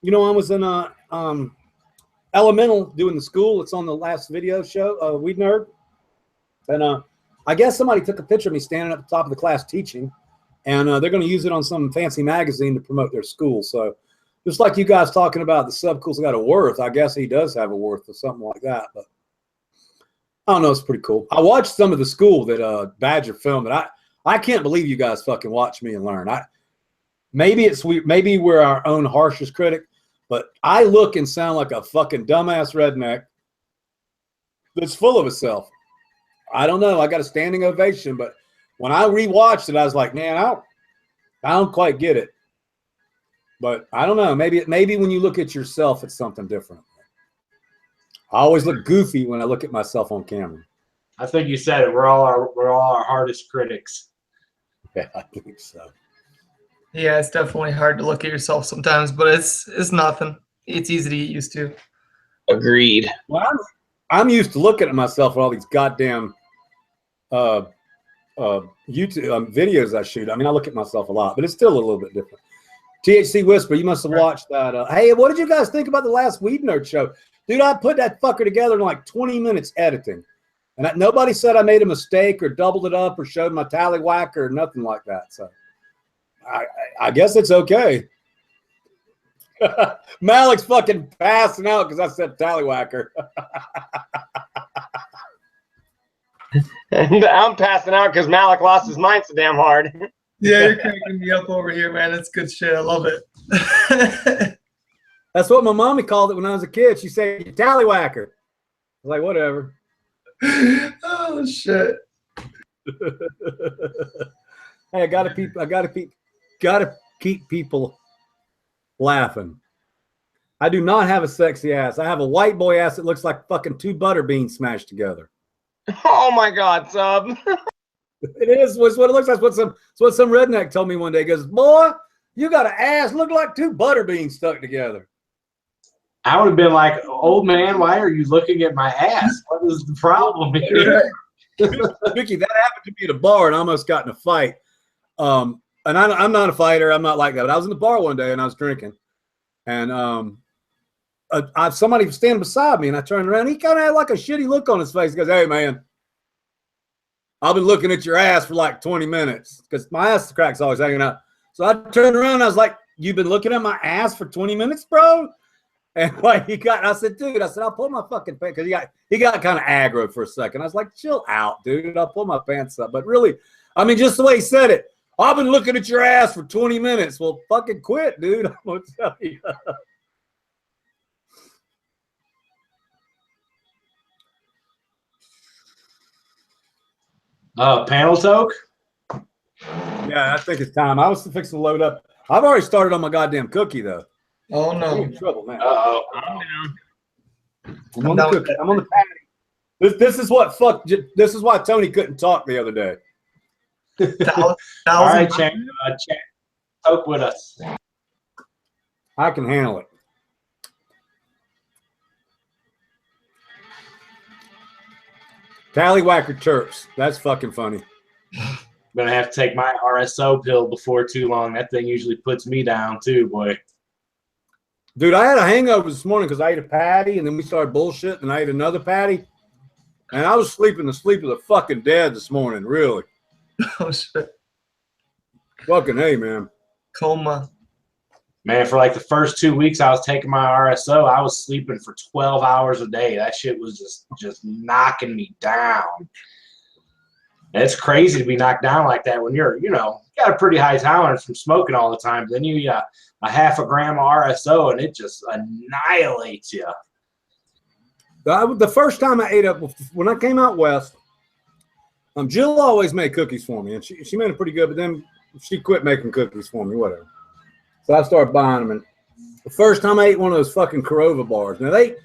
was in Elemental doing the school. It's on the last video show, Weed Nerd. And I guess somebody took a picture of me standing at the top of the class teaching, and they're going to use it on some fancy magazine to promote their school. So just like you guys talking about the sub-cool's got a worth, I guess he does have a worth or something like that. But I don't know, it's pretty cool. I watched some of the school that Badger filmed, and I can't believe you guys fucking watch me and learn. Maybe we're our own harshest critic, but I look and sound like a fucking dumbass redneck that's full of himself. I don't know. I got a standing ovation, but when I rewatched it, I was like, man, I don't quite get it. But I don't know. Maybe when you look at yourself, it's something different. I always look goofy when I look at myself on camera. I think you said it. We're all our hardest critics. Yeah, I think so. Yeah, it's definitely hard to look at yourself sometimes, but it's nothing. It's easy to get used to. Agreed. Well, I'm used to looking at myself with all these goddamn YouTube videos I shoot. I mean, I look at myself a lot, but it's still a little bit different. THC Whisper, you must have watched that. Hey, what did you guys think about the last Weed Nerd show? Dude, I put that fucker together in like 20 minutes editing. And nobody said I made a mistake or doubled it up or showed my tallywhacker or nothing like that. So I guess it's okay. Malik's fucking passing out because I said tallywhacker. I'm passing out because Malik lost his mind so damn hard. Yeah, you're cracking me up over here, man. It's good shit. I love it. That's what my mommy called it when I was a kid. She said, tallywhacker. I was like, whatever. Oh, shit. Hey, I gotta keep people laughing. I do not have a sexy ass. I have a white boy ass that looks like fucking 2 butter beans smashed together. Oh my God, sub. It is. What's what it looks like. It's what some redneck told me one day. He goes, boy, You got an ass look like two butter beans stuck together. I would have been like, old man, why are you looking at my ass? What is the problem here? Vicky, that happened to me at a bar, and I almost got in a fight. And I'm not a fighter. I'm not like that. But I was in the bar one day, and I was drinking. And somebody was standing beside me, and I turned around. He kind of had like a shitty look on his face. He goes, "Hey, man, I've been looking at your ass for like 20 minutes because my ass crack's always hanging out." So I turned around, and I was like, "You've been looking at my ass for 20 minutes, bro?" And like I said, dude, I'll pull my fucking pants, because he got kind of aggro for a second. I was like, chill out, dude. I'll pull my pants up. But really, I mean, just the way he said it, I've been looking at your ass for 20 minutes. Well, fucking quit, dude. I'm gonna tell you. Panel toke? Yeah, I think it's time. I was fixing to load up. I've already started on my goddamn cookie, though. Oh, I'm no. in trouble now. Uh-oh. I'm on the cookie. I'm on the patty. This is why Tony couldn't talk the other day. All right, Chan, toke with us. I can handle it. Tallywhacker chirps. That's fucking funny. I'm gonna have to take my RSO pill before too long. That thing usually puts me down too, boy. Dude, I had a hangover this morning because I ate a patty, and then we started bullshit, and I ate another patty, and I was sleeping the sleep of the fucking dead this morning, really. Oh, shit. Fucking hey, man. Coma. Man, for like the first 2 weeks I was taking my RSO, I was sleeping for 12 hours a day. That shit was just knocking me down. And it's crazy to be knocked down like that when you're, you got a pretty high tolerance from smoking all the time. Then you got a half a gram of RSO, and it just annihilates you. The first time I ate up, when I came out west, Jill always made cookies for me, and she made them pretty good, but then she quit making cookies for me, whatever. So I started buying them, and the first time I ate one of those fucking Corova bars, now they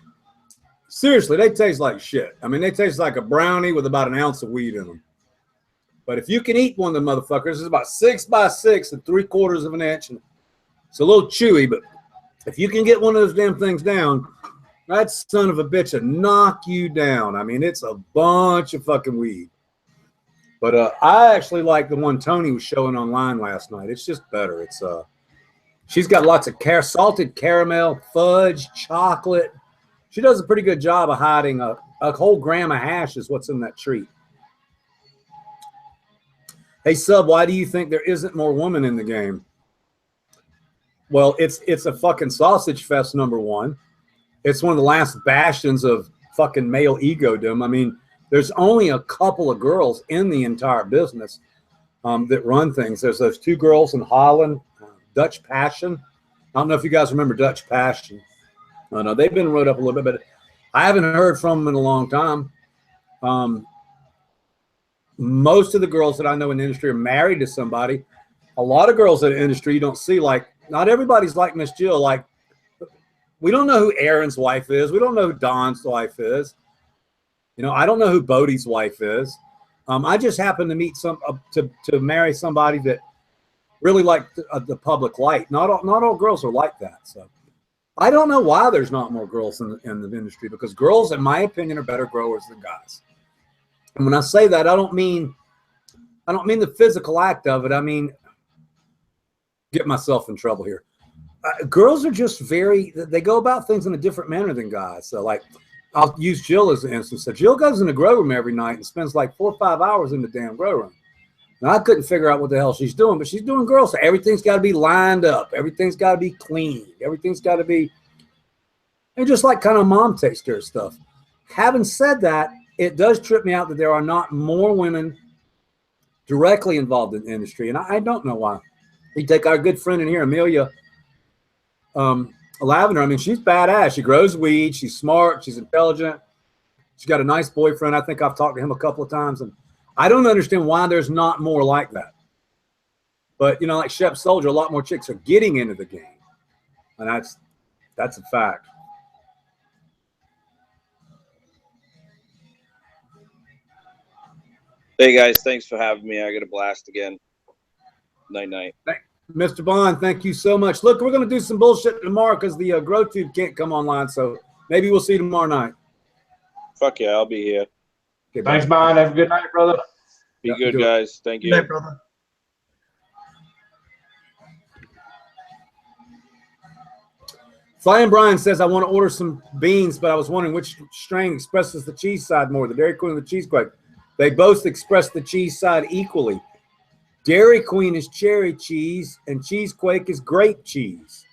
taste like shit. I mean, they taste like a brownie with about an ounce of weed in them. But if you can eat one of the motherfuckers, it's about 6 by 6 and 3/4 of an inch, and it's a little chewy, but if you can get one of those damn things down, that son of a bitch will knock you down. I mean, it's a bunch of fucking weed. But I actually like the one Tony was showing online last night. It's just better. It's she's got lots of salted caramel, fudge, chocolate. She does a pretty good job of hiding a whole gram of hash is what's in that treat. Hey, Sub, why do you think there isn't more women in the game? Well, it's a fucking sausage fest, number one. It's one of the last bastions of fucking male egodom. I mean, there's only a couple of girls in the entire business that run things. There's those two girls in Holland, Dutch Passion. I don't know if you guys remember Dutch Passion. No, they've been wrote up a little bit, but I haven't heard from them in a long time. Most of the girls that I know in the industry are married to somebody. A lot of girls in the industry you don't see, like, not everybody's like Miss Jill. Like, we don't know who Aaron's wife is. We don't know who Don's wife is. I don't know who Bodie's wife is. I just happened to meet to marry somebody that really liked the public light. Not all girls are like that. So I don't know why there's not more girls in the industry, because girls, in my opinion, are better growers than guys. And when I say that, I don't mean the physical act of it. I mean, get myself in trouble here. Girls are just they go about things in a different manner than guys. So, like, I'll use Jill as an instance. So Jill goes in the grow room every night and spends like 4 or 5 hours in the damn grow room. Now, I couldn't figure out what the hell she's doing, but she's doing girl stuff. Everything's got to be lined up. Everything's got to be clean. Everything's got to be, and just like kind of mom takes care of stuff. Having said that, it does trip me out that there are not more women directly involved in the industry, and I don't know why. You take our good friend in here, Amelia Lavender. I mean, she's badass. She grows weed. She's smart. She's intelligent. She's got a nice boyfriend. I think I've talked to him a couple of times, and I don't understand why there's not more like that. But, like Shep Soldier, a lot more chicks are getting into the game, and that's a fact. Hey guys, thanks for having me. I got a blast again. Night night. Mr. Bond, thank you so much. Look, we're going to do some bullshit tomorrow because the Grow Tube can't come online. So maybe we'll see you tomorrow night. Fuck yeah, I'll be here. Okay, Thanks, bye. Bond. Have a good night, brother. Be Yeah, good, do it. guys. Thank Good you. night, brother. Flying Brian says, I want to order some beans, but I was wondering which strain expresses the cheese side more, the Dairy Queen or the Cheesequake. They both express the cheese side equally. Dairy Queen is cherry cheese, and Cheesequake is grape cheese.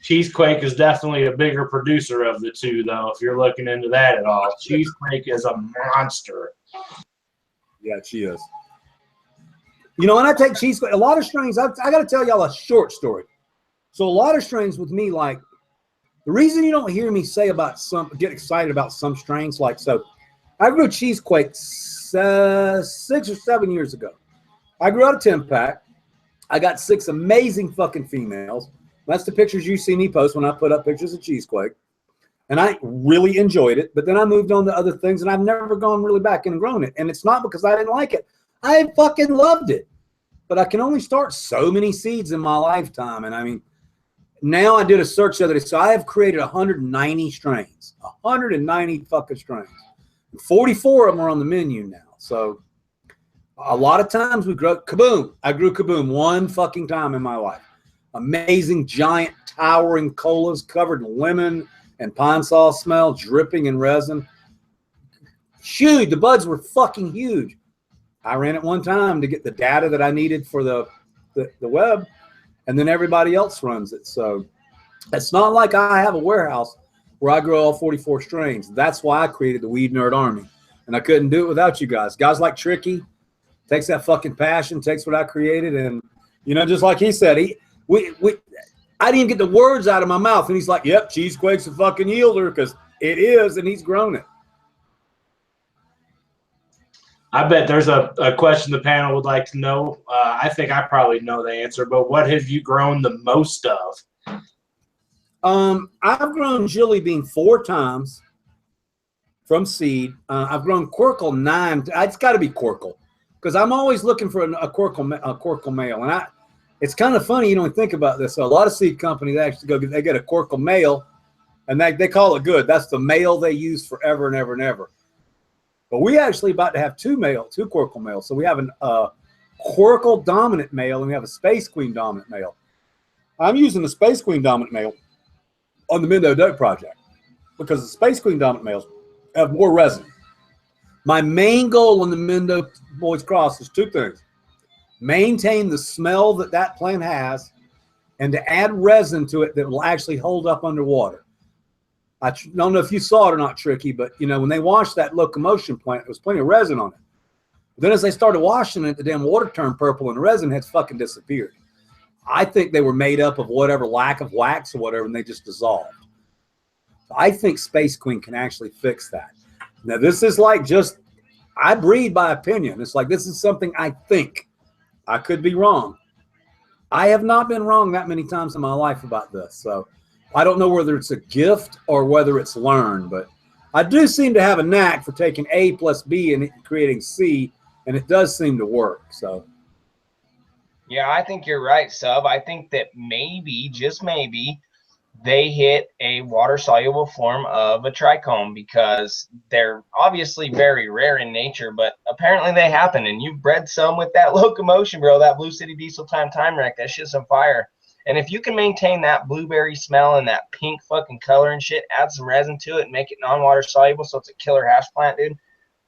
Cheesequake is definitely a bigger producer of the two, though, if you're looking into that at all. Cheesequake is a monster. Yeah, she is. You know, when I take Cheesequake, a lot of strains, I got to tell y'all a short story. So a lot of strains with me, like, the reason you don't hear me say about get excited about some strains, like, so I grew Cheesequake 6 or 7 years ago. I grew out a 10-pack. I got 6 amazing fucking females. That's the pictures you see me post when I put up pictures of Cheesequake. And I really enjoyed it. But then I moved on to other things, and I've never gone really back and grown it. And it's not because I didn't like it. I fucking loved it. But I can only start so many seeds in my lifetime. And I mean, now I did a search the other day. So I have created 190 strains. 190 fucking strains. 44 of them are on the menu now. So a lot of times we grow Kaboom. I grew Kaboom one fucking time in my life. Amazing, giant, towering colas covered in lemon and pine saw smell, dripping in resin. Huge. The buds were fucking huge. I ran it one time to get the data that I needed for the web, and then everybody else runs it. So it's not like I have a warehouse where I grow all 44 strains. That's why I created the Weed Nerd Army, and I couldn't do it without you guys. Guys like Tricky takes that fucking passion, takes what I created, and you know, just like he said, I didn't even get the words out of my mouth, and he's like, "Yep, Cheesequake's a fucking yielder because it is," and he's grown it. I bet there's a question the panel would like to know. I think I probably know the answer, but what have you grown the most of? I've grown Jilly Bean 4 times from seed. I've grown Quirkle 9. It's got to be Quirkle because I'm always looking for a Quirkle male. And it's kind of funny you don't think about this. So a lot of seed companies actually they get a Quirkle male, and they call it good. That's the male they use forever and ever and ever. But we actually about to have 2 Quirkle males. So we have a Quirkle dominant male and we have a Space Queen dominant male. I'm using the Space Queen dominant male on the Mendo Dope project because the Space Queen dominant males have more resin. My main goal on the Mendo Boys Cross is 2 things. Maintain the smell that plant has and to add resin to it that will actually hold up underwater. I don't know if you saw it or not, Tricky, but you know, when they washed that locomotion plant, there was plenty of resin on it. But then as they started washing it, the damn water turned purple and the resin had fucking disappeared. I think they were made up of whatever lack of wax or whatever, and they just dissolved. I think Space Queen can actually fix that. Now, this is like just, I breed by opinion. It's like, this is something I think. I could be wrong. I have not been wrong that many times in my life about this. So I don't know whether it's a gift or whether it's learned, but I do seem to have a knack for taking A plus B and creating C, and it does seem to work. So, yeah, I think you're right, Sub. I think that maybe, just maybe, they hit a water-soluble form of a trichome because they're obviously very rare in nature, but apparently they happen, and you've bred some with that locomotion, bro, that Blue City Diesel time wreck. That shit's on fire. And if you can maintain that blueberry smell and that pink fucking color and shit, add some resin to it and make it non-water soluble so it's a killer hash plant, dude.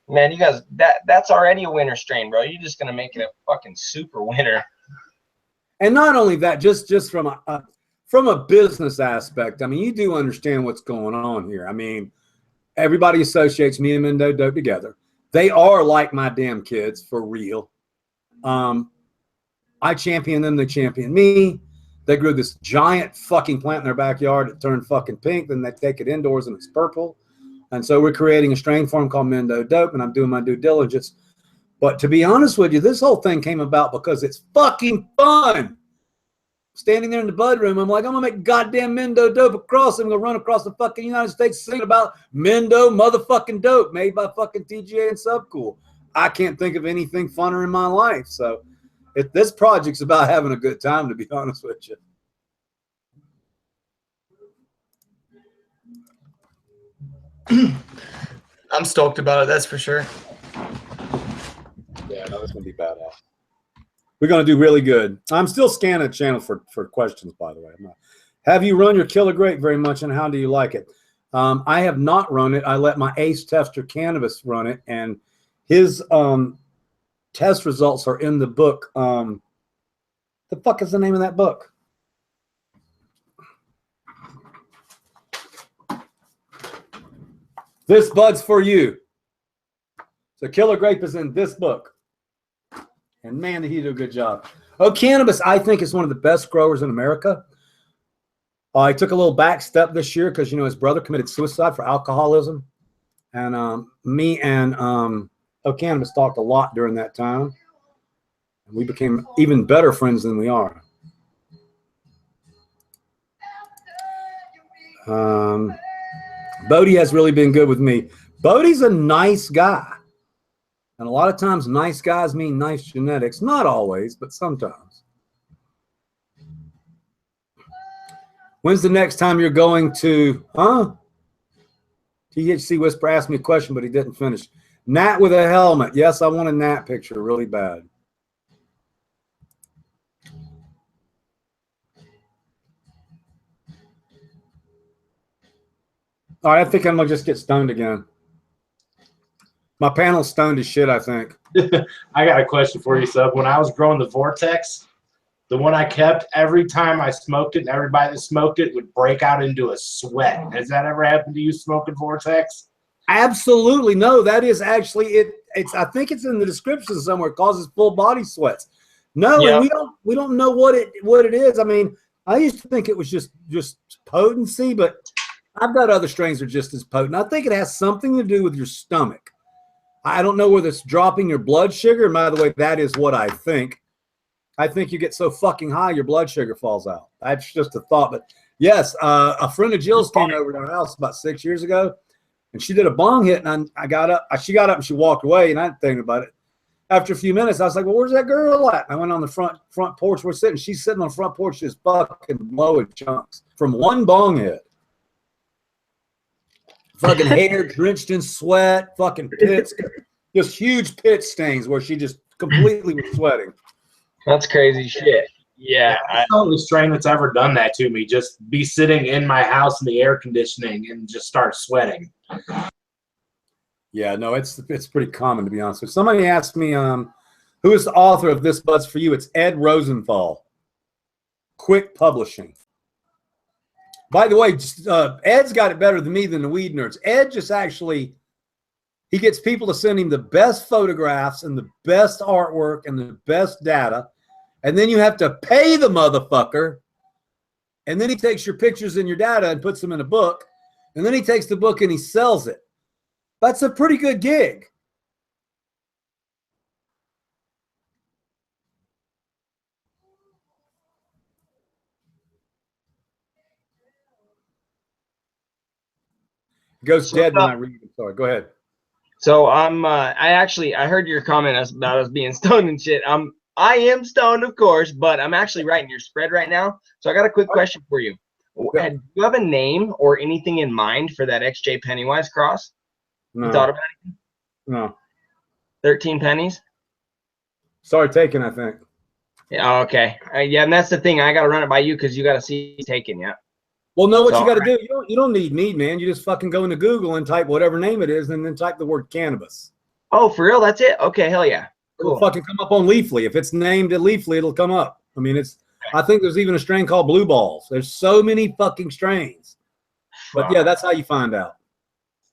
Man, you guys, that's already a winter strain, bro. You're just going to make it a fucking super winter. and not only that, just from a business aspect, I mean, you do understand what's going on here. I mean, everybody associates me and Mendo Dope together. They are like my damn kids, for real. I champion them, they champion me. They grew this giant fucking plant in their backyard that turned fucking pink. Then they take it indoors and it's purple. And so we're creating a strain for them called Mendo Dope, and I'm doing my due diligence. But to be honest with you, this whole thing came about because it's fucking fun. Standing there in the bud room, I'm like, I'm going to make goddamn Mendo Dope across. I'm going to run across the fucking United States singing about Mendo motherfucking Dope made by fucking TGA and Subcool. I can't think of anything funner in my life. So this project's about having a good time, to be honest with you. I'm stoked about it, that's for sure. Yeah, no, it's gonna be badass. We're gonna do really good. I'm still scanning the channel for questions, by the way. Have you run your Killer Grape very much, and how do you like it? I have not run it. I let my ace tester Cannabis run it, and his test results are in the book. The fuck is the name of that book? This Bud's for You. So Killer Grape is in this book. And man, did he do a good job. Oh, Cannabis, I think, is one of the best growers in America. I took a little back step this year because, his brother committed suicide for alcoholism. And me and Cannabis talked a lot during that time. And we became even better friends than we are. Bodie has really been good with me. Bodie's a nice guy. And a lot of times nice guys mean nice genetics. Not always, but sometimes. When's the next time you're going to, THC Whisper asked me a question, but he didn't finish. Nat with a helmet. Yes, I want a Nat picture really bad. All right, I think I'm going to just get stoned again. My panel's stoned as shit, I think. I got a question for you, Sub. When I was growing the Vortex, the one I kept, every time I smoked it and everybody that smoked it would break out into a sweat. Has that ever happened to you smoking Vortex? Absolutely. No, that is actually it. I think it's in the description somewhere. It causes full body sweats. No, Yep. and we don't know what it is. I mean, I used to think it was just potency, but I've got other strains that are just as potent. I think it has something to do with your stomach. I don't know whether it's dropping your blood sugar. And by the way, that is what I think. I think you get so fucking high, your blood sugar falls out. That's just a thought. But yes, a friend of Jill's came over to our house about 6 years ago, and she did a bong hit, and I got up. She got up and she walked away, and I didn't think about it. After a few minutes, I was like, well, where's that girl at? And I went on the front porch. We're sitting. She's sitting on the front porch just fucking blowing chunks from one bong hit. Fucking hair drenched in sweat, fucking pits, just huge pit stains where she just completely was sweating. That's crazy shit. Yeah. That's the only strain that's ever done that to me. Just be sitting in my house in the air conditioning and just start sweating. Yeah, no, it's pretty common, to be honest with you. Somebody asked me, who is the author of This Bud's for You? It's Ed Rosenthal, Quick Publishing. By the way, Ed's got it better than me than the Weed Nerds. Ed just actually, he gets people to send him the best photographs and the best artwork and the best data. And then you have to pay the motherfucker. And then he takes your pictures and your data and puts them in a book. And then he takes the book and he sells it. That's a pretty good gig. It goes dead when I read it. Sorry, go ahead. So I heard your comment about us being stoned and shit. I am stoned, of course, but I'm actually writing your spread right now. So I got a quick question for you. Yeah. Do you have a name or anything in mind for that XJ Pennywise cross? No. You thought about it? No. 13 pennies? Sorry taken, I think. Yeah, okay. Yeah, and that's the thing. I got to run it by you because you got to see it taken, yeah. Well, know what So, you got to do. You don't need me, man. You just fucking go into Google and type whatever name it is, and then type the word cannabis. Oh, for real? That's it? Okay, hell yeah. It'll Cool. fucking come up on Leafly. If it's named at Leafly, it'll come up. I mean, I think there's even a strain called Blue Balls. There's so many fucking strains. But yeah, that's how you find out.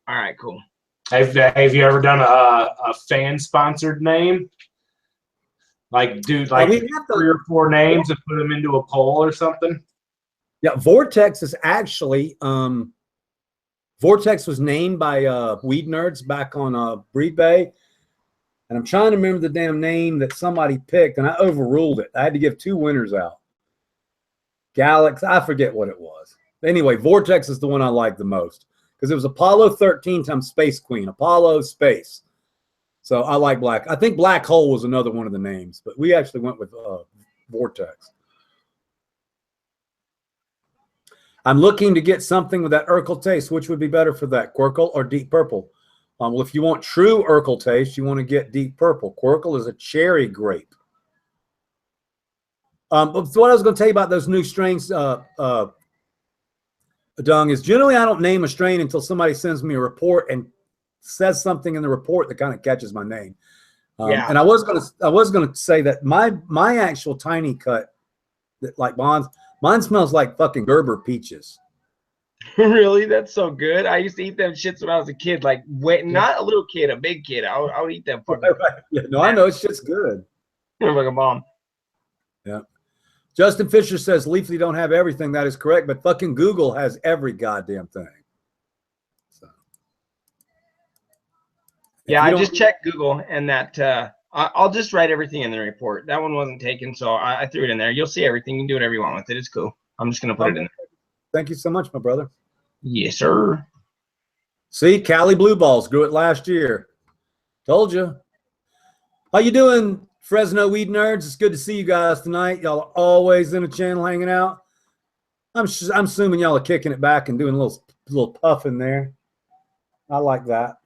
All right, cool. Have you ever done a fan sponsored name? Like do like we have 3 or 4 names and put them into a poll or something? Yeah, Vortex is actually Vortex was named by Weed Nerds back on Breed Bay. And I'm trying to remember the damn name that somebody picked, and I overruled it. I had to give 2 winners out. Galaxy, I forget what it was. Anyway, Vortex is the one I like the most because it was Apollo 13 times Space Queen, Apollo Space. So I like Black. I think Black Hole was another one of the names, but we actually went with Vortex. I'm looking to get something with that Urkel taste. Which would be better for that, Quirkle or Deep Purple? Well, if you want true Urkel taste, you want to get Deep Purple. Quirkle is a cherry grape. But what I was going to tell you about those new strains, Dung, is generally I don't name a strain until somebody sends me a report and says something in the report that kind of catches my name. Yeah. And I was gonna say that my actual tiny cut, that like mine smells like fucking Gerber peaches. Really? That's so good. I used to eat them shits when I was a kid. Like, wait, not a little kid, a big kid. I would eat them fucking. Right. Yeah, no, I know it's just good. Like a bomb. Yeah. Justin Fisher says Leafly don't have everything. That is correct, but fucking Google has every goddamn thing. So. Yeah, I just checked Google, and that I'll just write everything in the report. That one wasn't taken, so I threw it in there. You'll see everything. You can do whatever you want with it. It's cool. I'm just gonna put it in there. Thank you so much, my brother. Yes, sir. See, Cali Blue Balls grew it last year. Told you. How you doing, Fresno Weed Nerds? It's good to see you guys tonight. Y'all are always in the channel hanging out. I'm assuming y'all are kicking it back and doing a little puff in there. I like that.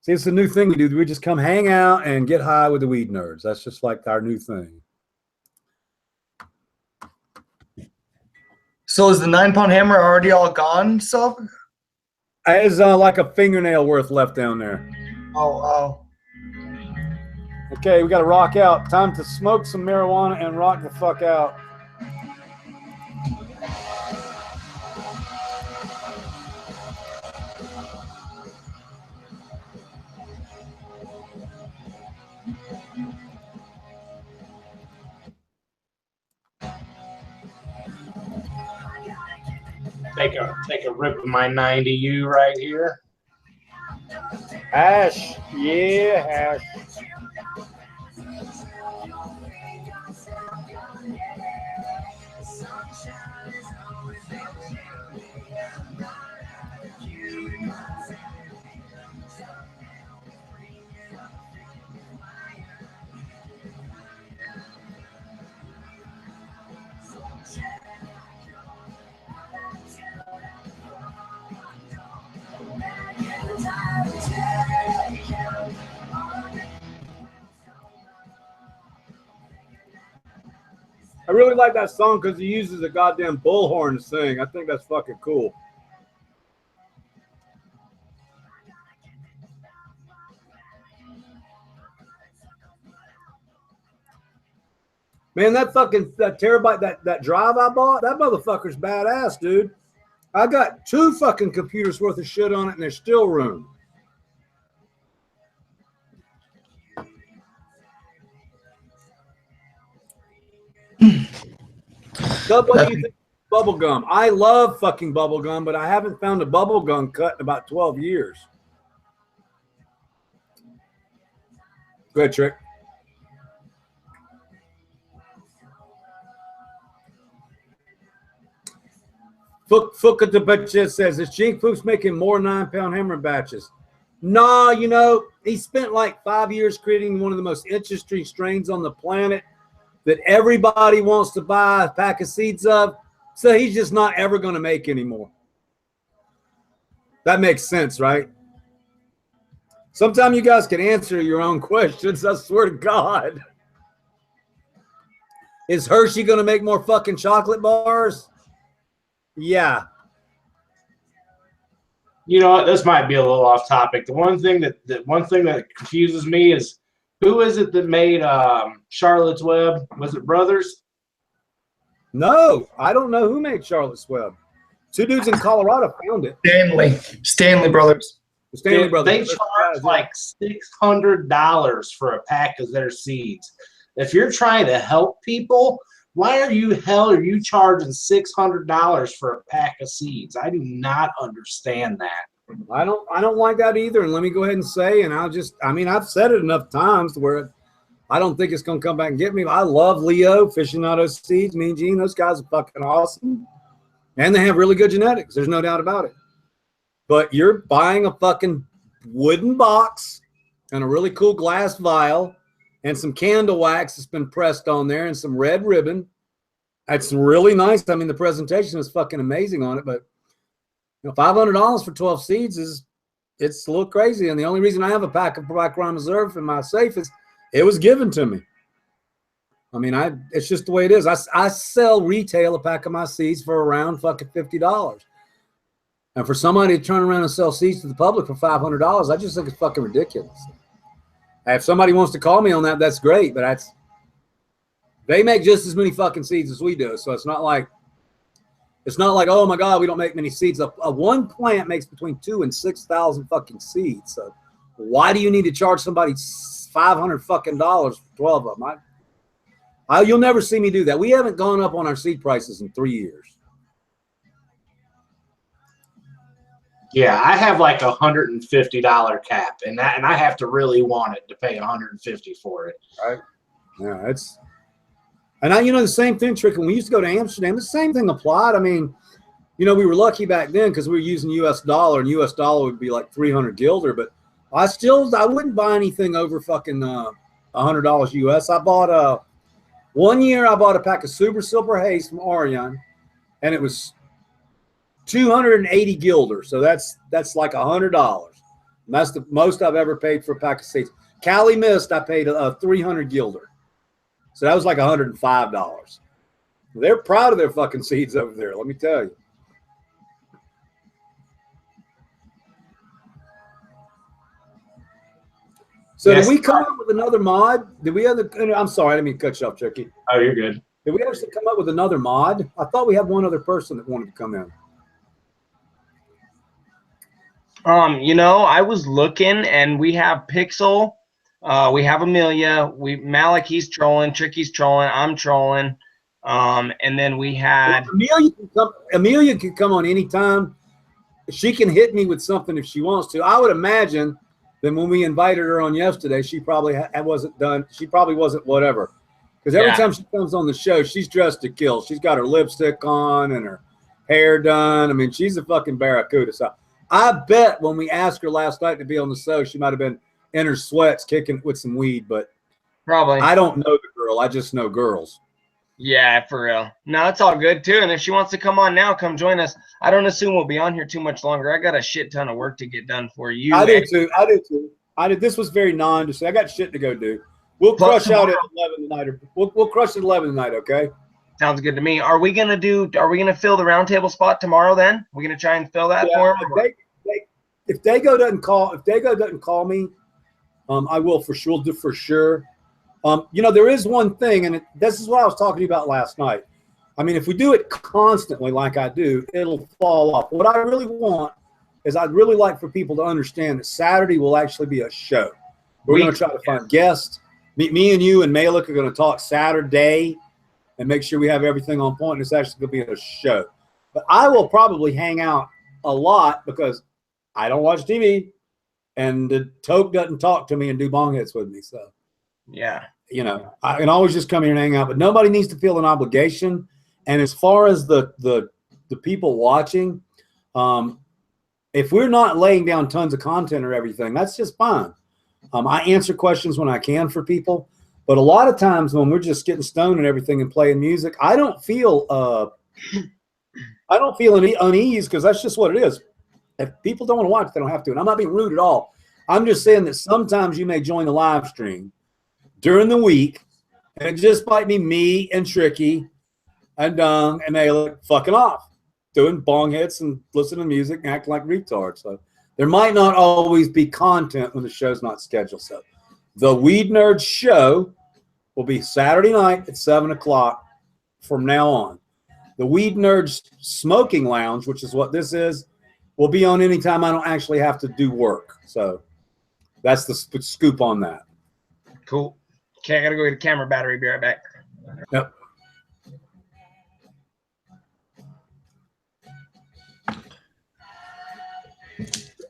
See, it's a new thing we do. We just come hang out and get high with the Weed Nerds. That's just like our new thing. So is the 9-pound hammer already all gone, Sub? There's like a fingernail worth left down there. Oh. Okay, we got to rock out. Time to smoke some marijuana and rock the fuck out. Take a rip of my 90U right here. Hash. Yeah, hash. I really like that song because he uses a goddamn bullhorn to sing. I think that's fucking cool. Man, that terabyte, that drive I bought, that motherfucker's badass, dude. I got 2 fucking computers worth of shit on it, and there's still room. Dub, what do you think of bubble gum? I love fucking bubble gum, but I haven't found a bubble gum cut in about 12 years. Go ahead, Trick. Fuka the Bitch says, is Jink Foof's making more 9-pound hammer batches? Nah, you know, he spent like 5 years creating one of the most interesting strains on the planet that everybody wants to buy a pack of seeds of. So he's just not ever going to make anymore. That makes sense, right? Sometime you guys can answer your own questions. I swear to God. Is Hershey going to make more fucking chocolate bars? Yeah. You know what? This might be a little off topic. The one thing that confuses me is, who is it that made Charlotte's Web? Was it Brothers? No, I don't know who made Charlotte's Web. 2 dudes in Colorado found it. Stanley Brothers. The Stanley Brothers. They charge like $600 for a pack of their seeds. If you're trying to help people, why are you charging $600 for a pack of seeds? I do not understand that. I don't like that either. And let me go ahead and say, and I've said it enough times to where I don't think it's going to come back and get me. I love Leo, Aficionado Seeds, Mean Gene. Those guys are fucking awesome. And they have really good genetics. There's no doubt about it. But you're buying a fucking wooden box and a really cool glass vial and some candle wax that's been pressed on there and some red ribbon. That's really nice. I mean, the presentation is fucking amazing on it, but you know, $500 for 12 seeds it's a little crazy. And the only reason I have a pack of Black Rhine Reserve in my safe is it was given to me. I mean, it's just the way it is. I sell retail a pack of my seeds for around fucking $50. And for somebody to turn around and sell seeds to the public for $500, I just think it's fucking ridiculous. If somebody wants to call me on that, that's great. But they make just as many fucking seeds as we do. So it's not like, oh my God, we don't make many seeds. One plant makes between 2,000 and 6,000 fucking seeds. So why do you need to charge somebody $500 fucking dollars for 12 of them? You'll never see me do that. We haven't gone up on our seed prices in 3 years. Yeah, I have like $150 cap, and I have to really want it to pay $150 for it. Right. Yeah, and you know, the same thing, Trick. When we used to go to Amsterdam, the same thing applied. I mean, you know, we were lucky back then because we were using US dollar, and US dollar would be like 300 guilder. But I wouldn't buy anything over fucking $100 US. I bought one year I bought a pack of Super Silver Haze from Orion, and it was 280 guilder. So that's like $100. And that's the most I've ever paid for a pack of seeds. Cali Mist, I paid 300 guilder. So that was like $105. They're proud of their fucking seeds over there, let me tell you. So yes. Did we come up with another mod? I'm sorry, I didn't mean to cut you off, Chucky. Oh, you're good. Did we actually come up with another mod? I thought we had one other person that wanted to come in. You know, I was looking, and we have Pixel, we have Amelia, Malik, he's trolling, Tricky's trolling, I'm trolling, and then we had Amelia can come on anytime. She can hit me with something if she wants to. I would imagine that when we invited her on yesterday, she probably wasn't done. She probably wasn't whatever, because every time she comes on the show, she's dressed to kill. She's got her lipstick on and her hair done. I mean, she's a fucking barracuda. So I bet when we asked her last night to be on the show, she might have been in her sweats kicking with some weed, but probably. I don't know the girl. I just know girls. Yeah, for real. No, it's all good too. And if she wants to come on now, come join us. I don't assume we'll be on here too much longer. I got a shit ton of work to get done for you. I do too. This was very I got shit to go do. We'll crush out at 11 tonight. We'll crush at 11 tonight, okay? Sounds good to me. Are we gonna fill the roundtable spot tomorrow then? We're gonna try and fill that for them? If Dago doesn't call me, I will for sure. You know, there is one thing, and this is what I was talking to you about last night. I mean, if we do it constantly like I do, it'll fall off. What I really want is I'd really like for people to understand that Saturday will actually be a show. We're going to try to find guests. Me and you and Malik are going to talk Saturday and make sure we have everything on point. And it's actually going to be a show. But I will probably hang out a lot because I don't watch TV, and the Toke doesn't talk to me and do bong hits with me. So, yeah, you know, I can always just come here and hang out, but nobody needs to feel an obligation. And as far as the people watching, if we're not laying down tons of content or everything, that's just fine. I answer questions when I can for people, but a lot of times when we're just getting stoned and everything and playing music, I don't feel any unease, because that's just what it is. If people don't want to watch, they don't have to. And I'm not being rude at all. I'm just saying that sometimes you may join the live stream during the week, and it just might be me and Tricky and Dung and Malik fucking off, doing bong hits and listening to music and acting like retards. So there might not always be content when the show's not scheduled. So the Weed Nerds show will be Saturday night at 7 o'clock from now on. The Weed Nerds Smoking Lounge, which is what this is, will be on anytime I don't actually have to do work. So that's the scoop on that. Cool. Okay, I got to go get a camera battery. Be right back. Yep.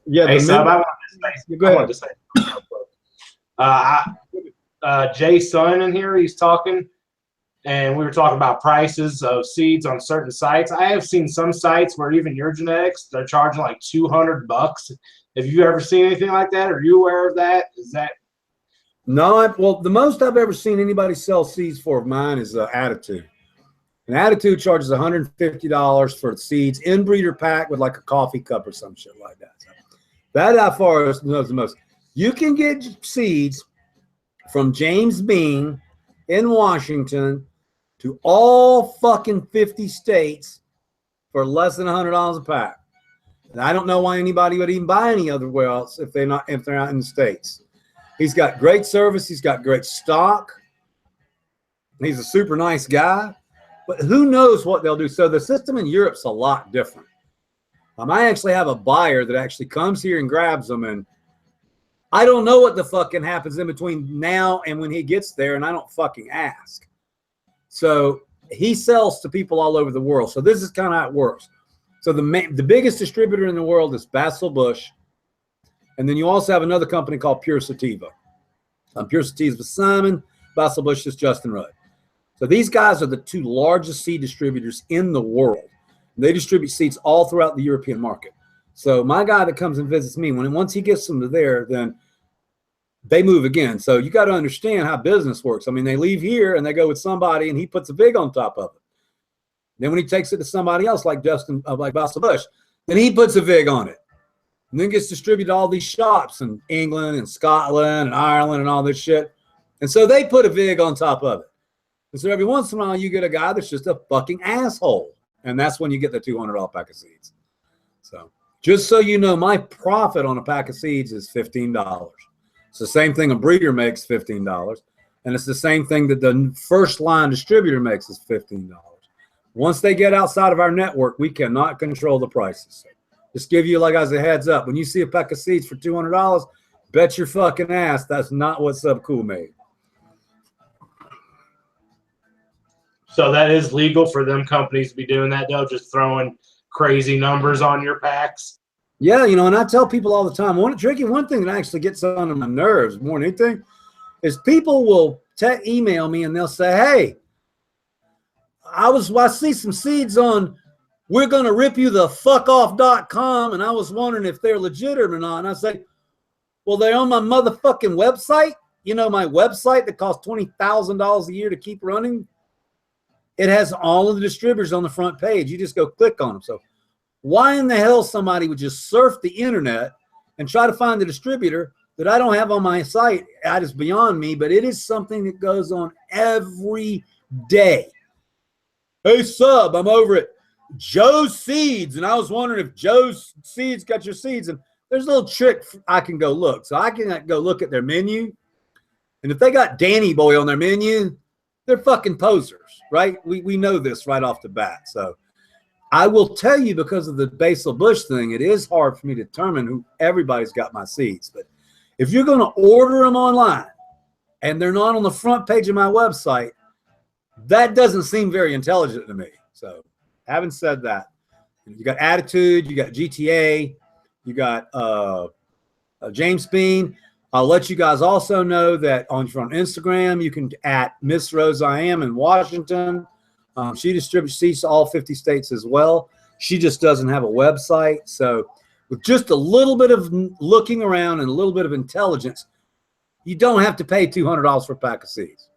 Yeah, hey, Sub, I wanted to say Jay's son in here, he's talking, and we were talking about prices of seeds on certain sites. I have seen some sites where even your genetics, they're charging like $200 Have you ever seen anything like that? Are you aware of that? Is that No, well, the most I've ever seen anybody sell seeds for of mine is Attitude. And Attitude charges $150 for seeds, inbreeder pack with like a coffee cup or some shit like that. So that how far knows the most. You can get seeds from James Bean in Washington to all fucking 50 states for less than $100 a pack. And I don't know why anybody would even buy any other else if they're not in the States. He's got great service. He's got great stock. He's a super nice guy. But who knows what they'll do? So the system in Europe's a lot different. I actually have a buyer that actually comes here and grabs them, and I don't know what the fucking happens in between now and when he gets there, and I don't fucking ask. So he sells to people all over the world. So this is kind of how it works. So the biggest distributor in the world is Basil Bush, and then you also have another company called Pure Sativa. Pure Sativa is Simon, Basil Bush is Justin Rudd. So these guys are the two largest seed distributors in the world. They distribute seeds all throughout the European market. So my guy that comes and visits me, once he gets them to there, then they move again. So you got to understand how business works. I mean, they leave here and they go with somebody, and he puts a vig on top of it. Then when he takes it to somebody else, like like Basil Bush, then he puts a vig on it, and then gets distributed to all these shops in England and Scotland and Ireland and all this shit. And so they put a vig on top of it. And so every once in a while, you get a guy that's just a fucking asshole. And that's when you get the $200 pack of seeds. So just so you know, my profit on a pack of seeds is $15. It's the same thing a breeder makes, $15. And it's the same thing that the first line distributor makes is $15. Once they get outside of our network, we cannot control the prices. So just give you like as a heads up. When you see a pack of seeds for $200, bet your fucking ass that's not what Subcool made. so that is legal for them companies to be doing that though, just throwing crazy numbers on your packs? Yeah, and I tell people all the time, one thing that actually gets under my nerves more than anything is people will email me and they'll say, hey, I see some seeds on we're going to rip you the fuck off.com, and I was wondering if they're legitimate or not. And I say, well, they're on my motherfucking website. My website that costs $20,000 a year to keep running. It has all of the distributors on the front page. You just go click on them. So why in the hell somebody would just surf the internet and try to find the distributor that I don't have on my site? That is beyond me, but it is something that goes on every day. Hey, Sub, I'm over at Joe's Seeds, and I was wondering if Joe's Seeds got your seeds. And there's a little trick I can go look. So I can go look at their menu, and if they got Danny Boy on their menu, they're fucking posers, right? We know this right off the bat. So I will tell you, because of the Basil Bush thing, it is hard for me to determine who everybody's got my seeds. But if you're going to order them online and they're not on the front page of my website, that doesn't seem very intelligent to me. So having said that, you got Attitude, you got GTA, you got James Bean. I'll let you guys also know that on Instagram, you can at Miss Rose I Am in Washington. She distributes seeds to all 50 states as well. She just doesn't have a website. So with just a little bit of looking around and a little bit of intelligence, you don't have to pay $200 for a pack of seeds.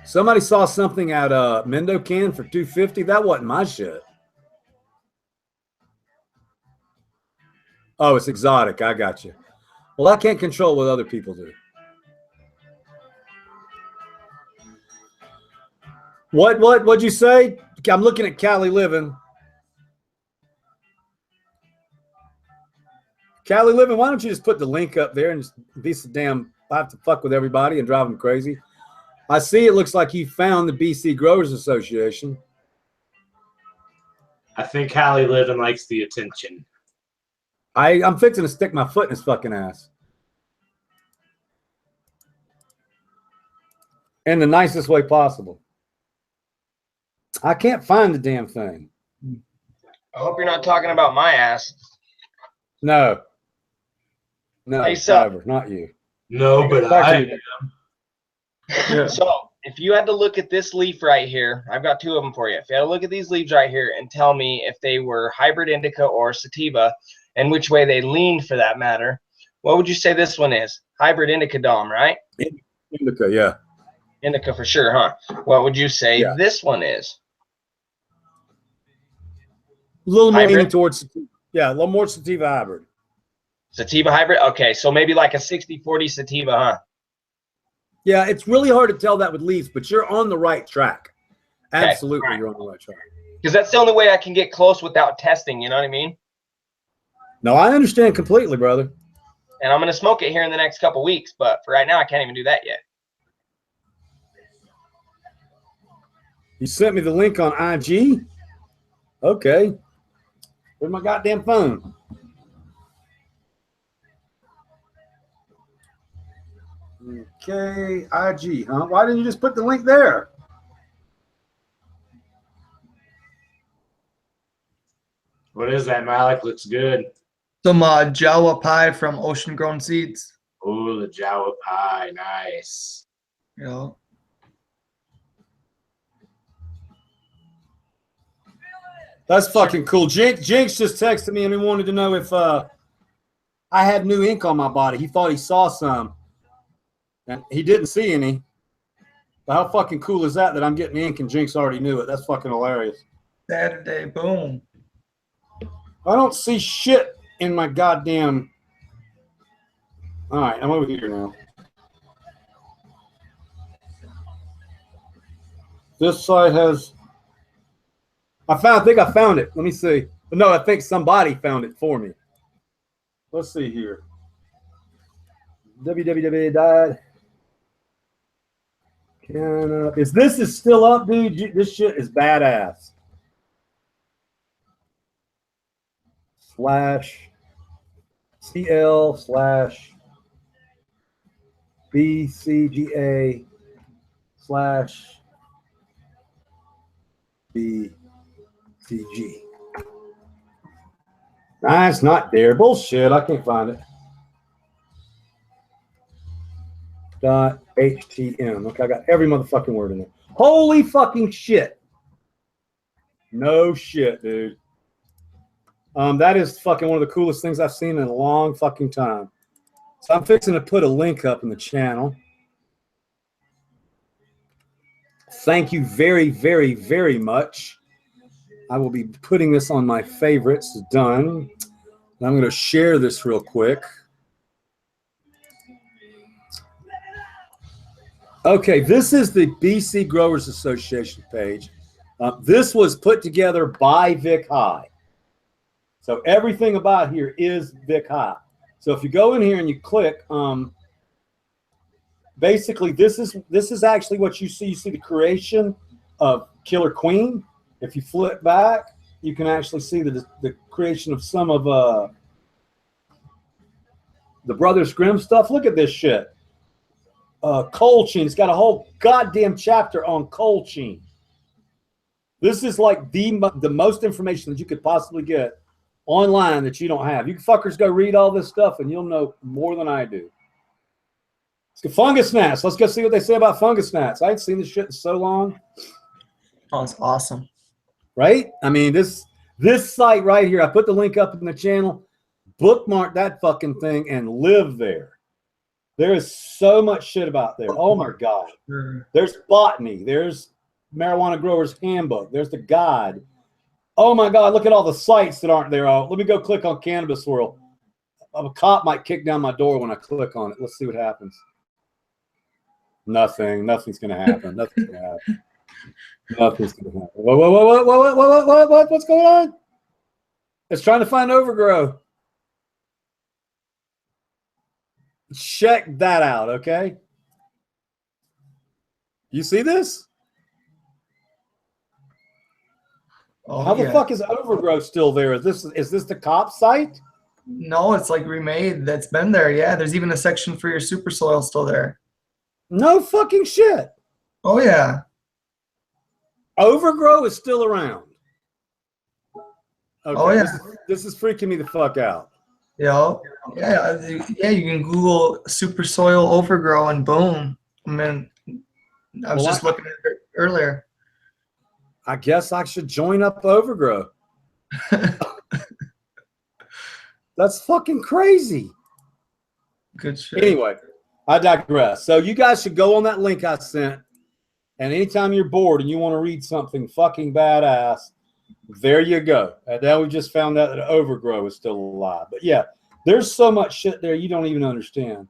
Somebody saw something at Mendocan for $250. That wasn't my shit. Oh, it's exotic. I got you. Well, I can't control what other people do. What'd you say? I'm looking at Cali Living. Cali Living, why don't you just put the link up there and just be so damn, I have to fuck with everybody and drive them crazy. I see it looks like you found the BC Growers Association. I think Cali Living likes the attention. I'm fixing to stick my foot in his fucking ass. In the nicest way possible. I can't find the damn thing. I hope you're not talking about my ass. No. No, Hey, Sub. never, not you. No, but I So if you had to look at this leaf right here, I've got two of them for you. If you had to look at these leaves right here and tell me if they were hybrid indica or sativa, and which way they leaned for that matter, what would you say this one is? Hybrid indica dom, right? Indica, yeah. Indica for sure, huh? What would you say Yeah. this one is? A little more Hybrid? leaning towards, yeah, a little more sativa hybrid. Sativa hybrid? Okay, so maybe like a 60-40 sativa, huh? Yeah, it's really hard to tell that with leaves, but you're on the right track. Okay. Absolutely, Right. you're on the right track. Because that's the only way I can get close without testing, you know what I mean? No, I understand completely, brother. And I'm going to smoke it here in the next couple weeks, but for right now, I can't even do that yet. You sent me the link on IG? Okay. Where's my goddamn phone? Okay, IG, huh? Why didn't you just put the link there? What is that, Malik? Looks good. Some Jawa pie from Ocean Grown Seeds. Oh, the Jawa pie. Nice. Yeah. That's fucking cool. Jinx just texted me and he wanted to know if I had new ink on my body. He thought he saw some. And he didn't see any. But how fucking cool is that I'm getting ink and Jinx already knew it? That's fucking hilarious. Saturday, boom. I don't see shit in my goddamn... All right, I'm over here now. This side has... I think I found it. Let me see. No, I think somebody found it for me. Let's see here. www. Is this still up, dude? This shit is badass. /CL/BCGA/BCG. Nah, it's not there. Bullshit. I can't find it. .htm. Okay, I got every motherfucking word in there. Holy fucking shit. No shit, dude. That is fucking one of the coolest things I've seen in a long fucking time. So I'm fixing to put a link up in the channel. Thank you very, very, very much. I will be putting this on my favorites. Done. And I'm going to share this real quick. Okay, this is the BC Growers Association page. This was put together by Vic High. So everything about here is Vic High. So if you go in here and you click, basically this is actually what you see. You see the creation of Killer Queen. If you flip back, you can actually see the creation of some of the Brothers Grimm stuff. Look at this shit. Colchine. It's got a whole goddamn chapter on Colchine. This is like the most information that you could possibly get online that you don't have. You fuckers go read all this stuff and you'll know more than I do. So fungus gnats. Let's go see what they say about fungus gnats. I ain't seen this shit in so long. Oh, it's awesome. Right? I mean, this site right here, I put the link up in the channel. Bookmark that fucking thing and live there. There is so much shit about there. Oh my God. There's botany. There's Marijuana Growers Handbook. There's the guide. Oh my God, look at all the sites that aren't there. Oh, let me go click on Cannabis World. A cop might kick down my door when I click on it. Let's see what happens. Nothing. Nothing's going to happen. Nothing's going to happen. Nothing's going to happen. What? What's going on? It's trying to find overgrow. Check that out, okay? You see this? Oh, how the fuck is overgrowth still there? Is this the cop site? No, it's like remade. That's been there. Yeah, there's even a section for your super soil still there. No fucking shit. Oh yeah. Overgrow is still around. Okay, oh yeah. This is freaking me the fuck out. Yeah. You can Google super soil overgrow and boom. I mean, I was just looking at it earlier. I guess I should join up Overgrow. That's fucking crazy. Good shit. Anyway, I digress. So you guys should go on that link I sent, and anytime you're bored and you want to read something fucking badass, there you go. And now we just found out that Overgrow is still alive. But yeah, there's so much shit there you don't even understand.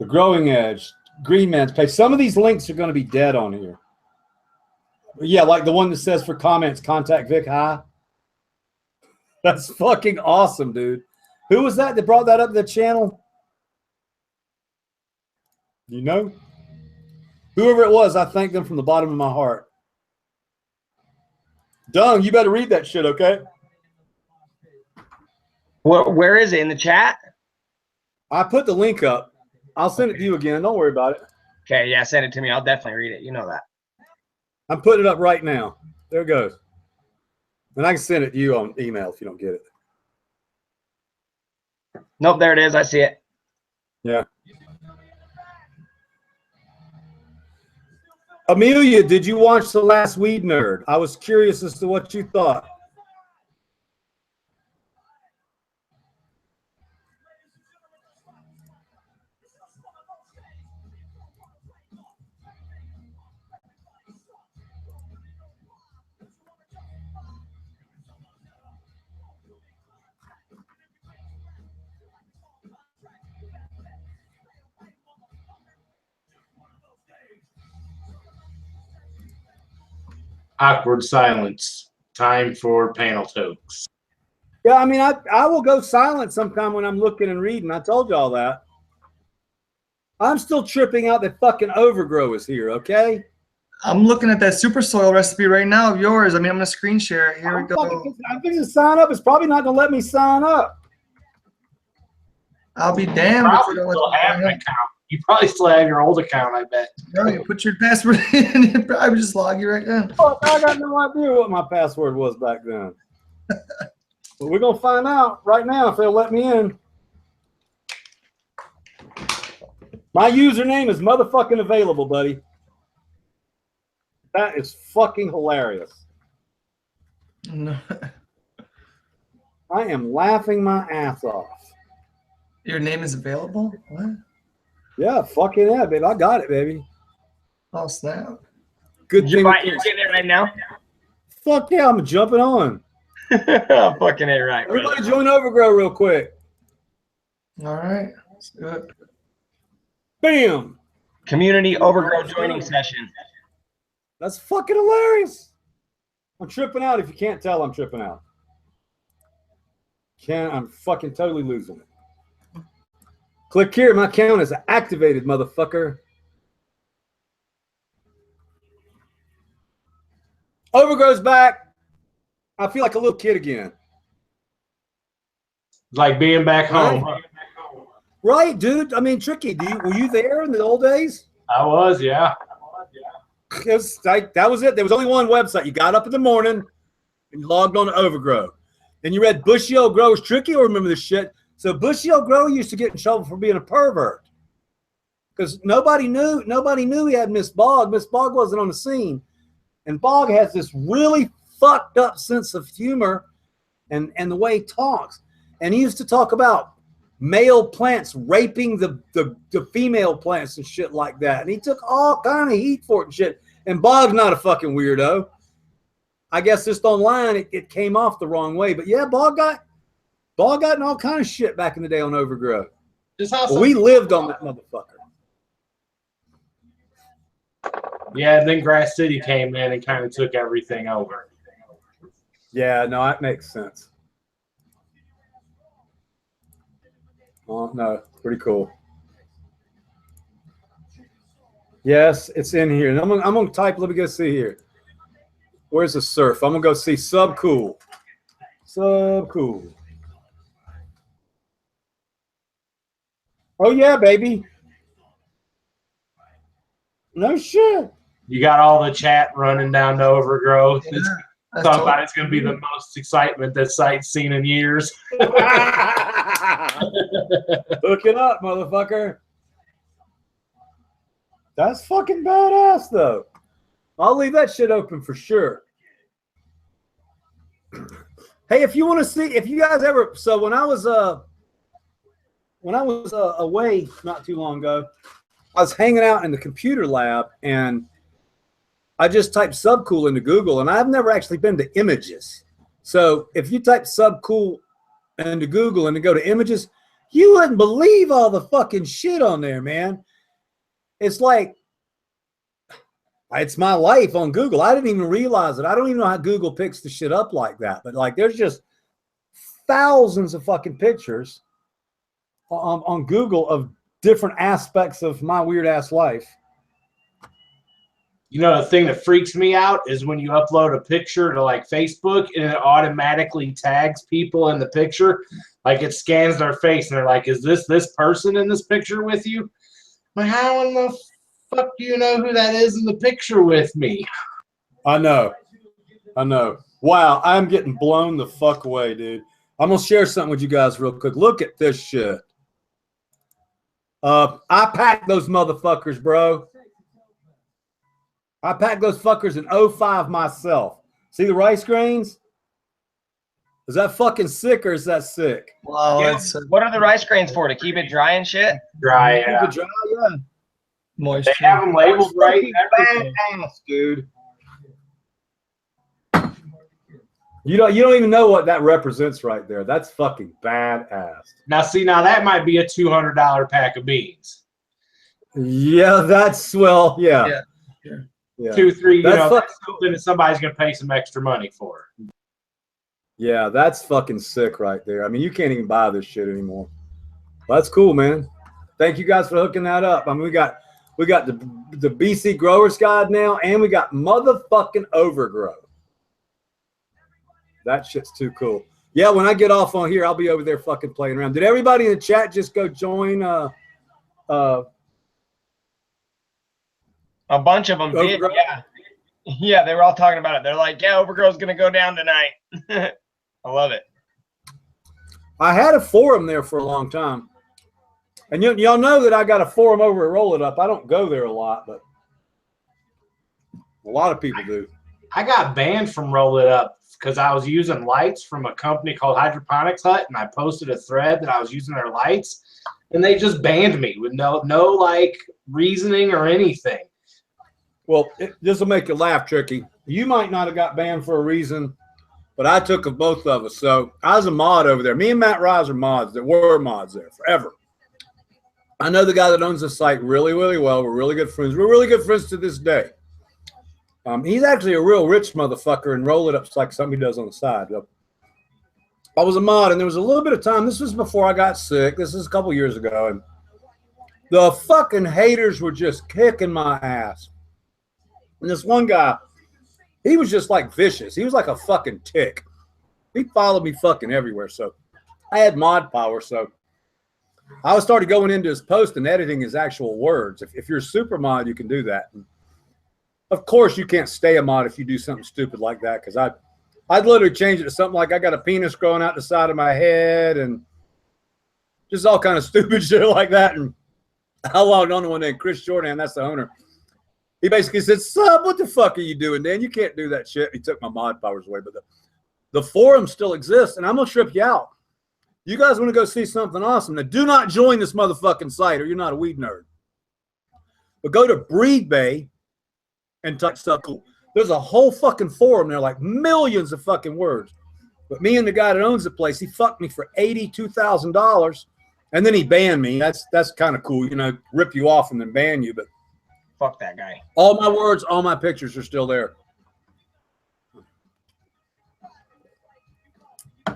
The Growing Edge, Green Man's Page. Some of these links are going to be dead on here. Yeah, like the one that says for comments, contact Vic High. That's fucking awesome, dude. Who was that brought that up to the channel? You know? Whoever it was, I thank them from the bottom of my heart. Dung, you better read that shit, okay? Where is it? In the chat? I put the link up. I'll send it to you again. Don't worry about it. Okay, yeah, send it to me. I'll definitely read it. You know that. I'm putting it up right now. There it goes. And I can send it to you on email if you don't get it. Nope, there it is. I see it. Yeah. Amelia, did you watch The Last Weed Nerd? I was curious as to what you thought. Awkward silence. Time for panel tokes. Yeah, I mean, I will go silent sometime when I'm looking and reading. I told you all that. I'm still tripping out that fucking Overgrow is here, okay? I'm looking at that super soil recipe right now of yours. I mean, I'm going to screen share it. Here we go. I'm going to sign up. It's probably not going to let me sign up. I'll be damned if you don't let me sign up. You probably still have your old account, I bet. No, you put your password in and I would just log you right in. Oh, I got no idea what my password was back then. But we're going to find out right now if they'll let me in. My username is motherfucking available, buddy. That is fucking hilarious. No. I am laughing my ass off. Your name is available? What? Yeah, fucking yeah, baby. I got it, baby. Oh, snap. Good thing. You're getting it right now? Fuck yeah, I'm jumping on. Fucking it right. Everybody join Overgrow real quick. All right. Let's do it. Bam. Community Overgrow joining session. That's fucking hilarious. I'm tripping out. If you can't tell, I'm tripping out. I'm fucking totally losing it. Click here. My account is activated, motherfucker. Overgrow's back. I feel like a little kid again. Like being back home. Right, dude. I mean, Tricky, were you there in the old days? I was, yeah. It was like, that was it. There was only one website. You got up in the morning and you logged on to Overgrow. And you read Bushy Old Grow's Tricky. Or remember this shit. So Bushy Old Grow used to get in trouble for being a pervert because nobody knew he had Miss Bog. Miss Bog wasn't on the scene, and Bog has this really fucked up sense of humor and the way he talks. And he used to talk about male plants raping the female plants and shit like that. And he took all kind of heat for it and shit. And Bog's not a fucking weirdo. I guess just online it came off the wrong way. But yeah, Bog got in all kind of shit back in the day on Overgrow. Well, we lived on that motherfucker. Yeah, and then Grass City came in and kind of took everything over. Yeah, no, that makes sense. Oh, no, pretty cool. Yes, it's in here. And I'm gonna type, let me go see here. Where's the surf? I'm gonna go see Sub Cool. Sub Cool. Oh yeah, baby. No shit. You got all the chat running down to Overgrow. Yeah, Talk about it's going to be the most excitement that site's seen in years. Hook it up, motherfucker. That's fucking badass, though. I'll leave that shit open for sure. Hey, if you want to see, if you guys ever, so when I was away not too long ago, I was hanging out in the computer lab and I just typed subcool into Google, and I've never actually been to images. So if you type subcool into Google and then go to images, you wouldn't believe all the fucking shit on there, man. It's like, it's my life on Google. I didn't even realize it. I don't even know how Google picks the shit up like that. But like, there's just thousands of fucking pictures on Google of different aspects of my weird ass life. You know, the thing that freaks me out is when you upload a picture to like Facebook and it automatically tags people in the picture. Like it scans their face and they're like, is this person in this picture with you? I'm like, how in the fuck do you know who that is in the picture with me? I know. Wow, I'm getting blown the fuck away, dude. I'm going to share something with you guys real quick. Look at this shit. I packed those motherfuckers, bro. I packed those fuckers in 05 myself. See the rice grains? Is that fucking sick or is that sick? Wow. Yeah, what are the rice grains for? To keep it dry and shit? Dry, yeah. Keep it dry, yeah. Moisture. They have them labeled right and everything. Badass, dude. You don't even know what that represents right there. That's fucking badass. Now, see, now that might be a $200 pack of beans. Yeah, that's well, yeah. Yeah. 2, 3, that's that's something that somebody's going to pay some extra money for. Yeah, that's fucking sick right there. I mean, you can't even buy this shit anymore. Well, that's cool, man. Thank you guys for hooking that up. I mean, we got the BC Growers Guide now, and we got motherfucking Overgrow. That shit's too cool. Yeah, when I get off on here, I'll be over there fucking playing around. Did everybody in the chat just go join? A bunch of them did, yeah. Yeah, they were all talking about it. They're like, yeah, Overgrow's going to go down tonight. I love it. I had a forum there for a long time. And y'all know that I got a forum over at Roll It Up. I don't go there a lot, but a lot of people do. I got banned from Roll It Up because I was using lights from a company called Hydroponics Hut, and I posted a thread that I was using their lights, and they just banned me with no like reasoning or anything. Well, this will make you laugh, Tricky. You might not have got banned for a reason, but I took of both of us. So I was a mod over there. Me and Matt Rise are mods. That were mods there forever. I know the guy that owns the site really, really well. We're really good friends. We're really good friends to this day. He's actually a real rich motherfucker, and Roll It Up's like something he does on the side. I was a mod, and there was a little bit of time. This was before I got sick. This is a couple years ago, and the fucking haters were just kicking my ass. And this one guy, he was just like vicious. He was like a fucking tick. He followed me fucking everywhere. So I had mod power. So I started going into his post and editing his actual words. If you're a super mod, you can do that. And of course, you can't stay a mod if you do something stupid like that. Because I'd literally change it to something like I got a penis growing out the side of my head and just all kind of stupid shit like that. And I logged on to one named Chris Jordan. That's the owner. He basically said, "Sub, what the fuck are you doing, Dan? You can't do that shit." He took my mod powers away, but the forum still exists, and I'm gonna trip you out. You guys want to go see something awesome? Now, do not join this motherfucking site, or you're not a weed nerd. But go to Breed Bay and type stuff cool. There's a whole fucking forum there, like millions of fucking words. But me and the guy that owns the place, he fucked me for $82,000, and then he banned me. That's kind of cool, rip you off and then ban you, but. Fuck that guy. All my words, all my pictures are still there. All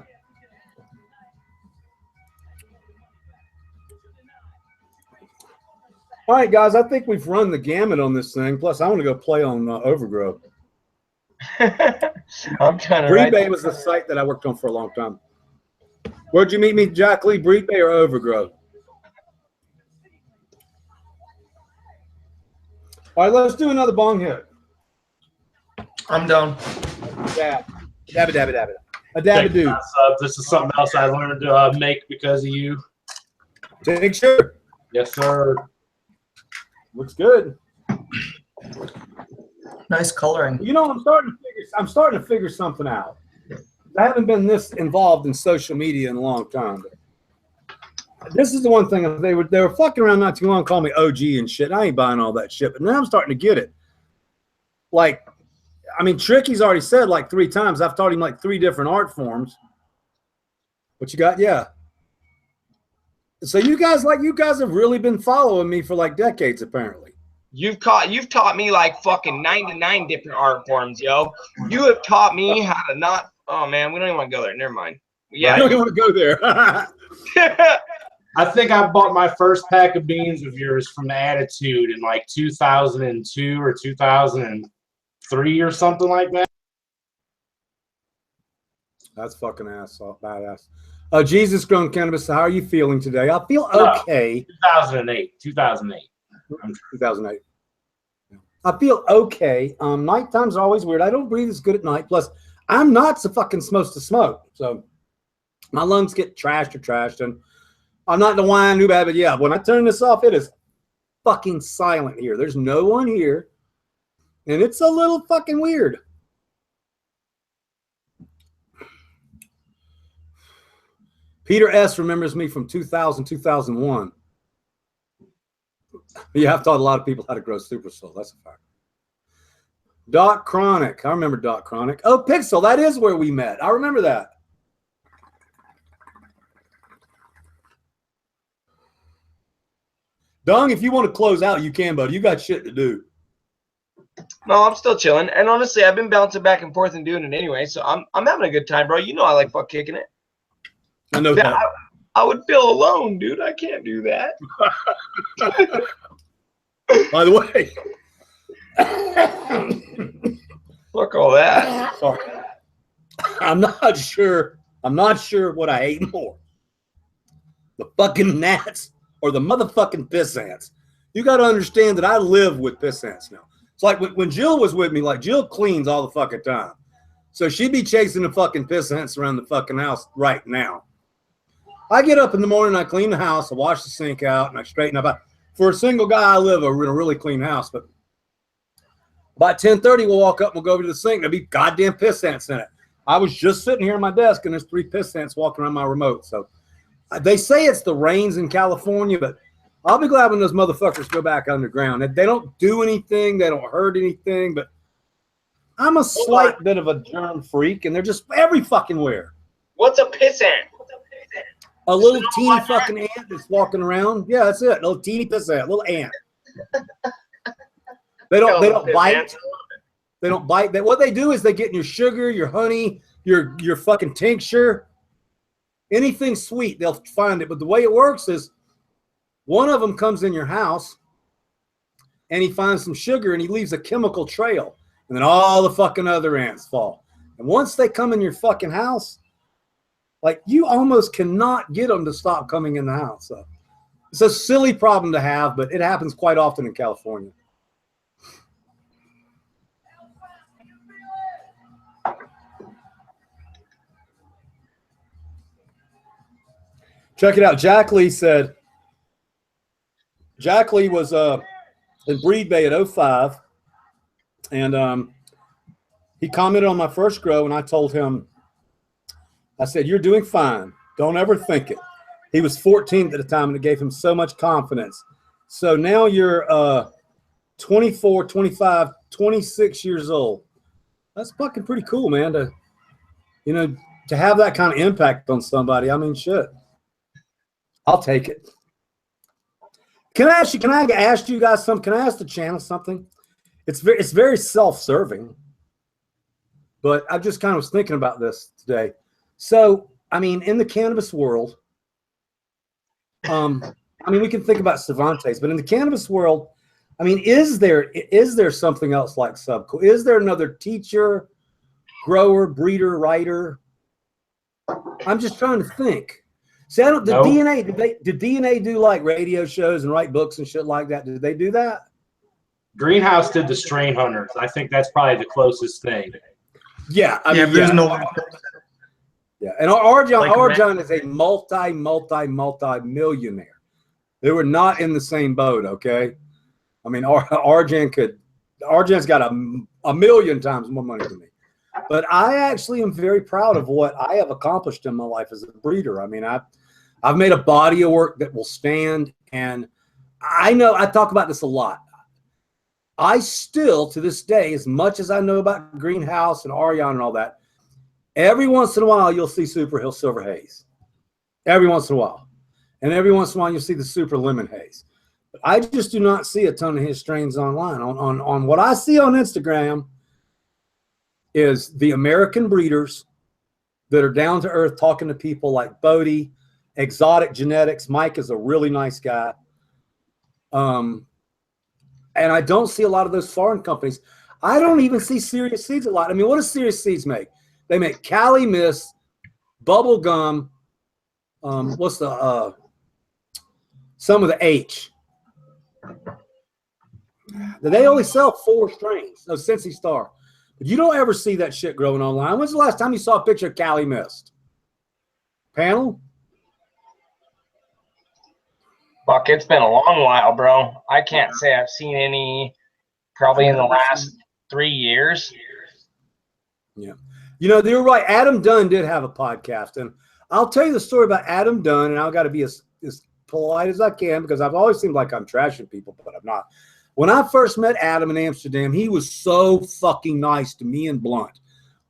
right, guys, I think we've run the gamut on this thing. Plus, I want to go play on Overgrow. I'm trying to. Breed Bay was the site that I worked on for a long time. Where'd you meet me, Jack Lee? Breed Bay or Overgrow? All right, let's do another bong hit. I'm down. Yeah. Dabba dabba dabba. A dabba doo. This is something else I learned to make because of you. Take sure. Yes, sir. Looks good. Nice coloring. You know, I'm starting to figure something out. I haven't been this involved in social media in a long time. But this is the one thing they were fucking around not too long, calling me OG and shit. I ain't buying all that shit, but now I'm starting to get it. Like, I mean, Tricky's already said like 3 times. I've taught him like 3 different art forms. What you got? Yeah. So you guys have really been following me for like decades, apparently. You've taught me like fucking 99 different art forms, yo. You have taught me how to not. Oh man, we don't even want to go there. Never mind. Yeah, I don't even want to go there. I think I bought my first pack of beans of yours from Attitude in like 2002 or 2003 or something like that. That's fucking badass. Jesus Grown Cannabis, how are you feeling today? I feel okay. 2008. 2008. I feel okay. Nighttime's always weird. I don't breathe as good at night. Plus, I'm not so fucking supposed to smoke. So my lungs get trashed. And I'm not the whine too bad, but yeah, when I turn this off, it is fucking silent here. There's no one here. And it's a little fucking weird. Peter S. remembers me from 2000, 2001. Yeah, I've taught a lot of people how to grow Super Soul. That's a fact. Doc Chronic. I remember Doc Chronic. Oh, Pixel. That is where we met. I remember that. Dong, if you want to close out, you can, buddy. You got shit to do. No, I'm still chilling. And honestly, I've been bouncing back and forth and doing it anyway. So I'm having a good time, bro. You know I like fuck kicking it. I know that. I would feel alone, dude. I can't do that. By the way. Fuck all that. Sorry. I'm not sure what I hate more. The fucking gnats or the motherfucking piss ants. You got to understand that I live with piss ants now. It's like when Jill was with me, like Jill cleans all the fucking time. So she'd be chasing the fucking piss ants around the fucking house right now. I get up in the morning, I clean the house, I wash the sink out, and I straighten up. For a single guy, I live in a really clean house, but by 10:30, we'll walk up and we'll go over to the sink, and there'll be goddamn piss ants in it. I was just sitting here at my desk, and there's 3 piss ants walking around my remote. So they say it's the rains in California, but I'll be glad when those motherfuckers go back underground. They don't do anything, they don't hurt anything, but I'm a slight bit of a germ freak, and they're just every fucking where. What's a piss ant? A little teeny fucking ant that's walking around. Yeah, that's it. A little teeny piss ant, little ant. They don't bite. They don't bite. What they do is they get in your sugar, your honey, your fucking tincture, anything sweet, they'll find it. But the way it works is one of them comes in your house and he finds some sugar and he leaves a chemical trail. And then all the fucking other ants fall. And once they come in your fucking house, like you almost cannot get them to stop coming in the house. So it's a silly problem to have, but it happens quite often in California. Check it out. Jack Lee said, Jack Lee was in Breed Bay at 05, and he commented on my first grow, and I told him, I said, you're doing fine. Don't ever think it. He was 14 at the time, and it gave him so much confidence. So now you're 24, 25, 26 years old. That's fucking pretty cool, man, to have that kind of impact on somebody. I mean, shit. I'll take it. Can I ask you guys something? Can I ask the channel something? It's very self-serving, but I just kind of was thinking about this today. So, I mean, in the cannabis world, I mean, we can think about Cervantes, but in the cannabis world, I mean, is there something else like Subcool? Is there another teacher, grower, breeder, writer? I'm just trying to think. See, DNA, did DNA do like radio shows and write books and shit like that? Did they do that? Greenhouse did the Strain Hunters. I think that's probably the closest thing. Yeah, I mean, there's no. Yeah, and Arjan is a multi-millionaire. They were not in the same boat, okay? I mean, Arjan could Argent's got a million times more money than me. But I actually am very proud of what I have accomplished in my life as a breeder. I mean, I've made a body of work that will stand, and I know I talk about this a lot. I still, to this day, as much as I know about greenhouse and Arion and all that, every once in a while you'll see Super Hill Silver Haze. Every once in a while. And every once in a while you'll see the Super Lemon Haze. But I just do not see a ton of his strains online. On what I see on Instagram is the American breeders that are down to earth talking to people like Bodie, Exotic Genetics. Mike is a really nice guy. And I don't see a lot of those foreign companies. I don't even see Serious Seeds a lot. I mean, what does Serious Seeds make? They make Cali Mist, Bubble Gum, what's the some of the H. They only sell 4 strains. No, Cincy Star. But you don't ever see that shit growing online. When's the last time you saw a picture of Cali Mist? Panel? Fuck, it's been a long while, bro. I can't say I've seen any probably in the last 3 years. Yeah. You know, you're right. Adam Dunn did have a podcast. And I'll tell you the story about Adam Dunn, and I've got to be as polite as I can because I've always seemed like I'm trashing people, but I'm not. When I first met Adam in Amsterdam, he was so fucking nice to me and Blunt.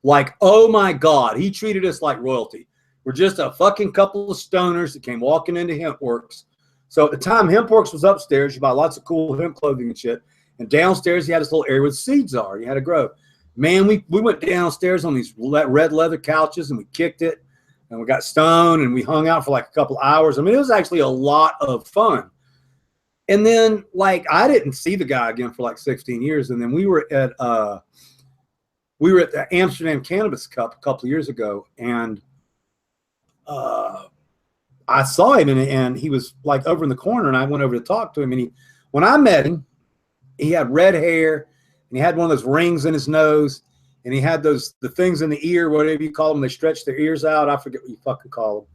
Like, oh my God, he treated us like royalty. We're just a fucking couple of stoners that came walking into Hempworks. So at the time, Hempworks was upstairs. You buy lots of cool hemp clothing and shit. And downstairs, he had this little area where the seeds are. You had to grow. Man, we went downstairs on these red leather couches and we kicked it. And we got stoned and we hung out for like a couple hours. I mean, it was actually a lot of fun. And then, like, I didn't see the guy again for like 16 years. And then we were at the Amsterdam Cannabis Cup a couple of years ago. And I saw him and he was like over in the corner. And I went over to talk to him. And when I met him, he had red hair and he had one of those rings in his nose. And he had the things in the ear, whatever you call them. They stretch their ears out. I forget what you fucking call them.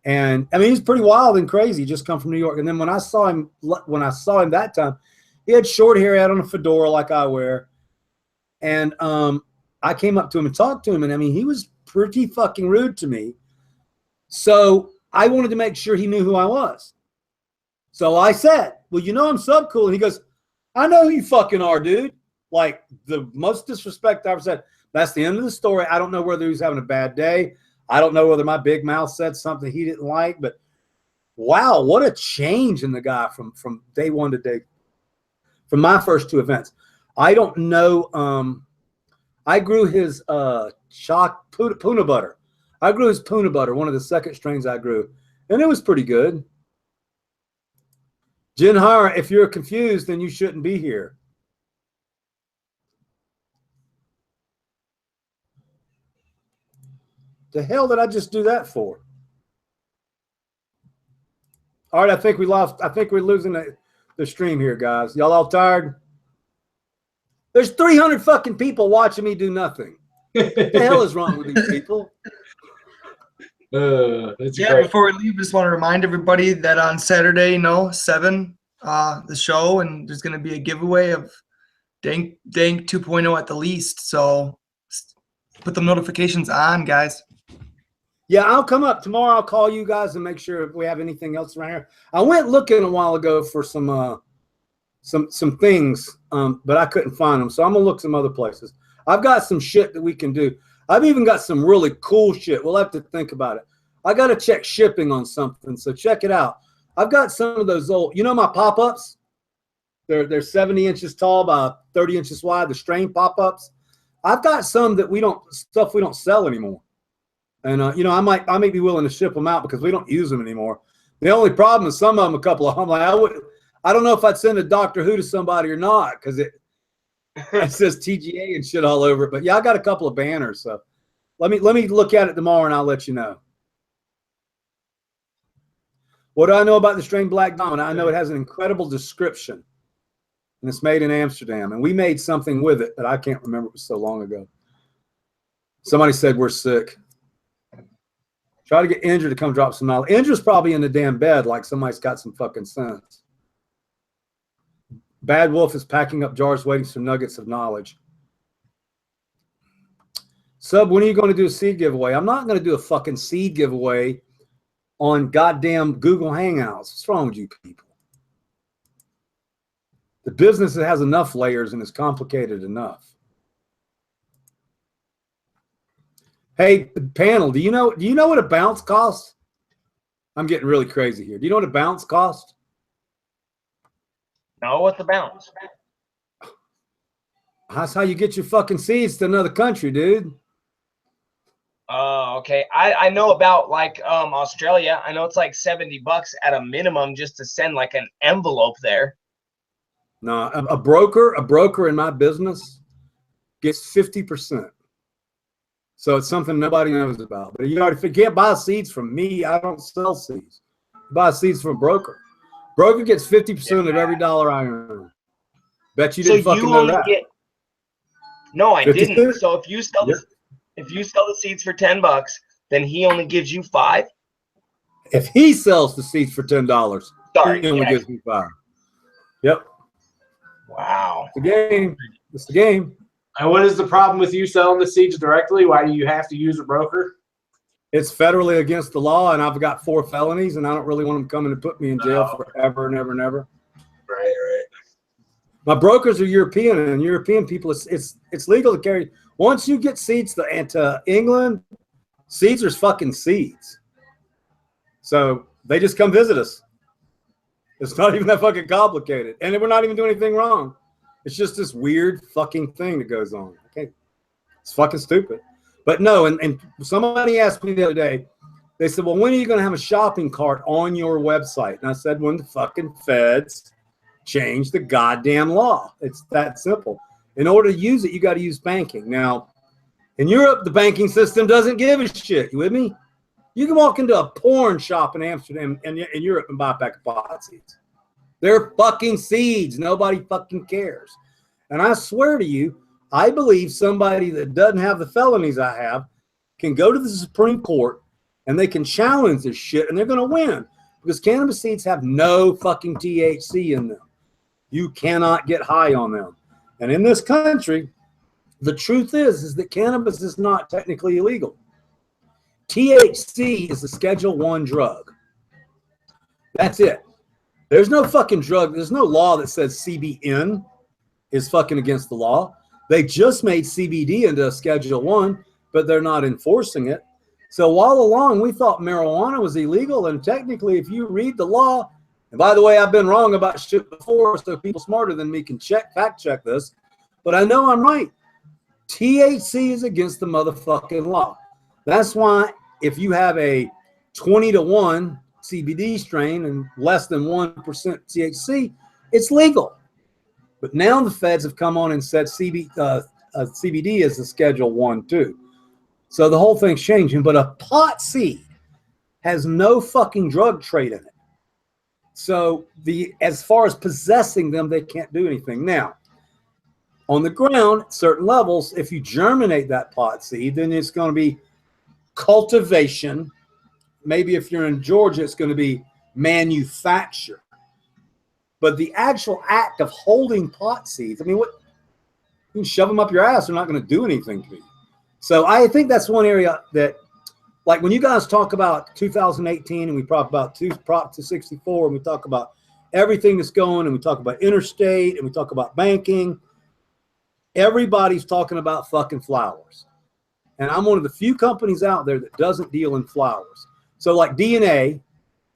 And I mean, he's pretty wild and crazy. He just come from New York. And then when I saw him that time, he had short hair, had on a fedora like I wear. And I came up to him and talked to him. And I mean, he was pretty fucking rude to me. So I wanted to make sure he knew who I was. So I said, well, you know, I'm Subcool. And he goes, I know who you fucking are, dude. Like the most disrespect I ever said. That's the end of the story. I don't know whether he was having a bad day. I don't know whether my big mouth said something he didn't like, but wow, what a change in the guy from day one to day, from my first 2 events. I don't know. I grew his shock Puna butter. I grew his Puna butter, one of the second strains I grew, and it was pretty good. Jen Hara, if you're confused, then you shouldn't be here. The hell did I just do that for? All right, I think we lost. I think we're losing the stream here, guys. Y'all all tired? There's 300 fucking people watching me do nothing. What the hell is wrong with these people? That's Yeah, great. before we leave, just want to remind everybody that on Saturday, 7, the show, and there's going to be a giveaway of Dank 2.0 at the least. So put the notifications on, guys. Yeah, I'll come up tomorrow. I'll call you guys and make sure if we have anything else around here. I went looking a while ago for some things, but I couldn't find them. So I'm gonna look some other places. I've got some shit that we can do. I've even got some really cool shit. We'll have to think about it. I got to check shipping on something, so check it out. I've got some of those old, you know, my pop-ups. They're 70 inches tall by 30 inches wide. The strain pop-ups. I've got some that we don't sell anymore. And, you know, I may be willing to ship them out because we don't use them anymore. The only problem is some of them, a couple of them, like I don't know if I'd send a Doctor Who to somebody or not because it says TGA and shit all over it. But yeah, I got a couple of banners. So let me look at it tomorrow and I'll let you know. What do I know about the strain Black Diamond? I know it has an incredible description. And it's made in Amsterdam. And we made something with it that I can't remember. It was so long ago. Somebody said we're sick. Try to get Indra to come drop some knowledge. Indra's probably in the damn bed like somebody's got some fucking sense. Bad Wolf is packing up jars waiting for nuggets of knowledge. Sub, when are you going to do a seed giveaway? I'm not going to do a fucking seed giveaway on goddamn Google Hangouts. What's wrong with you people? The business has enough layers and is complicated enough. Hey, panel, do you know what a bounce costs? I'm getting really crazy here. Do you know what a bounce costs? No, what's the balance? That's how you get your fucking seeds to another country, dude. Oh, okay. I know about like Australia. I know it's like $70 at a minimum just to send like an envelope there. No, a broker in my business gets 50%. So it's something nobody knows about. But if you can't buy seeds from me, I don't sell seeds. You buy seeds from a broker. Broker gets 50% of every dollar I earn. Bet you didn't fucking know that. No, I 50 didn't. cents? So if you sell the seeds for $10, then he only gives you $5. If he sells the seeds for $10, Sorry, he only gives me $5. Yep. Wow. It's the game. It's the game. And what is the problem with you selling the seeds directly? Why do you have to use a broker? It's federally against the law, and I've got 4 felonies, and I don't really want them coming to put me in jail forever and ever and ever. Right. My brokers are European, and European people, it's legal to carry. Once you get seeds to England, seeds are fucking seeds. So they just come visit us. It's not even that fucking complicated, and we're not even doing anything wrong. It's just this weird fucking thing that goes on. Okay, it's fucking stupid. But no, and somebody asked me the other day, they said, well, when are you going to have a shopping cart on your website? And I said, when the fucking feds change the goddamn law. It's that simple. In order to use it, you got to use banking. Now, in Europe, the banking system doesn't give a shit. You with me? You can walk into a porn shop in Amsterdam and in Europe and buy a pack of pot seeds. They're fucking seeds. Nobody fucking cares. And I swear to you, I believe somebody that doesn't have the felonies I have can go to the Supreme Court and they can challenge this shit and they're going to win because cannabis seeds have no fucking THC in them. You cannot get high on them. And in this country, the truth is that cannabis is not technically illegal. THC is a Schedule I drug. That's it. There's no fucking drug. There's no law that says CBN is fucking against the law. They just made CBD into a Schedule I, but they're not enforcing it. So all along, we thought marijuana was illegal. And technically, if you read the law, and by the way, I've been wrong about shit before, so people smarter than me can fact check this, but I know I'm right. THC is against the motherfucking law. That's why if you have a 20-to-1 CBD strain and less than 1% THC, it's legal. But now the feds have come on and said CBD is a Schedule I too. So the whole thing's changing. But a pot seed has no fucking drug trait in it. So as far as possessing them, they can't do anything. Now, on the ground, at certain levels, if you germinate that pot seed, then it's going to be cultivation. Maybe if you're in Georgia, it's going to be manufacture. But the actual act of holding pot seeds, I mean, what you can shove them up your ass, they're not going to do anything to you. So I think that's one area that, like when you guys talk about 2018 and we talk about Prop 264 and we talk about everything that's going and we talk about interstate and we talk about banking, everybody's talking about fucking flowers. And I'm one of the few companies out there that doesn't deal in flowers. So like DNA,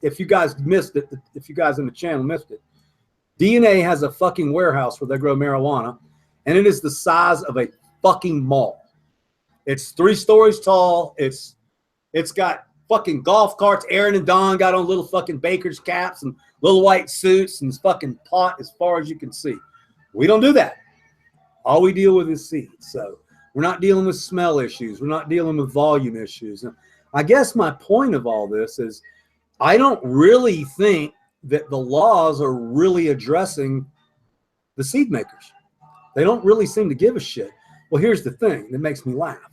if you guys missed it, if you guys in the channel missed it, DNA has a fucking warehouse where they grow marijuana, and it is the size of a fucking mall. It's 3 stories tall. It's got fucking golf carts. Aaron and Don got on little fucking baker's caps and little white suits and fucking pot as far as you can see. We don't do that. All we deal with is seeds. So we're not dealing with smell issues. We're not dealing with volume issues. And I guess my point of all this is I don't really think that the laws are really addressing the seed makers. They don't really seem to give a shit. Well, here's the thing that makes me laugh.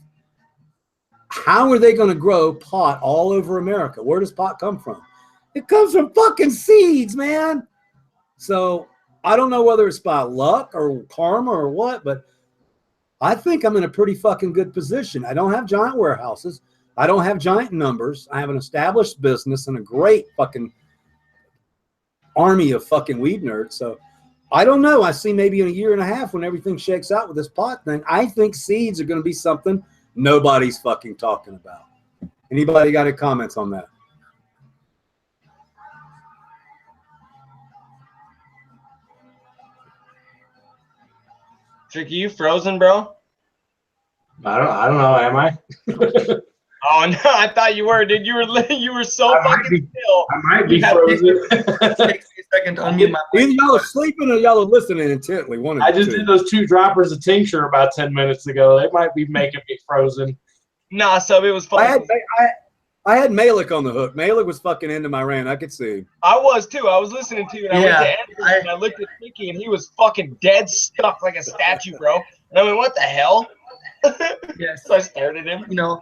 How are they going to grow pot all over America? Where does pot come from? It comes from fucking seeds, man. So I don't know whether it's by luck or karma or what, but I think I'm in a pretty fucking good position. I don't have giant warehouses. I don't have giant numbers. I have an established business and a great fucking army of fucking weed nerds. So I don't know. I see maybe in a year and a half when everything shakes out with this pot thing, I think seeds are going to be something nobody's fucking talking about. Anybody got any comments on that? Tricky, you frozen, bro? I don't know. Am I? Oh no, I thought you were, dude. You were so fucking still. I might be Yeah, frozen. Takes me a second to unmute my Either mic. y'all are sleeping or y'all are listening intently. One of I the just two. did those 2 droppers of tincture about 10 minutes ago. They might be making me frozen. Nah, sub, it was fun. I had Malik on the hook. Malik was fucking into my rant. I could see. I was too. I was listening to you, and I went to Andrew, and I looked at Tricky, and he was fucking dead stuck like a statue, bro. And I went, "What the hell?" Yes. So I stared at him. You know,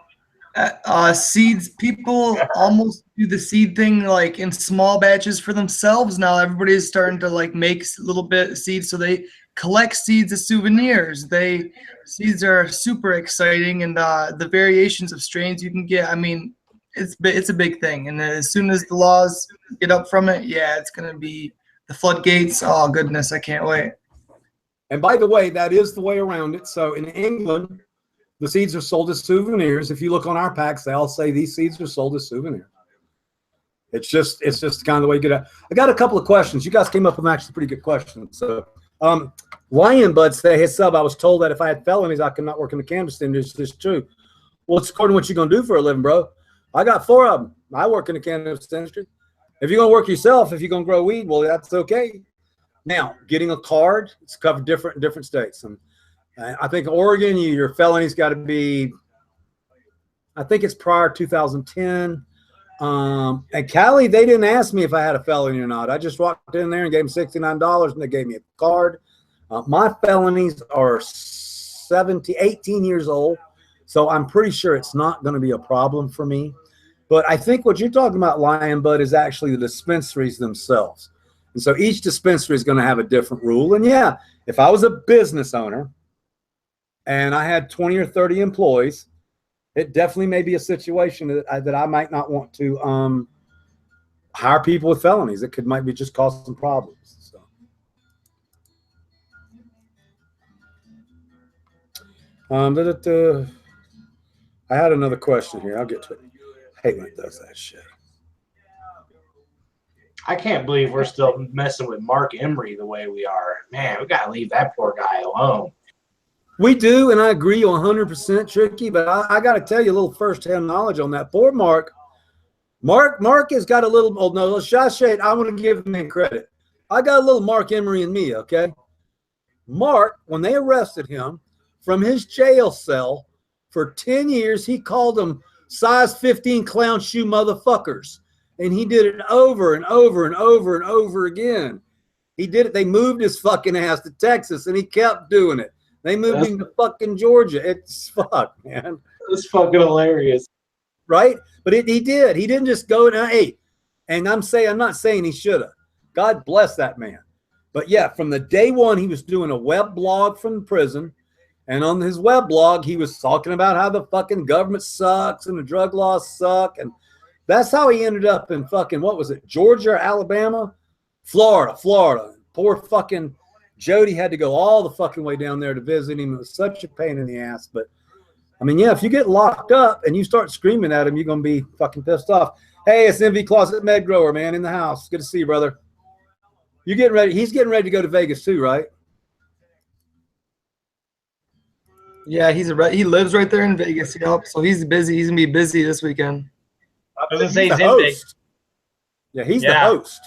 seeds, people almost do the seed thing like in small batches for themselves now. Everybody's starting to like make little bit seeds, so they collect seeds as souvenirs. Seeds are super exciting, and the variations of strains you can get, I mean, it's a big thing. And as soon as the laws get up from it, yeah, it's gonna be the floodgates. Oh goodness, I can't wait. And by the way, that is the way around it. So in England, the seeds are sold as souvenirs. If you look on our packs, they all say these seeds are sold as souvenirs. It's just kind of the way you get it. I got a couple of questions. You guys came up with actually pretty good questions. So Lion Bud say, hey sub, I was told that if I had felonies, I could not work in the cannabis industry. Is this true? Well, it's according to what you're gonna do for a living, bro. I got 4 of them. I work in the cannabis industry. If you're gonna work yourself, if you're gonna grow weed, well, that's okay. Now, getting a card, it's covered different states. And I think Oregon, your felony's got to be, I think it's prior 2010. And Cali, they didn't ask me if I had a felony or not. I just walked in there and gave them $69 and they gave me a card. My felonies are 18 years old. So I'm pretty sure it's not going to be a problem for me. But I think what you're talking about, Lion Bud, is actually the dispensaries themselves. And so each dispensary is going to have a different rule. And yeah, if I was a business owner and I had 20 or 30 employees, it definitely may be a situation that I might not want to hire people with felonies. It might be just cause some problems. So, I had another question here. I'll get to it. I hate when it does that shit. I can't believe we're still messing with Mark Emery the way we are. Man, we got to leave that poor guy alone. We do, and I agree 100%, Tricky, but I got to tell you a little first-hand knowledge on that. Poor Mark. Mark has got a little, oh no, Shashade, I want to give him credit. I got a little Mark Emery in me, okay? Mark, when they arrested him from his jail cell for 10 years, he called them size 15 clown shoe motherfuckers. And he did it over and over and over and over again. He did it. They moved his fucking ass to Texas, and he kept doing it. They moved him to fucking Georgia. It's fuck, man. It's fucking hilarious. Right? But he did. He didn't just go and, hey, and I'm not saying he should have. God bless that man. But yeah, from the day one, he was doing a web blog from prison. And on his web blog, he was talking about how the fucking government sucks and the drug laws suck. And that's how he ended up in fucking, what was it, Georgia or Alabama? Florida. Poor fucking Jody had to go all the fucking way down there to visit him. It was such a pain in the ass. But, I mean, yeah, if you get locked up and you start screaming at him, you're going to be fucking pissed off. Hey, it's MV Closet Med Grower, man, in the house. Good to see you, brother. You getting ready? He's getting ready to go to Vegas too, right? Yeah, he lives right there in Vegas. Yep. So he's busy. He's gonna be busy this weekend. I was gonna say He's he's the in Vegas. host. Yeah, he's the host.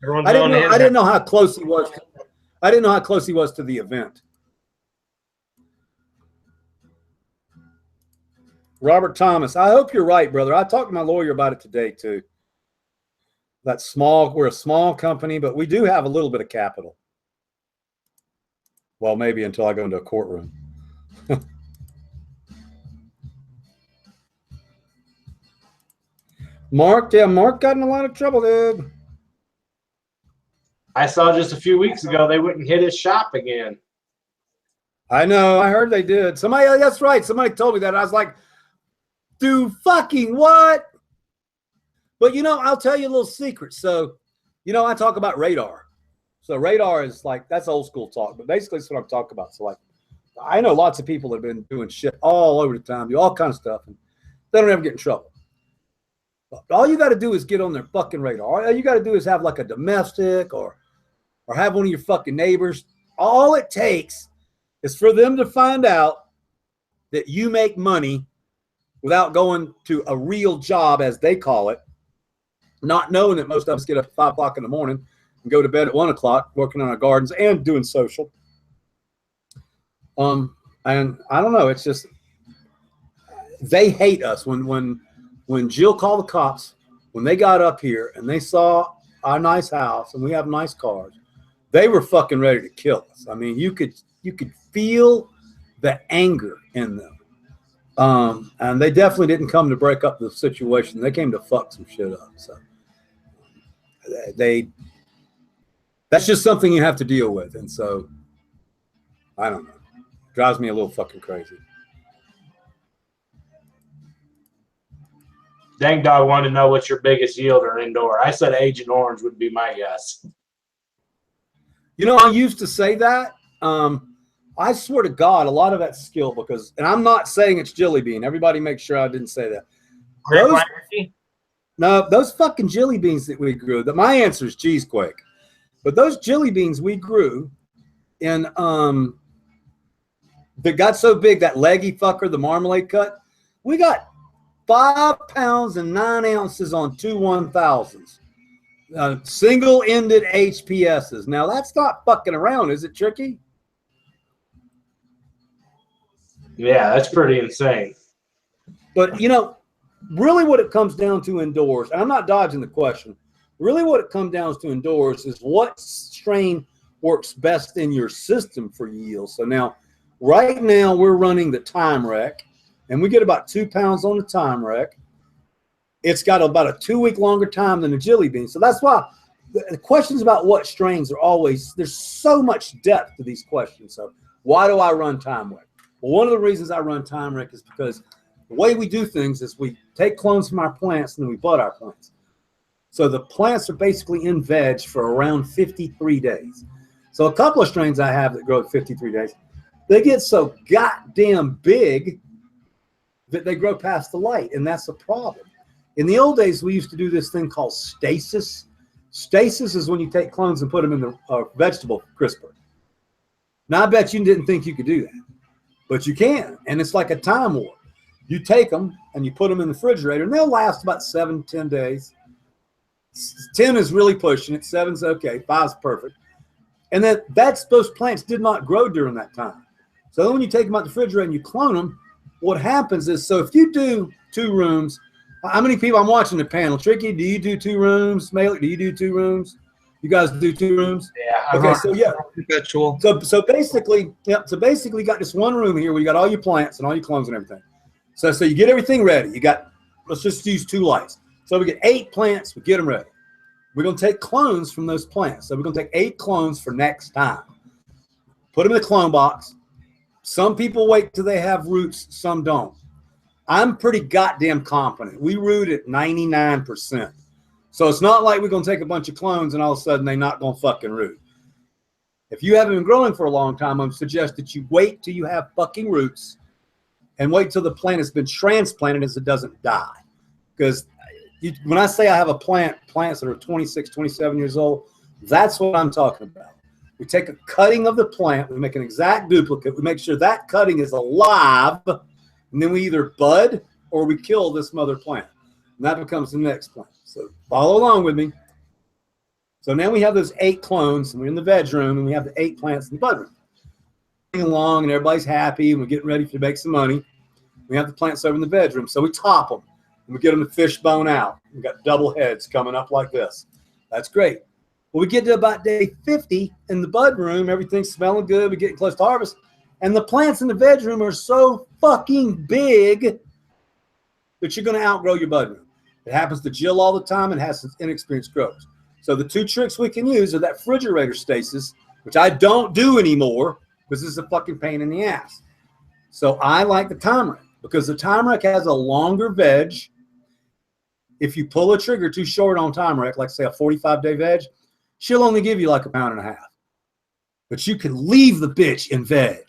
Everyone's I going to his didn't know how close he was. I didn't know how close he was to the event. Robert Thomas, I hope you're right, brother. I talked to my lawyer about it today too. We're a small company, but we do have a little bit of capital. Well, maybe until I go into a courtroom. Mark got in a lot of trouble, dude. I saw just a few weeks ago they wouldn't hit his shop again. I know. I heard they did. Somebody, that's right. Somebody told me that. I was like, dude, fucking what? But, you know, I'll tell you a little secret. So, you know, I talk about radar. So radar is like, that's old school talk, but basically it's what I'm talking about. So like, I know lots of people have been doing shit all over the time, do all kinds of stuff, and they don't ever get in trouble. But all you got to do is get on their fucking radar. All you got to do is have like a domestic or have one of your fucking neighbors. All it takes is for them to find out that you make money without going to a real job, as they call it, not knowing that most of us get up at 5 o'clock in the morning and go to bed at 1 o'clock working on our gardens and doing social. And I don't know, it's just, they hate us. When Jill called the cops, when they got up here and they saw our nice house and we have nice cars, they were fucking ready to kill us. I mean, you could feel the anger in them. And they definitely didn't come to break up the situation. They came to fuck some shit up. So that's just something you have to deal with. And so I don't know. Drives me a little fucking crazy. Dang Dog wanted to know what's your biggest yielder indoor. I said Agent Orange would be my guess. You know, I used to say that. I swear to God, a lot of that's skill because, and I'm not saying it's Jelly Bean. Everybody make sure I didn't say that. Those fucking jelly beans that we grew, my answer is Cheesequake. But those jelly beans we grew in, that got so big, that leggy fucker, the marmalade cut, we got 5 pounds and 9 ounces on 2 1,000s. Single-ended HPSs. Now, that's not fucking around, is it, Tricky? Yeah, that's pretty insane. But, you know, really what it comes down to indoors, and I'm not dodging the question, really what it comes down to indoors is what strain works best in your system for yield. So now, right now, we're running the Time Wreck, and we get about 2 pounds on the Time Wreck. It's got about a 2-week longer time than the Jelly Bean. So that's why the questions about what strains are always, there's so much depth to these questions. So why do I run Time Wreck? Well, one of the reasons I run Time Wreck is because the way we do things is we take clones from our plants and then we bud our plants. So the plants are basically in veg for around 53 days. So a couple of strains I have that grow at 53 days, they get so goddamn big that they grow past the light, and that's a problem. In the old days, we used to do this thing called stasis. Stasis is when you take clones and put them in the vegetable crisper. Now, I bet you didn't think you could do that, but you can, and it's like a time warp. You take them and you put them in the refrigerator, and they'll last about 7 to 10 days. 10 is really pushing it. 7's okay. 5's perfect. And those plants did not grow during that time. So then when you take them out the refrigerator and you clone them, what happens is, so if you do 2 rooms, how many people, I'm watching the panel. Tricky, do you do 2 rooms? Mailer, do you do 2 rooms? You guys do 2 rooms? Yeah. Okay, so yeah. Perpetual. So basically, you got this one room here where you got all your plants and all your clones and everything. So you get everything ready. You got, let's just use 2 lights. So we get 8 plants, we get them ready. We're going to take clones from those plants. So we're going to take 8 clones for next time. Put them in the clone box. Some people wait till they have roots, some don't. I'm pretty goddamn confident. We root at 99%. So it's not like we're going to take a bunch of clones and all of a sudden they're not going to fucking root. If you haven't been growing for a long time, I would suggest that you wait till you have fucking roots and wait till the plant has been transplanted as it doesn't die. Because when I say I have plants that are 26, 27 years old, that's what I'm talking about. We take a cutting of the plant, we make an exact duplicate, we make sure that cutting is alive, and then we either bud or we kill this mother plant. And that becomes the next plant. So follow along with me. So now we have those 8 clones, and we're in the veg room, and we have the 8 plants in the bud room. Along, and everybody's happy, and we're getting ready to make some money. We have the plants over in the veg room, so we top them, and we get them to fishbone out. We've got double heads coming up like this. That's great. Well, we get to about day 50 in the bud room, everything's smelling good, we're getting close to harvest, and the plants in the veg room are so fucking big that you're going to outgrow your bud room. It happens to Jill all the time and has some inexperienced growers. So the two tricks we can use are that refrigerator stasis, which I don't do anymore because this is a fucking pain in the ass. So I like the Timeric because the Timeric has a longer veg. If you pull a trigger too short on Timeric, like say a 45-day veg, she'll only give you like 1.5 pounds. But you can leave the bitch in veg.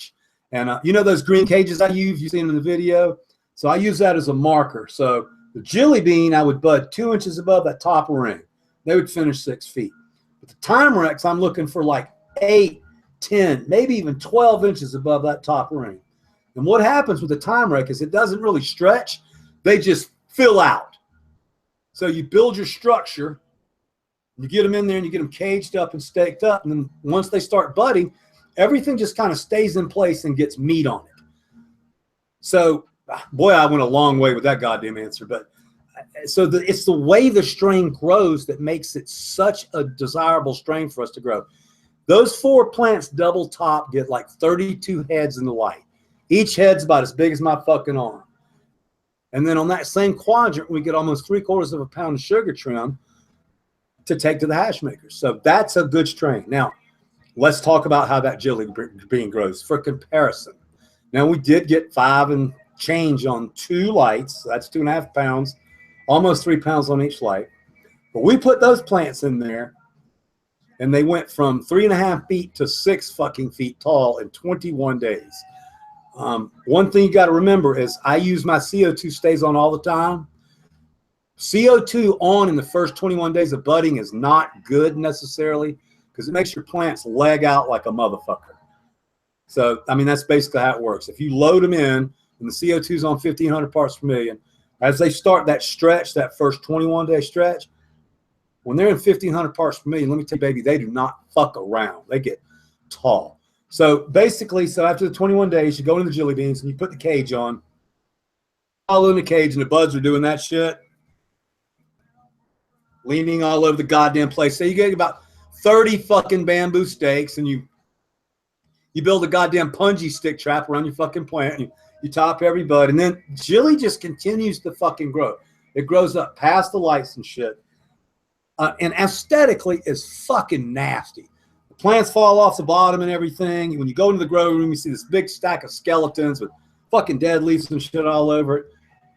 And you know those green cages I use, you've seen in the video? So I use that as a marker. So the Jelly Bean, I would bud 2 inches above that top ring. They would finish 6 feet. But the Timerics, I'm looking for like 8, 10, maybe even 12 inches above that top ring. And what happens with the Timeric is it doesn't really stretch. They just fill out. So you build your structure, you get them in there and you get them caged up and staked up. And then once they start budding, everything just kind of stays in place and gets meat on it. So, boy, I went a long way with that goddamn answer. But so it's the way the strain grows that makes it such a desirable strain for us to grow. Those 4 plants double top get like 32 heads in the light. Each head's about as big as my fucking arm. And then on that same quadrant, we get almost 3/4 pound of sugar trim to take to the hash makers. So that's a good strain. Now, let's talk about how that Jelly Bean grows for comparison. Now, we did get 5 and change on 2 lights. So that's 2.5 pounds, almost 3 pounds on each light. But we put those plants in there, and they went from 3.5 feet to 6 fucking feet tall in 21 days. One thing you got to remember is I use my CO2 stays on all the time. CO2 on in the first 21 days of budding is not good necessarily because it makes your plants leg out like a motherfucker. So, I mean, that's basically how it works. If you load them in and the CO2 is on 1,500 parts per million, as they start that stretch, that first 21-day stretch, when they're in 1,500 parts per million, let me tell you, baby, they do not fuck around. They get tall. So basically, so after the 21 days, you go into the Jelly Beans and you put the cage on. All in the cage and the buds are doing that shit. Leaning all over the goddamn place. So you get about 30 fucking bamboo stakes and you build a goddamn punji stick trap around your fucking plant. You top every bud. And then Jelly just continues to fucking grow. It grows up past the lights and shit. And aesthetically is fucking nasty. Plants fall off the bottom and everything. When you go into the grow room, you see this big stack of skeletons with fucking dead leaves and shit all over it.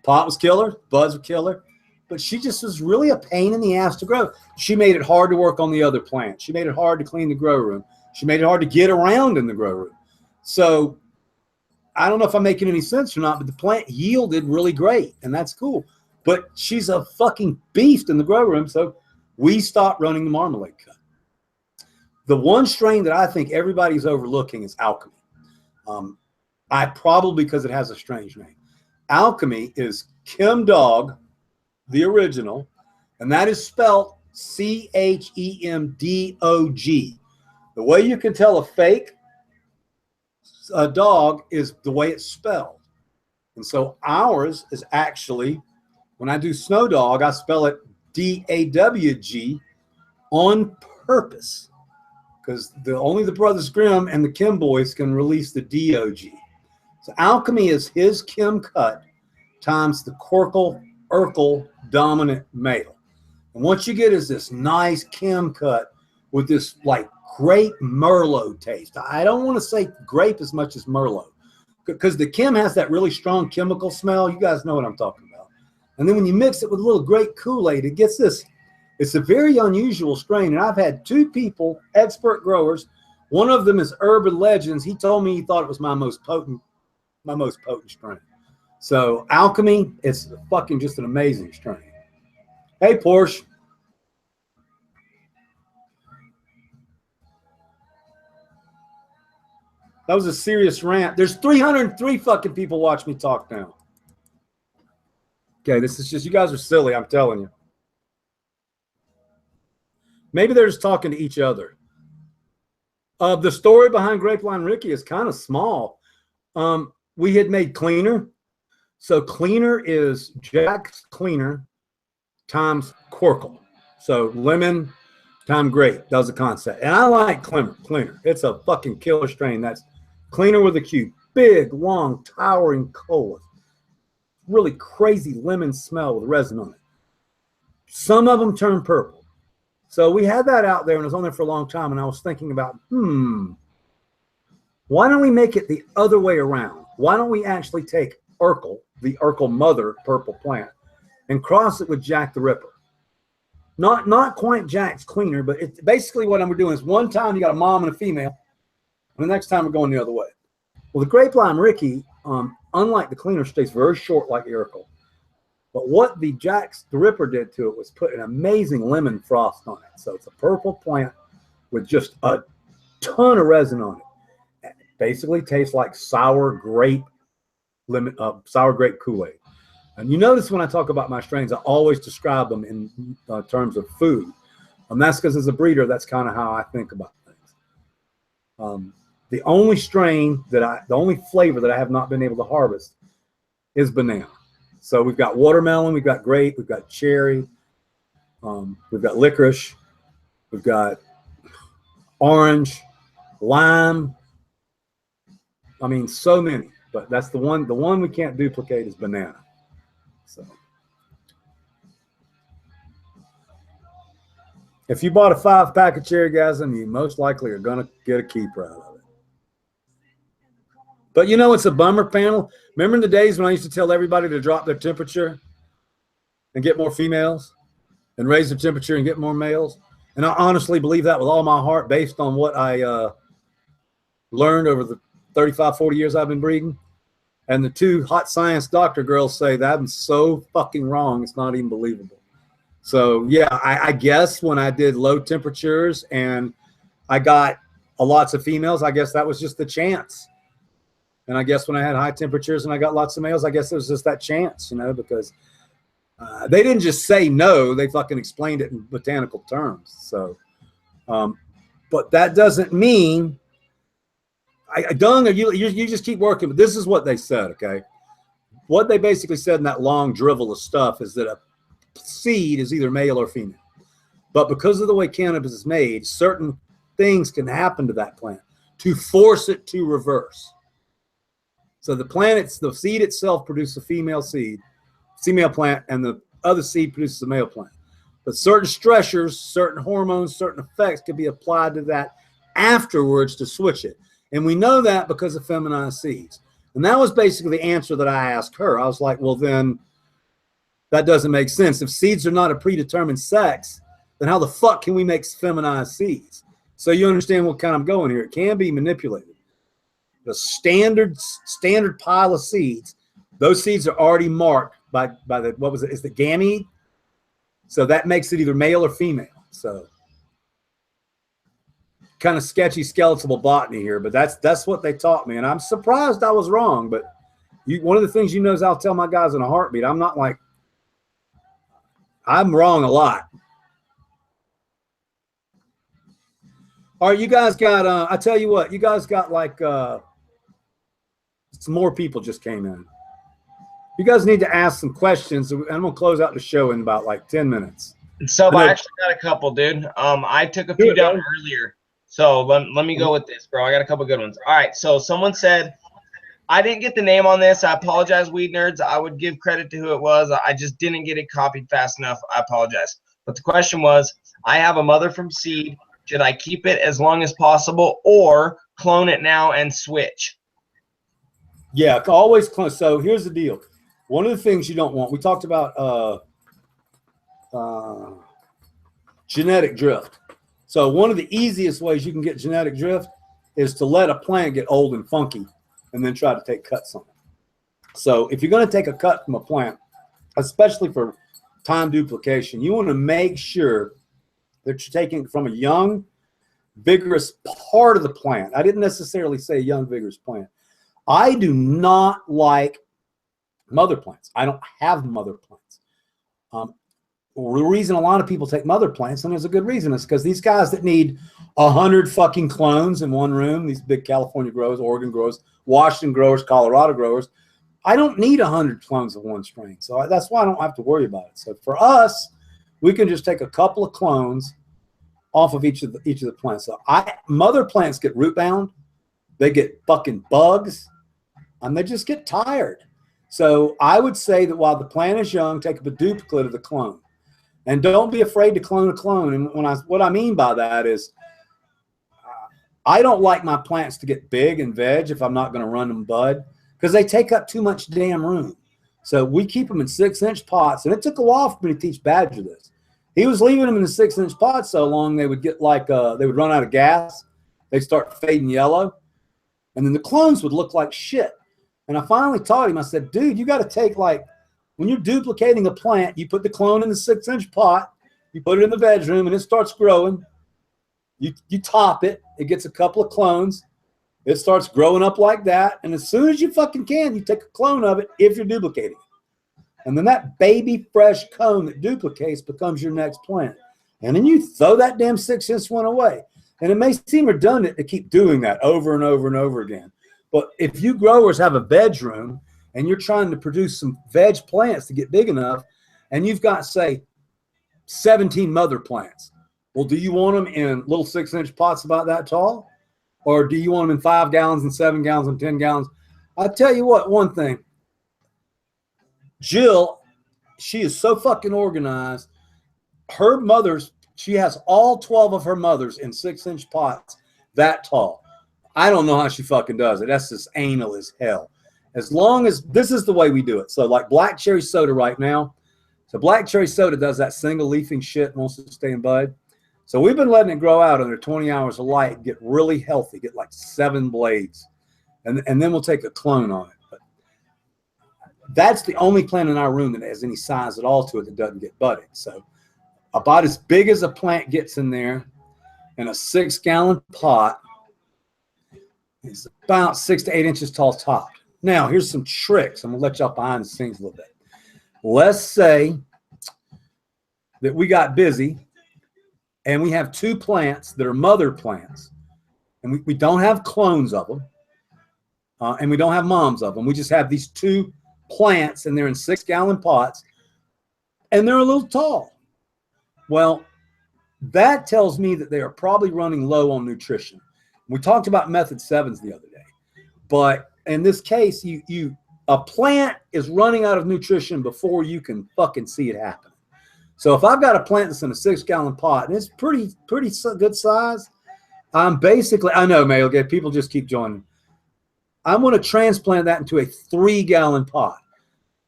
Pot was killer. Buds were killer. But she just was really a pain in the ass to grow. She made it hard to work on the other plants. She made it hard to clean the grow room. She made it hard to get around in the grow room. So I don't know if I'm making any sense or not, but the plant yielded really great, and that's cool. But she's a fucking beast in the grow room, so we stopped running the marmalade cut. The one strain that I think everybody's overlooking is Alchemy. Probably because it has a strange name. Alchemy is Chem Dog, the original, and that is spelled Chemdog. The way you can tell a fake dog is the way it's spelled. And so ours is actually, when I do Snow Dog, I spell it Dawg on purpose. Because only the Brothers Grimm and the Kim boys can release the DOG. So Alchemy is his Kim cut times the Urkel dominant male. And what you get is this nice Kim cut with this like great Merlot taste. I don't want to say grape as much as Merlot because the Kim has that really strong chemical smell. You guys know what I'm talking about. And then when you mix it with a little great Kool-Aid, it gets this. It's a very unusual strain, and I've had 2 people, expert growers. One of them is Urban Legends. He told me he thought it was my most potent strain. So Alchemy, it's fucking just an amazing strain. Hey, Porsche. That was a serious rant. There's 303 fucking people watch me talk now. Okay, this is just, you guys are silly, I'm telling you. Maybe they're just talking to each other. The story behind Grapeline Ricky is kind of small. We had made Cleaner. So Cleaner is Jack's Cleaner times Corkle. So lemon times grape. That was the concept. And I like Cleaner. It's a fucking killer strain. That's Cleaner with a Q. Big, long, towering cola. Really crazy lemon smell with resin on it. Some of them turn purple. So we had that out there, and it was on there for a long time. And I was thinking about, why don't we make it the other way around? Why don't we actually take Urkel, the Urkel mother purple plant, and cross it with Jack the Ripper? Not quite Jack's cleaner, but it's basically what I'm doing is one time you got a mom and a female, and the next time we're going the other way. Well, the Grape Lime Ricky, unlike the cleaner, stays very short like the Urkel. But what the Jack the Ripper did to it was put an amazing lemon frost on it. So it's a purple plant with just a ton of resin on it. It basically tastes like sour grape Kool-Aid. And you notice when I talk about my strains, I always describe them in terms of food. And that's because as a breeder, that's kind of how I think about things. The only the only flavor that I have not been able to harvest is banana. So we've got watermelon, we've got grape, we've got cherry, we've got licorice, we've got orange, lime. I mean, so many, but that's the one we can't duplicate is banana. So if you bought a 5-pack of cherry gasm, you most likely are going to get a keeper out of it. But you know, it's a bummer, panel. Remember in the days when I used to tell everybody to drop their temperature and get more females and raise their temperature and get more males? And I honestly believe that with all my heart based on what I learned over the 35, 40 years I've been breeding. And the two hot science doctor girls say that I'm so fucking wrong, it's not even believable. So, yeah, I guess when I did low temperatures and I got lots of females, I guess that was just the chance. And I guess when I had high temperatures and I got lots of males, I guess it was just that chance, you know, because they didn't just say no. They fucking explained it in botanical terms. So, but that doesn't mean you just keep working. But this is what they said, okay? What they basically said in that long drivel of stuff is that a seed is either male or female. But because of the way cannabis is made, certain things can happen to that plant to force it to reverse. So the seed itself produces a female plant, and the other seed produces a male plant. But certain stressors, certain hormones, certain effects can be applied to that afterwards to switch it. And we know that because of feminized seeds. And that was basically the answer that I asked her. I was like, well, then that doesn't make sense. If seeds are not a predetermined sex, then how the fuck can we make feminized seeds? So you understand what kind I'm going here. It can be manipulated. The standard pile of seeds, those seeds are already marked by the, what was it? Is the gamete? So that makes it either male or female. So kind of sketchy skeletal botany here, but that's what they taught me. And I'm surprised I was wrong, but one of the things you know is I'll tell my guys in a heartbeat. I'm not like, I'm wrong a lot. All right, you guys got, I tell you what, you guys got like, some more people just came in. You guys need to ask some questions. I'm going to close out the show in about like 10 minutes. So I actually got a couple, dude. I took a few down earlier. So let me go with this, bro. I got a couple good ones. All right. So someone said, I didn't get the name on this. I apologize, weed nerds. I would give credit to who it was. I just didn't get it copied fast enough. I apologize. But the question was, I have a mother from seed. Should I keep it as long as possible or clone it now and switch? Yeah, always clone. So here's the deal. One of the things you don't want, we talked about genetic drift. So one of the easiest ways you can get genetic drift is to let a plant get old and funky and then try to take cuts on it. So if you're going to take a cut from a plant, especially for time duplication, you want to make sure that you're taking it from a young, vigorous part of the plant. I didn't necessarily say young, vigorous plant. I do not like mother plants. I don't have mother plants. The reason a lot of people take mother plants, and there's a good reason, is because these guys that need 100 fucking clones in one room, these big California growers, Oregon growers, Washington growers, Colorado growers, I don't need 100 clones of one strain. So that's why I don't have to worry about it. So for us, we can just take a couple of clones off of each of the plants. So mother plants get root bound, they get fucking bugs, and they just get tired. So I would say that while the plant is young, take up a duplicate of the clone. And don't be afraid to clone a clone. And what I mean by that is I don't like my plants to get big and veg if I'm not going to run them bud, because they take up too much damn room. So we keep them in 6-inch pots. And it took a while for me to teach Badger this. He was leaving them in the 6-inch pots so long they would get like, they would run out of gas. They'd start fading yellow. And then the clones would look like shit. And I finally taught him, I said, dude, you got to take like, when you're duplicating a plant, you put the clone in the 6-inch pot, you put it in the bedroom, and it starts growing. You top it. It gets a couple of clones. It starts growing up like that. And as soon as you fucking can, you take a clone of it if you're duplicating it. And then that baby fresh cone that duplicates becomes your next plant. And then you throw that damn 6-inch one away. And it may seem redundant to keep doing that over and over and over again. But if you growers have a bedroom and you're trying to produce some veg plants to get big enough, and you've got, say, 17 mother plants, well, do you want them in little 6-inch pots about that tall? Or do you want them in 5 gallons and 7 gallons and 10 gallons? I'll tell you what, one thing. Jill, she is so fucking organized. Her mothers, she has all 12 of her mothers in 6-inch pots that tall. I don't know how she fucking does it. That's just anal as hell. As long as this is the way we do it. So like black cherry soda right now. So black cherry soda does that single leafing shit and wants to stay in bud. So we've been letting it grow out under 20 hours of light, get really healthy, get like 7 blades. And then we'll take a clone on it. But that's the only plant in our room that has any size at all to it that doesn't get budded. So about as big as a plant gets in there in a 6-gallon pot is about 6 to 8 inches tall top. Now, here's some tricks. I'm going to let y'all behind the scenes a little bit. Let's say that we got busy and we have 2 plants that are mother plants, and we don't have clones of them, and we don't have moms of them. We just have these 2 plants, and they're in 6-gallon pots, and they're a little tall. Well, that tells me that they are probably running low on nutrition. We talked about method 7s the other day, but in this case, a plant is running out of nutrition before you can fucking see it happen. So if I've got a plant that's in a 6-gallon pot and it's pretty good size, I'm basically, I know, Mail, okay, people just keep joining. I'm going to transplant that into a 3-gallon pot.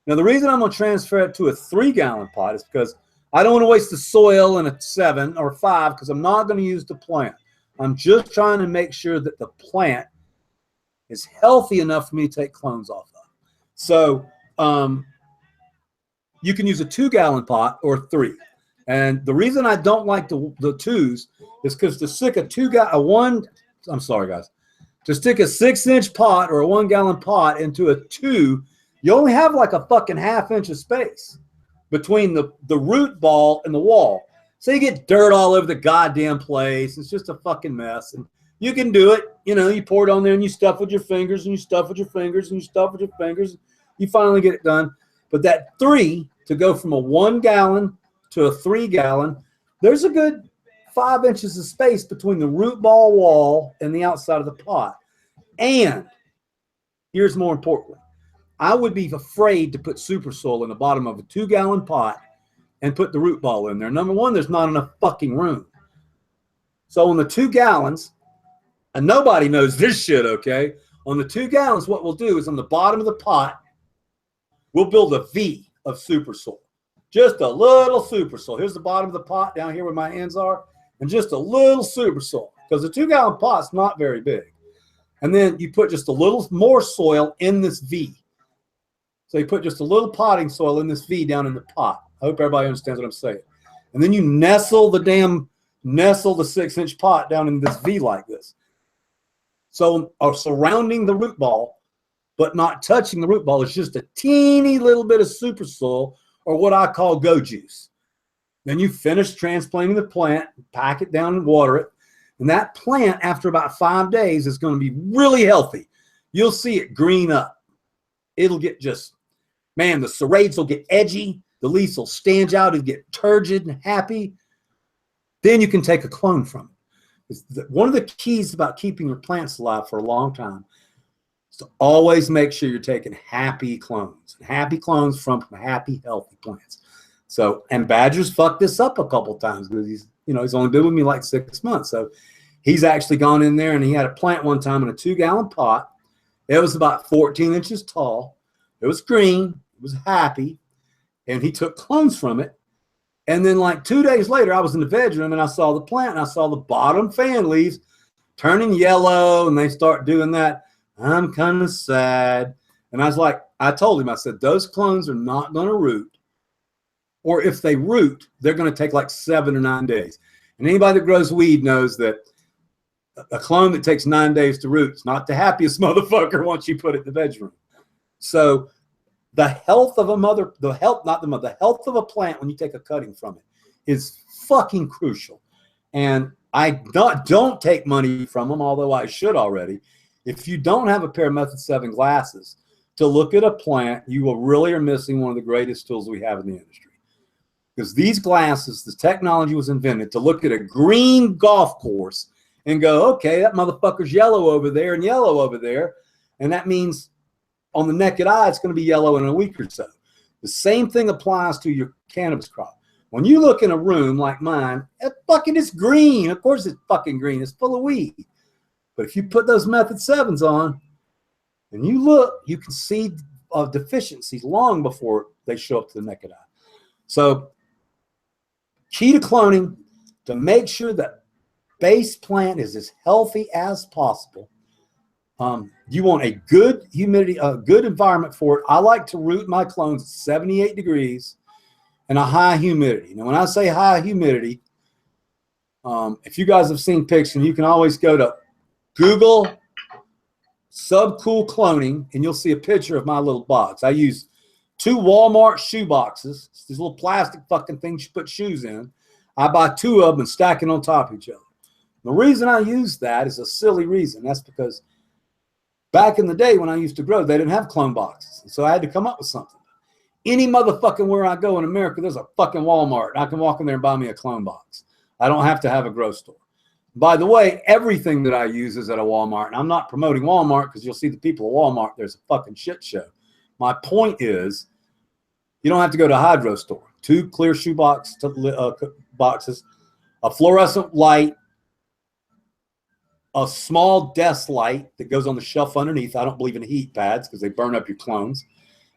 Now, the reason I'm going to transfer it to a 3-gallon pot is because I don't want to waste the soil in a 7 or 5 because I'm not going to use the plant. I'm just trying to make sure that the plant is healthy enough for me to take clones off of. So you can use a 2-gallon pot or 3. And the reason I don't like the 2s is because to stick to stick a 6-inch pot or a 1-gallon pot into a 2, you only have like a fucking ½ inch of space between the root ball and the wall. So you get dirt all over the goddamn place. It's just a fucking mess. And you can do it. You know, you pour it on there and you stuff with your fingers and you stuff with your fingers and you stuff with your fingers. You finally get it done. But that 3, to go from a 1-gallon to a 3-gallon, there's a good 5 inches of space between the root ball wall and the outside of the pot. And here's more importantly, I would be afraid to put super soil in the bottom of a 2-gallon pot and put the root ball in there. Number one, there's not enough fucking room. So on the 2 gallons, and nobody knows this shit, okay? On the 2 gallons, what we'll do is on the bottom of the pot, we'll build a V of super soil. Just a little super soil. Here's the bottom of the pot down here where my ends are, and just a little super soil because the 2-gallon pot's not very big. And then you put just a little more soil in this V. So you put just a little potting soil in this V down in the pot. I hope everybody understands what I'm saying. And then you nestle the 6-inch pot down in this V like this. So surrounding the root ball, but not touching the root ball, is just a teeny little bit of super soil, or what I call go juice. Then you finish transplanting the plant, pack it down and water it. And that plant, after about 5 days, is going to be really healthy. You'll see it green up. It'll get just, man, the serrates will get edgy. The leaves will stand out. It'll get turgid and happy. Then you can take a clone from it. One of the keys about keeping your plants alive for a long time is to always make sure you're taking happy clones. Happy clones from happy, healthy plants. So, and Badger's fucked this up a couple times because he's only been with me like 6 months. So he's actually gone in there and he had a plant one time in a 2-gallon pot. It was about 14 inches tall. It was green. It was happy. And he took clones from it. And then like 2 days later, I was in the bedroom and I saw the plant and I saw the bottom fan leaves turning yellow and they start doing that. I'm kind of sad. And I was like, I told him, I said, those clones are not going to root. Or if they root, they're going to take like 7 or 9 days. And anybody that grows weed knows that a clone that takes 9 days to root is not the happiest motherfucker once you put it in the bedroom. So the health of the health of a plant when you take a cutting from it is fucking crucial. And I don't take money from them, although I should already. If you don't have a pair of Method 7 glasses to look at a plant, you will really are missing one of the greatest tools we have in the industry. Because these glasses, the technology was invented to look at a green golf course and go, okay, that motherfucker's yellow over there and yellow over there. And that means on the naked eye, it's going to be yellow in a week or so. The same thing applies to your cannabis crop. When you look in a room like mine, it fucking is green. Of course it's fucking green. It's full of weed. But if you put those Method 7s on and you look, you can see deficiencies long before they show up to the naked eye. So key to cloning, to make sure that base plant is as healthy as possible. You want a good humidity, a good environment for it. I like to root my clones at 78 degrees and a high humidity. Now, when I say high humidity, if you guys have seen pictures, you can always go to Google subcool cloning and you'll see a picture of my little box. I use 2 Walmart shoe boxes. It's these little plastic fucking things you put shoes in. I buy 2 of them and stack it on top of each other. The reason I use that is a silly reason. That's because back in the day when I used to grow, they didn't have clone boxes. And so I had to come up with something. Any motherfucking where I go in America, there's a fucking Walmart. I can walk in there and buy me a clone box. I don't have to have a grow store. By the way, everything that I use is at a Walmart. And I'm not promoting Walmart because you'll see the people at Walmart, there's a fucking shit show. My point is, you don't have to go to a hydro store. 2 clear shoe boxes, a fluorescent light, a small desk light that goes on the shelf underneath. I don't believe in heat pads because they burn up your clones,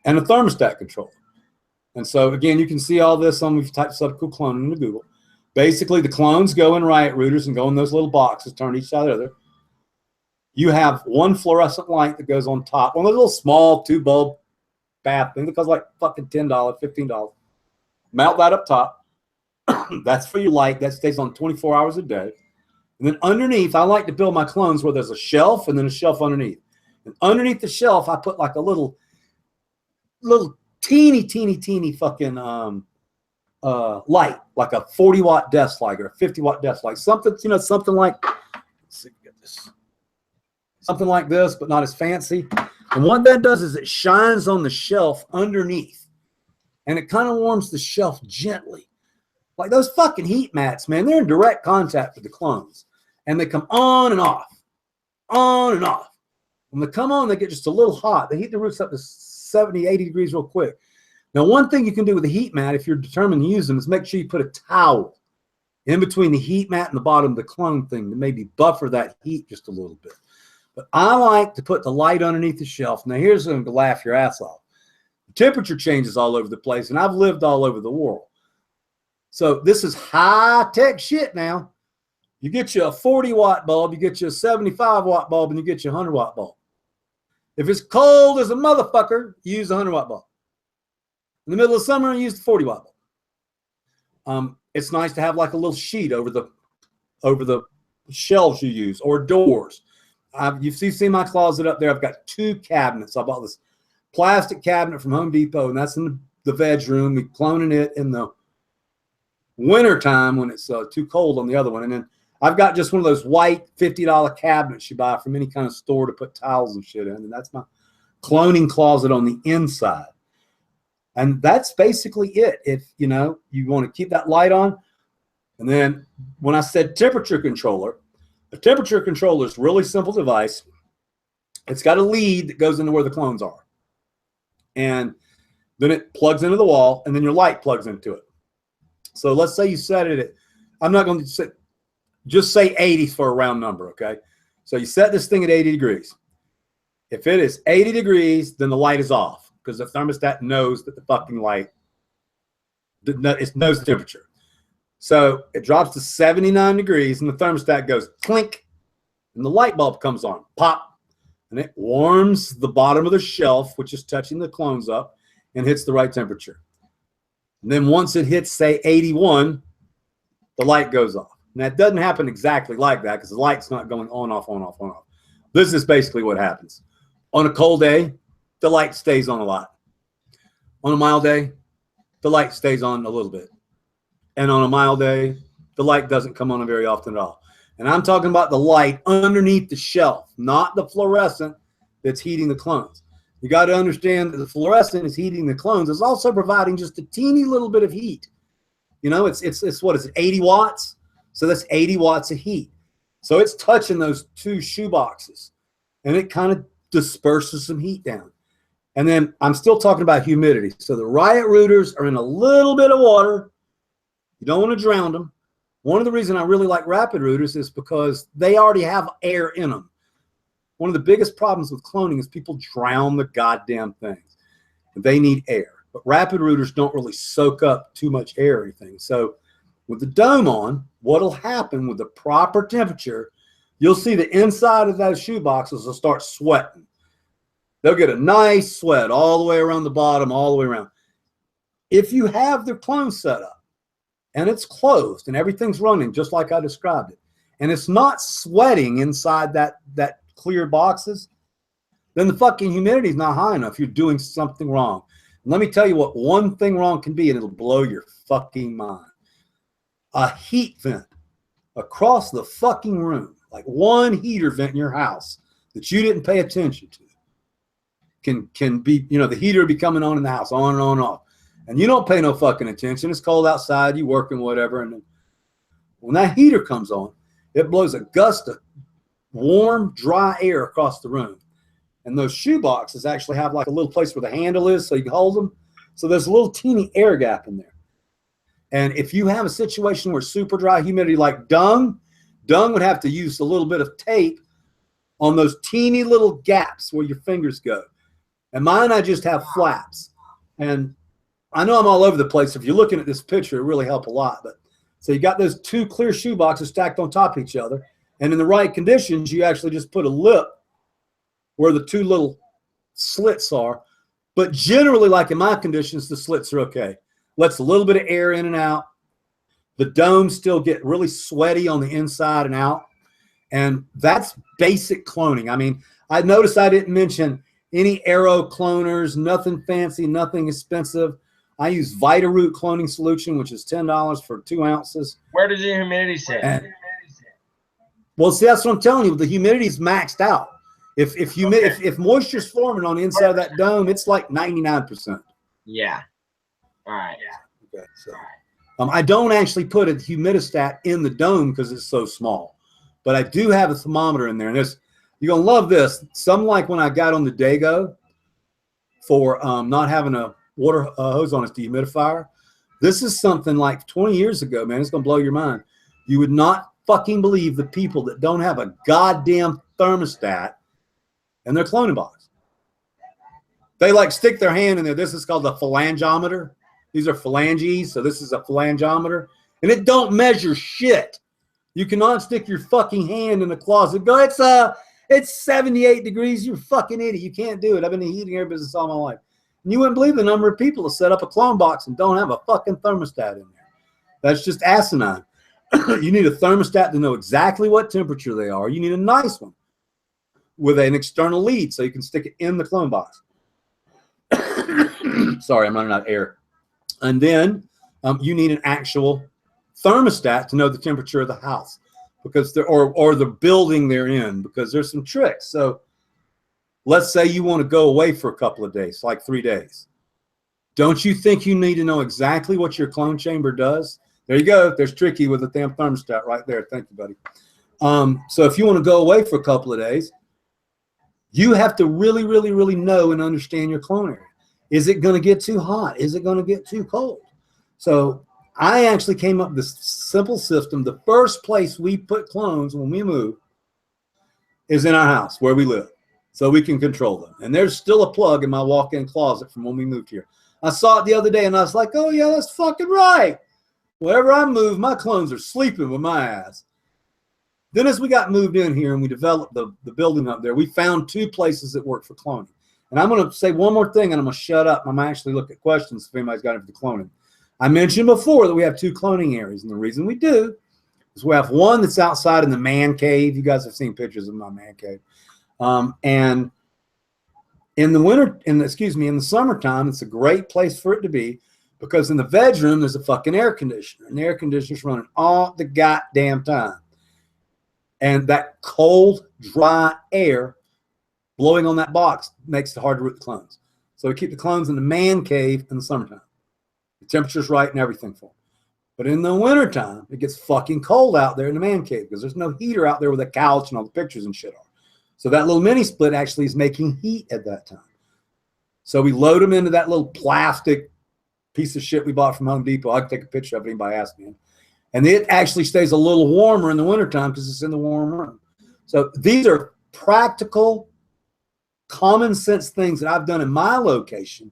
and a thermostat controller. And so, again, you can see all this on, if you type subcool cloning into Google. Basically, the clones go in riot rooters and go in those little boxes, turn each side of the other. You have 1 fluorescent light that goes on top, one of those little small 2-bulb bath thing that costs like fucking $10, $15. Mount that up top. That's for your light. That stays on 24 hours a day. And then underneath, I like to build my clones where there's a shelf and then a shelf underneath. And underneath the shelf, I put like a little teeny fucking light, like a 40-watt desk light or a 50-watt desk light. Something, something like, let's see if we get this. Something like this, but not as fancy. And what that does is it shines on the shelf underneath. And it kind of warms the shelf gently. Like those fucking heat mats, man, they're in direct contact with the clones. And they come on and off. On and off. When they come on, they get just a little hot. They heat the roots up to 70, 80 degrees real quick. Now, one thing you can do with a heat mat, if you're determined to use them, is make sure you put a towel in between the heat mat and the bottom of the clone thing to maybe buffer that heat just a little bit. But I like to put the light underneath the shelf. Now, here's something to laugh your ass off. The temperature changes all over the place, and I've lived all over the world. So this is high-tech shit now. You get you a 40-watt bulb, you get you a 75-watt bulb, and you get you a 100-watt bulb. If it's cold as a motherfucker, you use a 100-watt bulb. In the middle of summer, you use the 40-watt bulb. It's nice to have like a little sheet over the shelves you use or doors. You've seen my closet up there. I've got 2 cabinets. I bought this plastic cabinet from Home Depot, and that's in the veg room. We're cloning it in the winter time when it's too cold on the other one. And then I've got just one of those white $50 cabinets you buy from any kind of store to put towels and shit in. And that's my cloning closet on the inside. And that's basically it. If, you want to keep that light on. And then when I said temperature controller, a temperature controller is a really simple device. It's got a lead that goes into where the clones are. And then it plugs into the wall, and then your light plugs into it. So let's say you set it at, I'm not going to say, just say 80 for a round number, okay? So you set this thing at 80 degrees. If it is 80 degrees, then the light is off because the thermostat knows that the fucking light, it knows the temperature. So it drops to 79 degrees and the thermostat goes clink and the light bulb comes on, pop, and it warms the bottom of the shelf, which is touching the clones up, and hits the right temperature. And then once it hits, say, 81, the light goes off. Now, it doesn't happen exactly like that because the light's not going on, off, on, off, on, off. This is basically what happens. On a cold day, the light stays on a lot. On a mild day, the light stays on a little bit. And on a mild day, the light doesn't come on very often at all. And I'm talking about the light underneath the shelf, not the fluorescent that's heating the clones. You got to understand that the fluorescent is heating the clones. It's also providing just a teeny little bit of heat. You know, it's what is it, 80 watts? So that's 80 watts of heat. So it's touching those two shoe boxes, and it kind of disperses some heat down. And then I'm still talking about humidity. So the riot rooters are in a little bit of water. You don't want to drown them. One of the reasons I really like rapid rooters is because they already have air in them. One of the biggest problems with cloning is people drown the goddamn things. They need air. But rapid rooters don't really soak up too much air or anything. So with the dome on, what'll happen with the proper temperature, you'll see the inside of those shoe boxes will start sweating. They'll get a nice sweat all the way around the bottom, all the way around. If you have the clone set up and it's closed and everything's running just like I described it, and it's not sweating inside that clear boxes, then the fucking humidity is not high enough. You're doing something wrong. And let me tell you what one thing wrong can be, and it'll blow your fucking mind. A heat vent across the fucking room, like one heater vent in your house that you didn't pay attention to, can be, you know, the heater will be coming on in the house, on and on and off. And you don't pay no fucking attention. It's cold outside, you working, whatever. And when that heater comes on, it blows a gust of warm, dry air across the room. And those shoe boxes actually have like a little place where the handle is so you can hold them. So there's a little teeny air gap in there. And if you have a situation where super dry humidity like dung would have to use a little bit of tape on those teeny little gaps where your fingers go. And mine, I just have flaps. And I know I'm all over the place. If you're looking at this picture, it really help a lot. But so you got those two clear shoe boxes stacked on top of each other. And in the right conditions, you actually just put a lip where the two little slits are. But generally, like in my conditions, the slits are okay. Lets a little bit of air in and out. The domes still get really sweaty on the inside and out. And that's basic cloning. I mean, I noticed I didn't mention any Aero cloners, nothing fancy, nothing expensive. I use Vitaroot cloning solution, which is $10 for 2 ounces. Where does your humidity sit? Well, see, that's what I'm telling you. The humidity's maxed out. If moisture's forming on the inside of that dome, it's like 99%. Yeah. All right. Okay. So, I don't actually put a humidistat in the dome because it's so small, but I do have a thermometer in there. And you're gonna love this. Some like when I got on the Dago for not having a water hose on its dehumidifier. This is something like 20 years ago, man. It's gonna blow your mind. You would not fucking believe the people that don't have a goddamn thermostat in their cloning box. They like stick their hand in there. This is called the phalangometer. These are phalanges, so this is a phalangometer, and it don't measure shit. You cannot stick your fucking hand in the closet. Go, it's 78 degrees. You're a fucking idiot. You can't do it. I've been in the heating air business all my life. And you wouldn't believe the number of people that set up a clone box and don't have a fucking thermostat in there. That's just asinine. You need a thermostat to know exactly what temperature they are. You need a nice one with an external lead so you can stick it in the clone box. Sorry, I'm running out of air. And then you need an actual thermostat to know the temperature of the house, because or the building they're in, because there's some tricks. So let's say you want to go away for a couple of days, like 3 days. Don't you think you need to know exactly what your clone chamber does? There you go. There's tricky with the damn thermostat right there. Thank you, buddy. So if you want to go away for a couple of days, you have to really, really, really know and understand your clone area. Is it going to get too hot? Is it going to get too cold? So I actually came up with this simple system. The first place we put clones when we move is in our house where we live, so we can control them. And there's still a plug in my walk-in closet from when we moved here. I saw it the other day, and I was like, oh, yeah, that's fucking right. Wherever I move, my clones are sleeping with my ass. Then as we got moved in here and we developed the building up there, we found 2 places that work for cloning. And I'm going to say one more thing, and I'm going to shut up. I'm going to actually look at questions if anybody's got anything for cloning. I mentioned before that we have 2 cloning areas, and the reason we do is we have one that's outside in the man cave. You guys have seen pictures of my man cave. And in the winter, in the summertime, it's a great place for it to be because in the bedroom, there's a fucking air conditioner, and the air conditioner's running all the goddamn time. And that cold, dry air blowing on that box makes it hard to root the clones. So we keep the clones in the man cave in the summertime. The temperature's right and everything for them. But in the wintertime, it gets fucking cold out there in the man cave because there's no heater out there with a couch and all the pictures and shit are. So that little mini split actually is making heat at that time. So we load them into that little plastic piece of shit we bought from Home Depot. I can take a picture of it if anybody asks me. And it actually stays a little warmer in the wintertime because it's in the warm room. So these are practical, common sense things that I've done in my location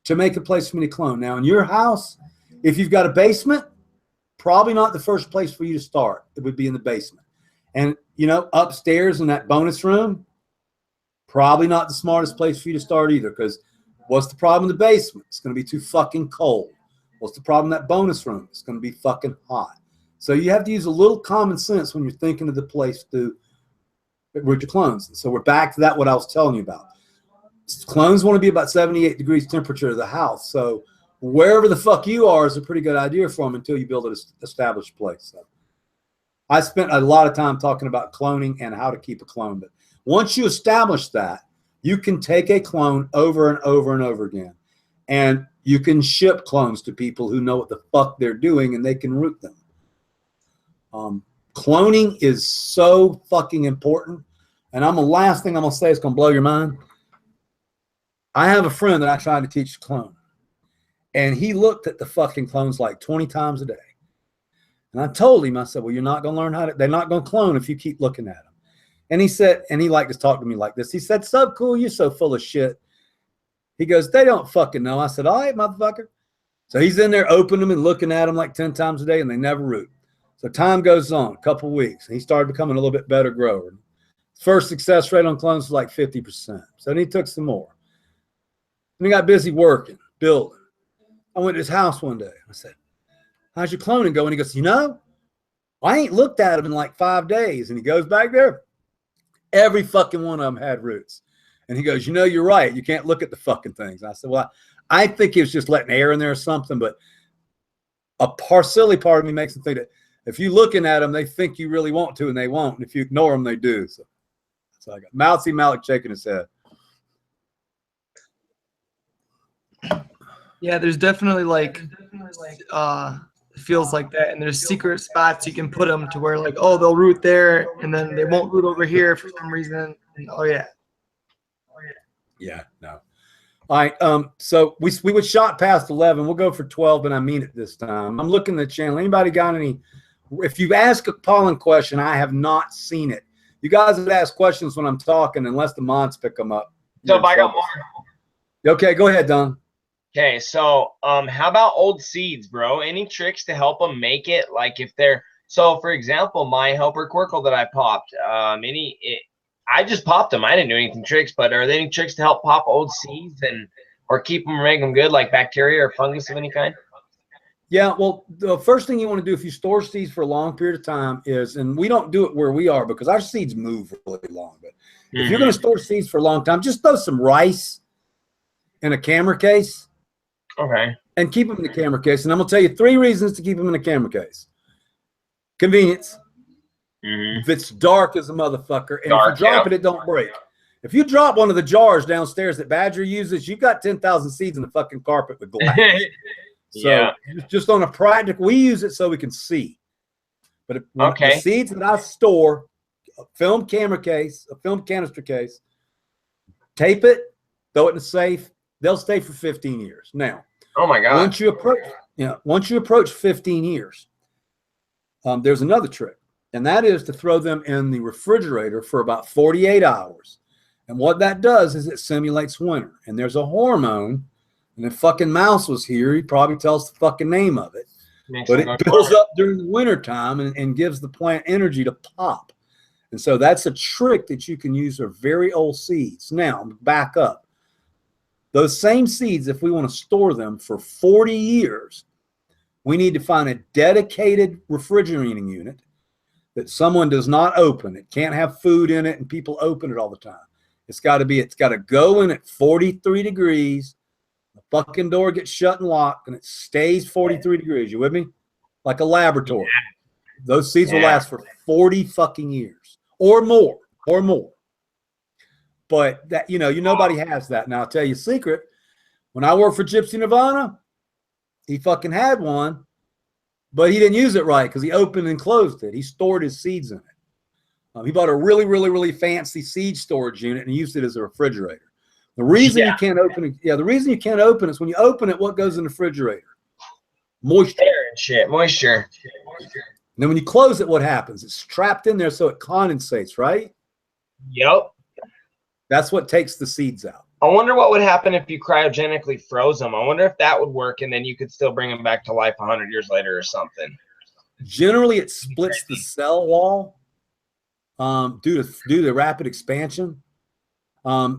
to make a place for me to clone. Now, in your house, if you've got a basement, probably not the first place for you to start. It would be in the basement. And, you know, upstairs in that bonus room, probably not the smartest place for you to start either because what's the problem in the basement? It's going to be too fucking cold. What's the problem in that bonus room? It's going to be fucking hot. So you have to use a little common sense when you're thinking of the place to root your clones. And so we're back to that, what I was telling you about. Clones want to be about 78 degrees temperature of the house. So wherever the fuck you are is a pretty good idea for them until you build an established place. So I spent a lot of time talking about cloning and how to keep a clone. But once you establish that, you can take a clone over and over and over again. And you can ship clones to people who know what the fuck they're doing and they can root them. Cloning is so fucking important. And the last thing I'm going to say is going to blow your mind. I have a friend that I tried to teach to clone. And he looked at the fucking clones like 20 times a day. And I told him, I said, well, you're not going to learn how to, they're not going to clone if you keep looking at them. And he said, and he liked to talk to me like this. He said, so cool, you're so full of shit. He goes, they don't fucking know. I said, all right, motherfucker. So he's in there opening them and looking at them like 10 times a day, and they never root. So time goes on, a couple of weeks, and he started becoming a little bit better grower. First success rate on clones was like 50%. So then he took some more. And he got busy working, building. I went to his house one day. I said, how's your cloning going? He goes, you know, I ain't looked at him in like 5 days. And he goes back there. Every fucking one of them had roots. And he goes, you know, you're right. You can't look at the fucking things. I said, well, I think he was just letting air in there or something. But a silly part of me makes them think that if you're looking at them, they think you really want to, and they won't. And if you ignore them, they do. So I got Mousy Malik shaking his head. Yeah, there's definitely like feels like that, and there's secret spots you can put them to where like, oh, they'll root there, and then they won't root over here for some reason. And, oh yeah. Yeah, no. All right. So we would shot past 11. We'll go for 12, and I mean it this time. I'm looking at the channel. Anybody got any? If you ask a pollen question, I have not seen it. You guys have asked questions when I'm talking, unless the mods pick them up. So I got more. Okay, go ahead, Don. Okay, so how about old seeds, bro? Any tricks to help them make it? Like if they're for example, my helper Quirkle that I popped, I just popped them. I didn't do anything tricks, but are there any tricks to help pop old seeds or keep them, make them good, like bacteria or fungus of any kind? Yeah, well, the first thing you want to do if you store seeds for a long period of time is, and we don't do it where we are because our seeds move really long, but if you're going to store seeds for a long time, just throw some rice in a camera case. Okay. And keep them in the camera case. And I'm going to tell you 3 reasons to keep them in the camera case. Convenience. If it's dark as a motherfucker, and if you drop it, it don't break. If you drop one of the jars downstairs that Badger uses, you got 10,000 seeds in the fucking carpet with glass. So just on a practical, we use it so we can see. But the seeds that I store, a film camera case, a film canister case, tape it, throw it in the safe. They'll stay for 15 years. Now, oh my God. You know, once you approach 15 years, there's another trick, and that is to throw them in the refrigerator for about 48 hours. And what that does is it simulates winter. And there's a hormone, and if fucking Mouse was here, he'd probably tell us the fucking name of it. But it builds up during the winter time and gives the plant energy to pop. And so that's a trick that you can use for very old seeds. Now, back up. Those same seeds, if we want to store them for 40 years, we need to find a dedicated refrigerating unit that someone does not open. It can't have food in it and people open it all the time. It's got to go in at 43 degrees. The fucking door gets shut and locked and it stays 43 degrees. You with me? Like a laboratory. Those seeds will last for 40 fucking years or more. But that, nobody has that. Now I'll tell you a secret. When I worked for Gypsy Nirvana, he fucking had one, but he didn't use it right because he opened and closed it. He stored his seeds in it. He bought a really, really, really fancy seed storage unit and used it as a refrigerator. The reason you can't open it, the reason you can't open it is when you open it, what goes in the refrigerator? Moisture. Air and shit. Moisture. And then when you close it, what happens? It's trapped in there so it condensates, right? Yep. That's what takes the seeds out. I wonder what would happen if you cryogenically froze them. I wonder if that would work and then you could still bring them back to life 100 years later or something. Generally, it splits the cell wall due to rapid expansion.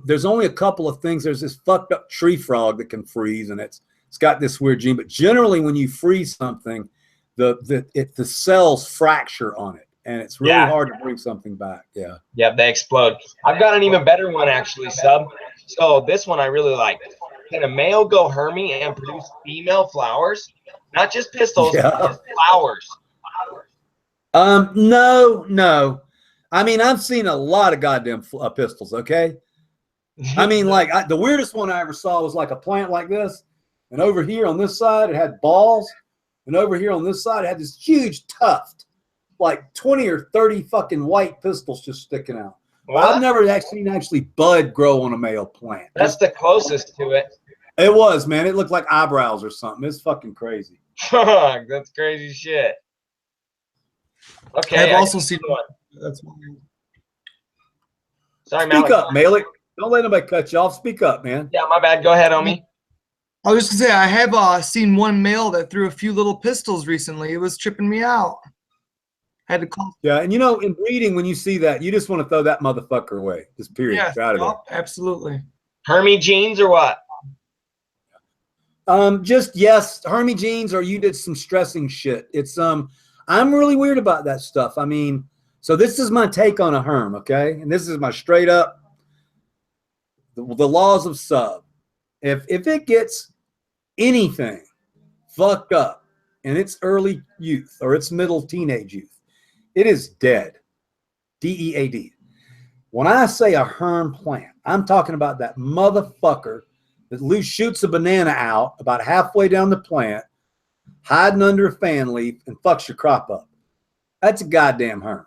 There's only a couple of things. There's this fucked up tree frog that can freeze, and it's got this weird gene. But generally, when you freeze something, the cells fracture on it, and it's really hard to bring something back. Yeah, they explode. I've got an even better one actually, Sub. So this one I really like. Can a male go Hermy and produce female flowers? Not just pistils, but flowers. No. I mean, I've seen a lot of goddamn pistols, okay? I mean, like, the weirdest one I ever saw was like a plant like this, and over here on this side, it had balls, and over here on this side, it had this huge tuft, like 20 or 30 fucking white pistils just sticking out. I've never actually bud grow on a male plant. That's the closest to it. It was, man. It looked like eyebrows or something. It's fucking crazy. That's crazy shit. Okay. I've also seen one. That's Sorry, Malik. Speak up, Malik. Don't let anybody cut you off. Speak up, man. Yeah, my bad. Go ahead, homie. I was just gonna say I have seen one male that threw a few little pistols recently. It was tripping me out. I had to call. Yeah, and in breeding, when you see that, you just want to throw that motherfucker away. Just period. Yeah, out of there. Absolutely. Hermy genes or what? Just yes, Hermy genes, or you did some stressing shit. It's I'm really weird about that stuff. I mean, so this is my take on a Herm, okay? And this is my straight up the laws of sub. If it gets anything fucked up in its early youth or its middle teenage youth, it is dead. DEAD. When I say a Herm plant, I'm talking about that motherfucker that shoots a banana out about halfway down the plant, hiding under a fan leaf, and fucks your crop up. That's a goddamn Herm.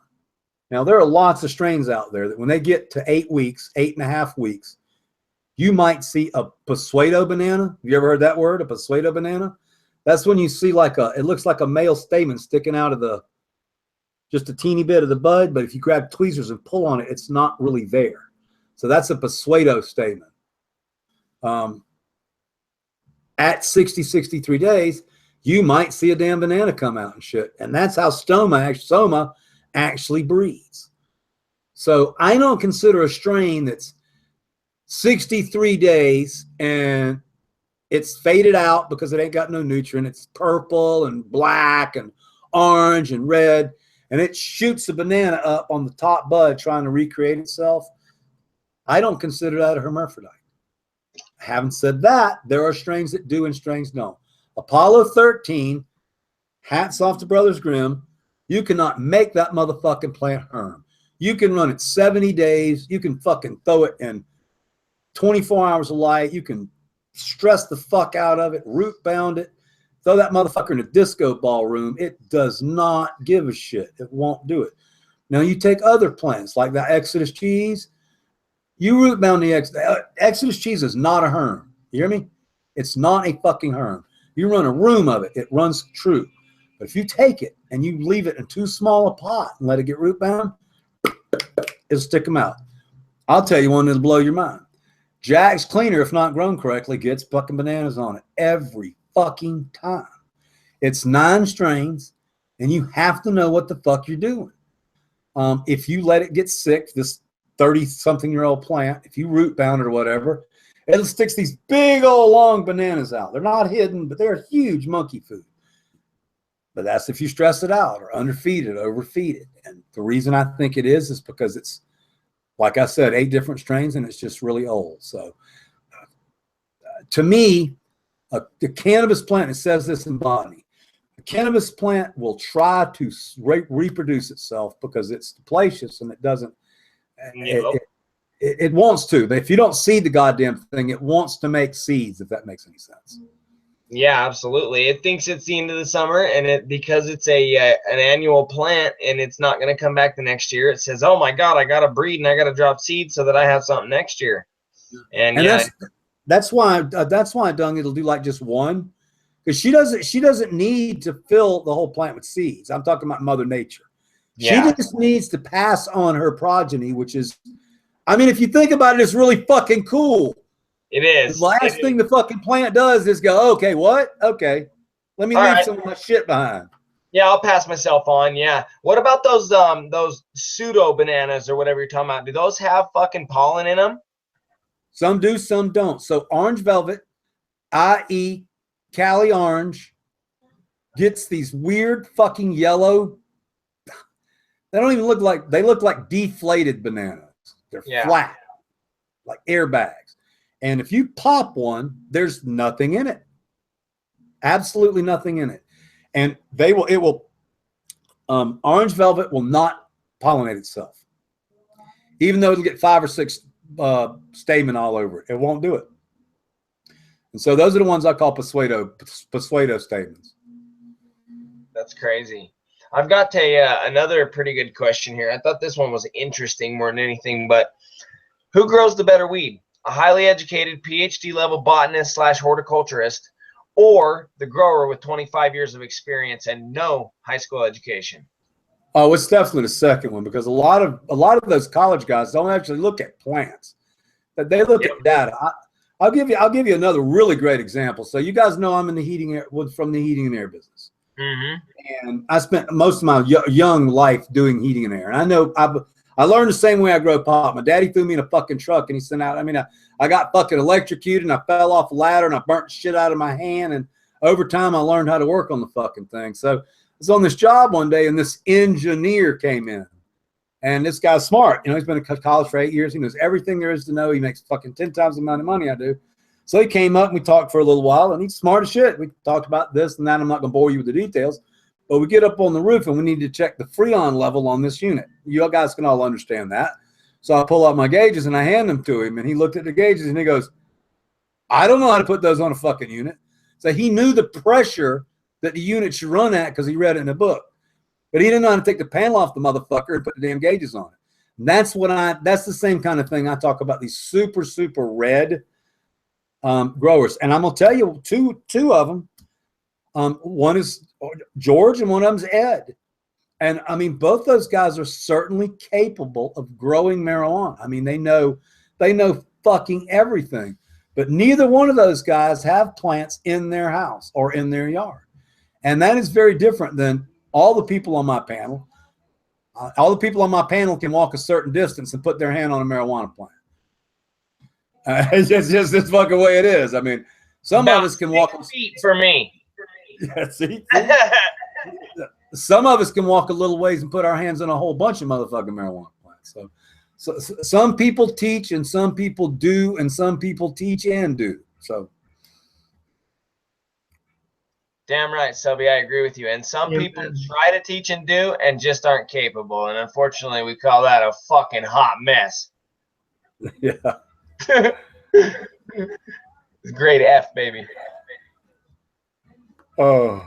Now, there are lots of strains out there that when they get to 8 weeks, 8.5 weeks, you might see a pseudo banana. Have you ever heard that word, a pseudo banana? That's when you see it looks like a male stamen sticking out of just a teeny bit of the bud, but if you grab tweezers and pull on it, it's not really there. So that's a pseudo stamen. At 60, 63 days, you might see a damn banana come out and shit. And that's how soma actually breeds. So I don't consider a strain that's 63 days and it's faded out because it ain't got no nutrient. It's purple and black and orange and red, and it shoots a banana up on the top bud trying to recreate itself. I don't consider that a hermaphrodite. Having said that, there are strains that do and strains don't. Apollo 13, hats off to Brothers Grimm, you cannot make that motherfucking plant Herm. You can run it 70 days. You can fucking throw it in 24 hours of light. You can stress the fuck out of it, root bound it, throw that motherfucker in a disco ballroom. It does not give a shit. It won't do it. Now you take other plants like that Exodus cheese. You root bound the Exodus cheese is not a Herm. You hear me? It's not a fucking Herm. You run a room of it, it runs true. But if you take it and you leave it in too small a pot and let it get root bound, it'll stick them out. I'll tell you one that'll blow your mind. Jack's cleaner, if not grown correctly, gets fucking bananas on it every fucking time. It's 9 strains, and you have to know what the fuck you're doing. If you let it get sick, this 30-something-year-old plant, if you root bound it or whatever, it'll stick these big old long bananas out. They're not hidden, but they're huge monkey food. But that's if you stress it out or underfeed it, overfeed it. And the reason I think it is because it's, like I said, 8 different strains, and it's just really old. So to me, the cannabis plant, it says this in botany, the cannabis plant will try to reproduce itself because it's diploideous and it doesn't, it wants to. But if you don't seed the goddamn thing, it wants to make seeds, if that makes any sense. Yeah, absolutely. It thinks it's the end of the summer, and because it's an annual plant and it's not going to come back the next year, it says, "Oh my God, I got to breed and I got to drop seeds so that I have something next year." And yeah, that's why Dung, it'll do like just one, because she doesn't need to fill the whole plant with seeds. I'm talking about Mother Nature. Yeah. She just needs to pass on her progeny, which is, I mean, if you think about it, it's really fucking cool. It is. The last thing the fucking plant does is go, okay, what? Okay, let me leave some of my shit behind. Yeah, I'll pass myself on. Yeah. What about those pseudo bananas or whatever you're talking about? Do those have fucking pollen in them? Some do, some don't. So orange velvet, i.e. Cali orange, gets these weird fucking yellow. They don't even look like, they look like deflated bananas. They're flat, like airbags. And if you pop one, there's nothing in it. Absolutely nothing in it. And orange velvet will not pollinate itself. Even though it'll get 5 or 6 stamen all over it. It won't do it. And so those are the ones I call pseudo stamens. That's crazy. I've got another pretty good question here. I thought this one was interesting more than anything, but who grows the better weed? A highly educated PhD level botanist / horticulturist, or the grower with 25 years of experience and no high school education? Oh, it's definitely the second one, because a lot of those college guys don't actually look at plants. They look at data. I'll give you another really great example. So you guys know I'm in the heating and air business. Mm-hmm. And I spent most of my young life doing heating and air. And I know I learned the same way I grow pot. My daddy threw me in a fucking truck and he sent out, I got fucking electrocuted and I fell off a ladder and I burnt shit out of my hand. And over time I learned how to work on the fucking thing. So I was on this job one day and this engineer came in. And this guy's smart. He's been in college for 8 years. He knows everything there is to know. He makes fucking 10 times the amount of money I do. So he came up and we talked for a little while, and he's smart as shit. We talked about this and that. I'm not going to bore you with the details, but we get up on the roof and we need to check the freon level on this unit. You guys can all understand that. So I pull out my gauges and I hand them to him, and he looked at the gauges and he goes, "I don't know how to put those on a fucking unit." So he knew the pressure that the unit should run at because he read it in a book, but he didn't know how to take the panel off the motherfucker and put the damn gauges on it. And that's the same kind of thing I talk about, these super, super red growers. And I'm going to tell you two of them. One is George and one of them's Ed. And both those guys are certainly capable of growing marijuana. They know fucking everything, but neither one of those guys have plants in their house or in their yard. And that is very different than all the people on my panel. All the people on my panel can walk a certain distance and put their hand on a marijuana plant. It's just this fucking way it is. Some of us can walk 6 feet for me. Yeah, see? Some of us can walk a little ways and put our hands on a whole bunch of motherfucking marijuana plants. So some people teach and some people do, and some people teach and do. So damn right, Subby, I agree with you. And some people try to teach and do and just aren't capable. And unfortunately, we call that a fucking hot mess. Yeah. Grade F, baby. Oh.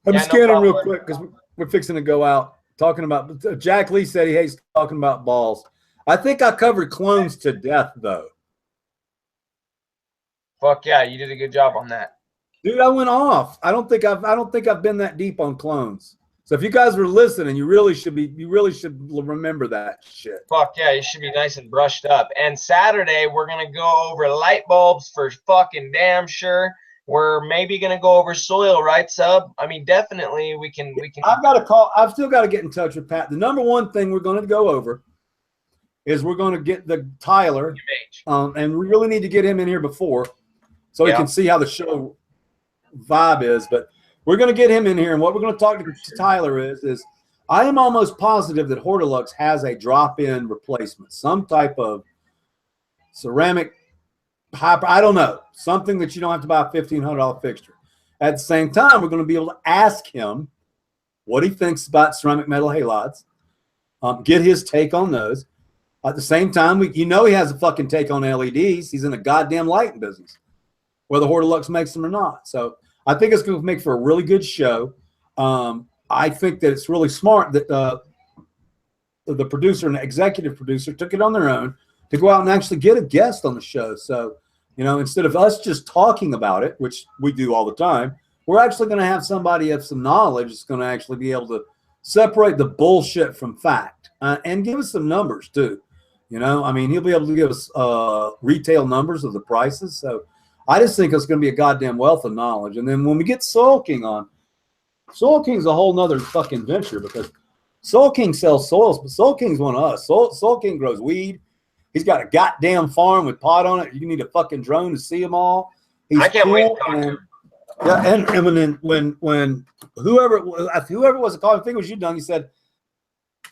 I'm scanning real quick because we're fixing to go out. Talking about, Jack Lee said he hates talking about balls. I think I covered clones to death, though. Fuck yeah, you did a good job on that. Dude, I went off. I don't think I've been that deep on clones. So if you guys were listening, you really should remember that shit. Fuck yeah, you should be nice and brushed up. And Saturday we're gonna go over light bulbs for fucking damn sure. We're maybe gonna go over soil, right, Sub? I mean, definitely we can. I've got to call. I've still got to get in touch with Pat. The number one thing we're going to go over is we're going to get the Tyler, and we really need to get him in here before, so he can see how the show vibe is. But we're going to get him in here, and what we're going to talk to Tyler is I am almost positive that Hortilux has a drop-in replacement, some type of ceramic. I don't know, something that you don't have to buy a $1,500 fixture. At the same time, we're going to be able to ask him what he thinks about ceramic metal halides, get his take on those. At the same time, he has a fucking take on LEDs. He's in the goddamn lighting business, whether Hortilux makes them or not. So I think it's going to make for a really good show. I think that it's really smart that the producer and the executive producer took it on their own to go out and actually get a guest on the show. So, instead of us just talking about it, which we do all the time, we're actually going to have somebody of some knowledge that's going to actually be able to separate the bullshit from fact and give us some numbers too. He'll be able to give us retail numbers of the prices. So I just think it's going to be a goddamn wealth of knowledge. And then when we get Soil King on, Soil King's a whole nother fucking venture because Soil King sells soils, but Soil King's one of us. Soil King grows weed. He's got a goddamn farm with pot on it. You need a fucking drone to see them all. I can't wait to talk to him. Yeah, and when whoever it was, I think it was you, Doug. He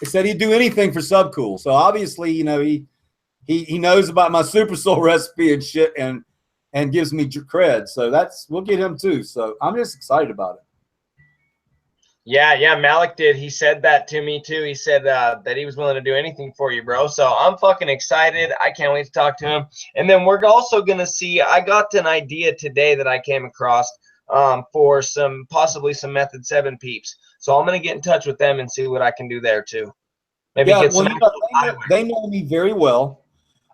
said he'd do anything for Subcool. So obviously, he knows about my Super Soul recipe and shit, and gives me cred. So we'll get him too. So I'm just excited about it. Yeah, Malik did. He said that to me too. He said that he was willing to do anything for you, bro. So I'm fucking excited. I can't wait to talk to him. And then we're also gonna see. I got an idea today that I came across for possibly some Method 7 peeps. So I'm gonna get in touch with them and see what I can do there too. Maybe get some. They know me very well.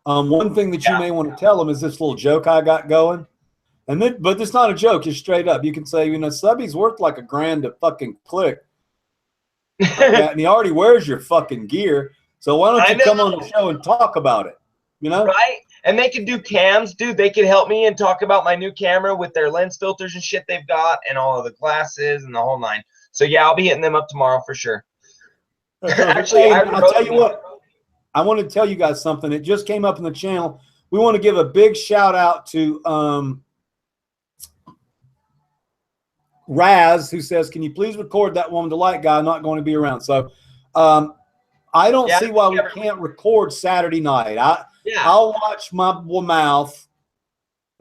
One thing that you may want to tell them is this little joke I got going. But it's not a joke. It's straight up. You can say, Subby's worth like $1,000 to fucking click. And he already wears your fucking gear. So why don't you come on the show and talk about it? Right? And they could do cams, dude. They could help me and talk about my new camera with their lens filters and shit they've got and all of the glasses and the whole nine. So yeah, I'll be hitting them up tomorrow for sure. Actually, I'll tell you what. I want to tell you guys something. It just came up in the channel. We want to give a big shout out to Raz, who says, "Can you please record that Woman Delight guy? I'm not going to be around." So I don't see why we can't record Saturday night. I'll watch my mouth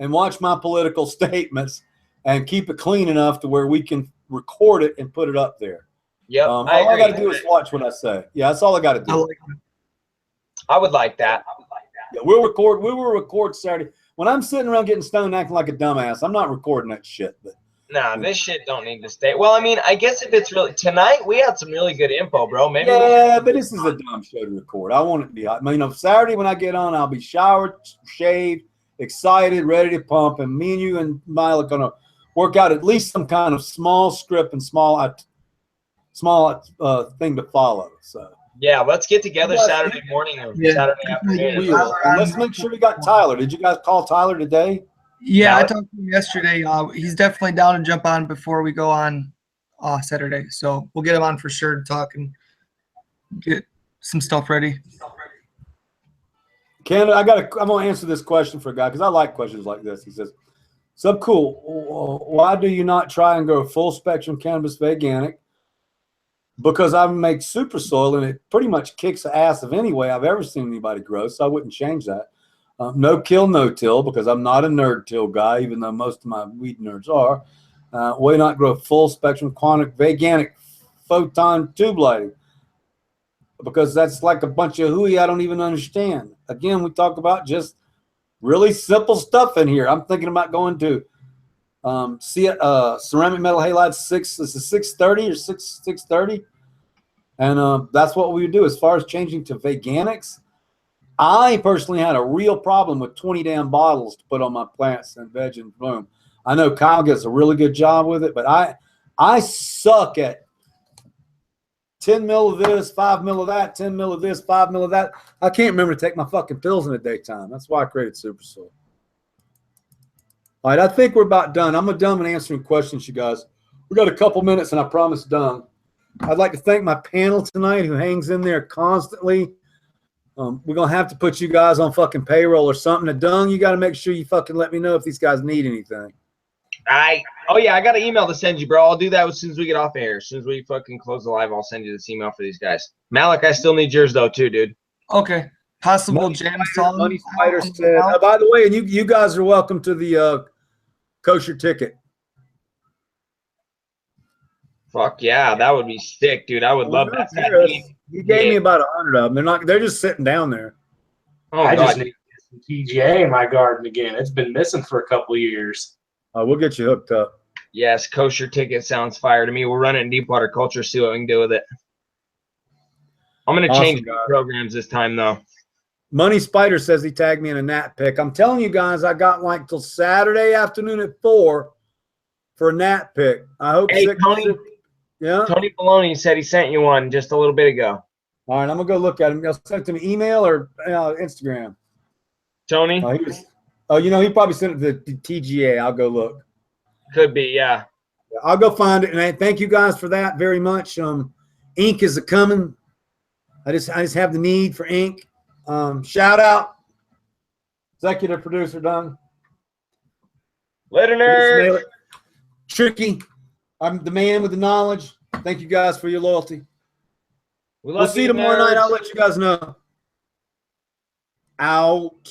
and watch my political statements and keep it clean enough to where we can record it and put it up there. Yep. All I got to do is watch what I say. Yeah, that's all I got to do. I would like that. Yeah, we will record Saturday. When I'm sitting around getting stoned acting like a dumbass, I'm not recording that shit. But nah, this shit don't need to stay. Well, I mean, I guess if it's really tonight, we had some really good info, bro. Maybe. Yeah, but this is a dumb show to record. I want it to be. Saturday when I get on, I'll be showered, shaved, excited, ready to pump, and me and you and Mile are gonna work out at least some kind of small script and small thing to follow. So. Yeah, let's get together Saturday morning or Saturday afternoon. And let's make sure we got Tyler. Did you guys call Tyler today? Yeah, I talked to him yesterday. He's definitely down to jump on before we go on Saturday. So we'll get him on for sure to talk and get some stuff ready. Ken, I'm gonna answer this question for a guy because I like questions like this. He says, "Subcool, why do you not try and go full spectrum cannabis veganic?" Because I make super soil and it pretty much kicks the ass of any way I've ever seen anybody grow, so I wouldn't change that. No kill, no till, because I'm not a nerd till guy, even though most of my weed nerds are. Why not grow full spectrum quantic veganic photon tube lighting? Because that's like a bunch of hooey I don't even understand. Again, we talk about just really simple stuff in here. I'm thinking about going to ceramic metal halide 6. This is 630 or 630, and that's what we would do as far as changing to veganics. I personally had a real problem with 20 damn bottles to put on my plants and veg and bloom. I know Kyle gets a really good job with it, but I suck at 10 mil of this, 5 mil of that, 10 mil of this, 5 mil of that. I can't remember to take my fucking pills in the daytime. That's why I created Super Soul. All right, I think we're about done. I'm done with answering questions, you guys. We got a couple minutes, and I promise done. I'd like to thank my panel tonight who hangs in there constantly. We're going to have to put you guys on fucking payroll or something. And Dung, you got to make sure you fucking let me know if these guys need anything. Oh yeah, I got an email to send you, bro. I'll do that as soon as we get off air. As soon as we fucking close the live, I'll send you this email for these guys. Malik, I still need yours though too, dude. Okay. Possible jam song. Money Spider said, by the way, and you guys are welcome to the kosher ticket. Fuck yeah, that would be sick, dude. I would love that. He gave me about 100 of them. They're just sitting down there. Oh, I God. just need some TGA in my garden again. It's been missing for a couple of years. We'll get you hooked up. Yes, kosher ticket sounds fire to me. We'll run it in Deepwater Culture, see what we can do with it. I'm going to change programs this time, though. Money Spider says he tagged me in a nat pick. I'm telling you guys, I got like till Saturday afternoon at 4 for a nat pick. I hope. Hey, Tony. Yeah. Tony Baloney said he sent you one just a little bit ago. All right, I'm gonna go look at him. I'll send it to me email or Instagram. Tony. He probably sent it to the TGA. I'll go look. Could be, yeah. I'll go find it, and I thank you guys for that very much. Ink is a coming. I just have the need for ink. Shout out, executive producer Don. Later, nerd. Tricky. I'm the man with the knowledge. Thank you guys for your loyalty. We'll see you tomorrow night. I'll let you guys know. Out.